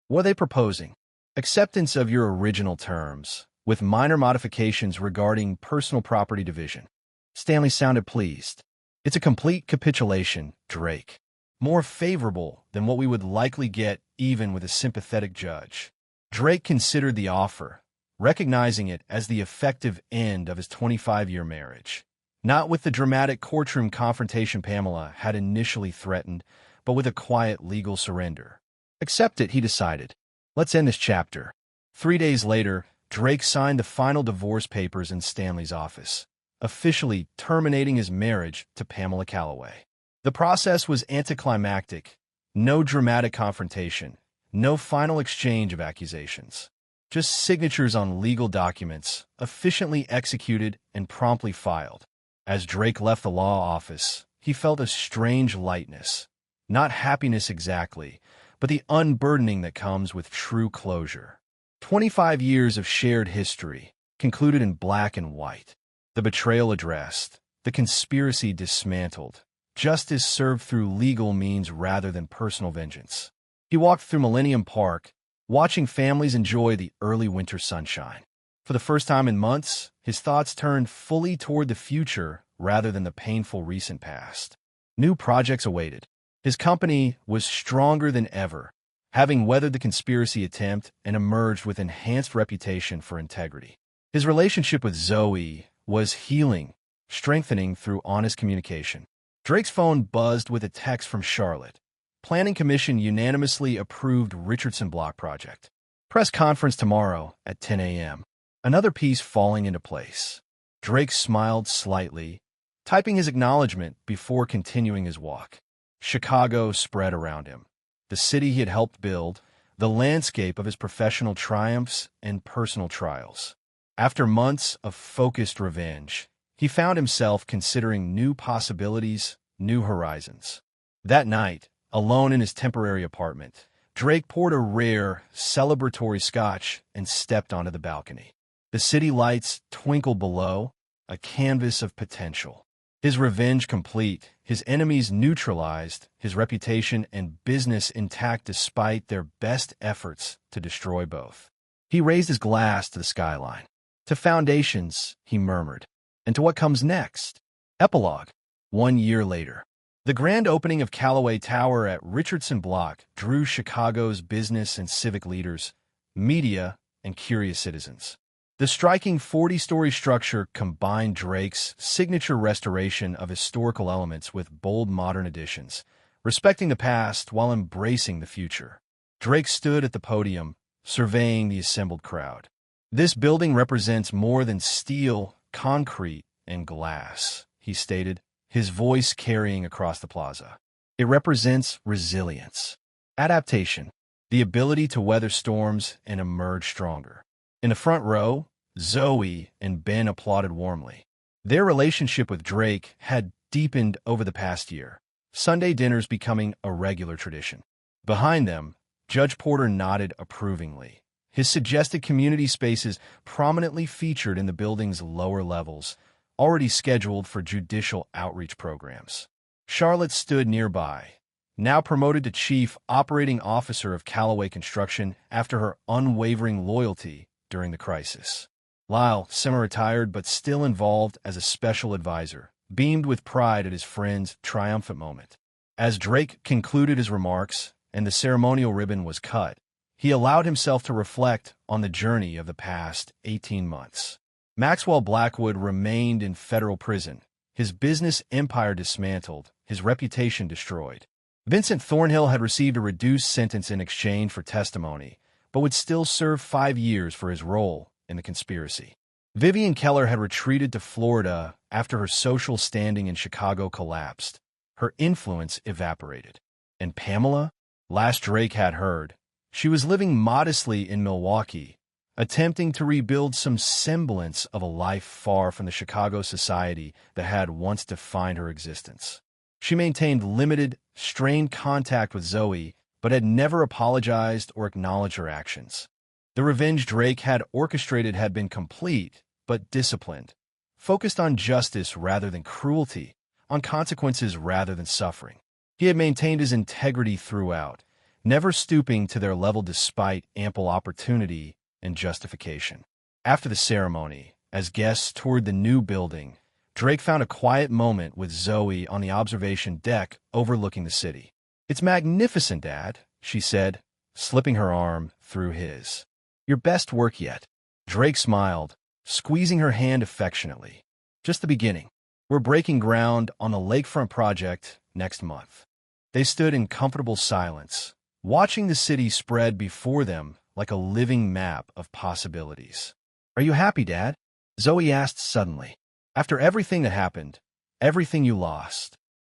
What are they proposing? Acceptance of your original terms, with minor modifications regarding personal property division. Stanley sounded pleased. It's a complete capitulation, Drake. More favorable than what we would likely get even with a sympathetic judge. Drake considered the offer, recognizing it as the effective end of his 25-year marriage. Not with the dramatic courtroom confrontation Pamela had initially threatened, but with a quiet legal surrender. Accept it, he decided. Let's end this chapter. 3 days later, Drake signed the final divorce papers in Stanley's office, officially terminating his marriage to Pamela Calloway. The process was anticlimactic. No dramatic confrontation, no final exchange of accusations. Just signatures on legal documents, efficiently executed and promptly filed. As Drake left the law office, he felt a strange lightness. Not happiness exactly, but the unburdening that comes with true closure. 25 years of shared history, concluded in black and white. The betrayal addressed, the conspiracy dismantled, justice served through legal means rather than personal vengeance. He walked through Millennium Park, watching families enjoy the early winter sunshine. For the first time in months, his thoughts turned fully toward the future rather than the painful recent past. New projects awaited. His company was stronger than ever, having weathered the conspiracy attempt and emerged with enhanced reputation for integrity. His relationship with Zoe was healing, strengthening through honest communication. Drake's phone buzzed with a text from Charlotte. Planning Commission unanimously approved Richardson Block project. Press conference tomorrow at 10 a.m. Another piece falling into place. Drake smiled slightly, typing his acknowledgement before continuing his walk. Chicago spread around him. The city he had helped build, the landscape of his professional triumphs and personal trials. After months of focused revenge, he found himself considering new possibilities, new horizons. That night, alone in his temporary apartment, Drake poured a rare, celebratory scotch and stepped onto the balcony. The city lights twinkled below, a canvas of potential. His revenge complete, his enemies neutralized, his reputation and business intact despite their best efforts to destroy both. He raised his glass to the skyline. To foundations, he murmured. And to what comes next? Epilogue. 1 year later. The grand opening of Calloway Tower at Richardson Block drew Chicago's business and civic leaders, media, and curious citizens. The striking 40-story structure combined Drake's signature restoration of historical elements with bold modern additions, respecting the past while embracing the future. Drake stood at the podium, surveying the assembled crowd. This building represents more than steel, concrete, and glass, he stated, his voice carrying across the plaza. It represents resilience, adaptation, the ability to weather storms and emerge stronger. In the front row, Zoe and Ben applauded warmly. Their relationship with Drake had deepened over the past year, Sunday dinners becoming a regular tradition. Behind them, Judge Porter nodded approvingly, his suggested community spaces prominently featured in the building's lower levels, already scheduled for judicial outreach programs. Charlotte stood nearby, now promoted to Chief Operating Officer of Calloway Construction after her unwavering loyalty during the crisis. Lyle, semi-retired but still involved as a special advisor, beamed with pride at his friend's triumphant moment. As Drake concluded his remarks and the ceremonial ribbon was cut, he allowed himself to reflect on the journey of the past 18 months. Maxwell Blackwood remained in federal prison, his business empire dismantled, his reputation destroyed. Vincent Thornhill had received a reduced sentence in exchange for testimony, but would still serve 5 years for his role in the conspiracy. Vivian Keller had retreated to Florida after her social standing in Chicago collapsed. Her influence evaporated. And Pamela? Last Drake had heard, she was living modestly in Milwaukee, attempting to rebuild some semblance of a life far from the Chicago society that had once defined her existence. She maintained limited, strained contact with Zoe, but had never apologized or acknowledged her actions. The revenge Drake had orchestrated had been complete, but disciplined, focused on justice rather than cruelty, on consequences rather than suffering. He had maintained his integrity throughout, never stooping to their level despite ample opportunity and justification. After the ceremony, as guests toured the new building, Drake found a quiet moment with Zoe on the observation deck overlooking the city. "It's magnificent, Dad," she said, slipping her arm through his. "Your best work yet." Drake smiled, squeezing her hand affectionately. "Just the beginning. We're breaking ground on the lakefront project next month." They stood in comfortable silence, watching the city spread before them like a living map of possibilities. "Are you happy, Dad?" Zoe asked suddenly. "After everything that happened, everything you lost."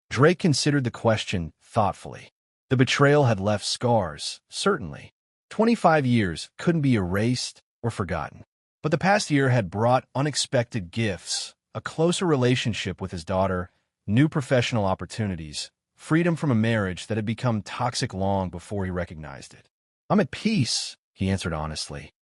Drake considered the question thoughtfully. The betrayal had left scars, certainly. 25 years couldn't be erased or forgotten. But the past year had brought unexpected gifts, a closer relationship with his daughter, new professional opportunities, freedom from a marriage that had become toxic long before he recognized it. "I'm at peace," he answered honestly.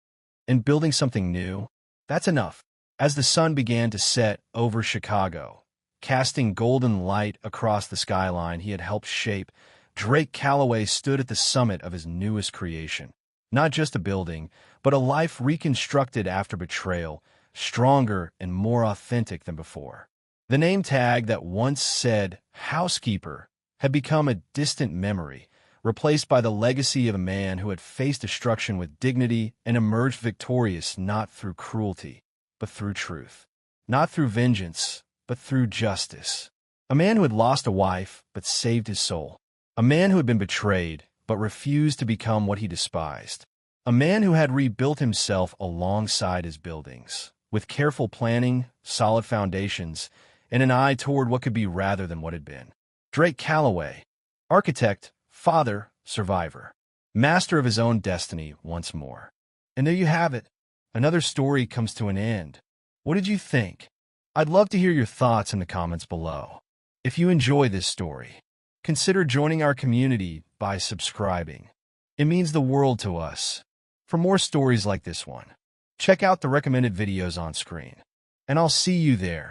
"And building something new, that's enough." As the sun began to set over Chicago, casting golden light across the skyline he had helped shape, Drake Calloway stood at the summit of his newest creation. Not just a building, but a life reconstructed after betrayal, stronger and more authentic than before. The name tag that once said housekeeper had become a distant memory, replaced by the legacy of a man who had faced destruction with dignity and emerged victorious not through cruelty, but through truth. Not through vengeance, but through justice. A man who had lost a wife, but saved his soul. A man who had been betrayed, but refused to become what he despised. A man who had rebuilt himself alongside his buildings, with careful planning, solid foundations, and an eye toward what could be rather than what had been. Drake Calloway, architect, father, survivor, master of his own destiny once more. And there you have it. Another story comes to an end. What did you think? I'd love to hear your thoughts in the comments below. If you enjoy this story, consider joining our community by subscribing. It means the world to us. For more stories like this one, check out the recommended videos on screen. And I'll see you there.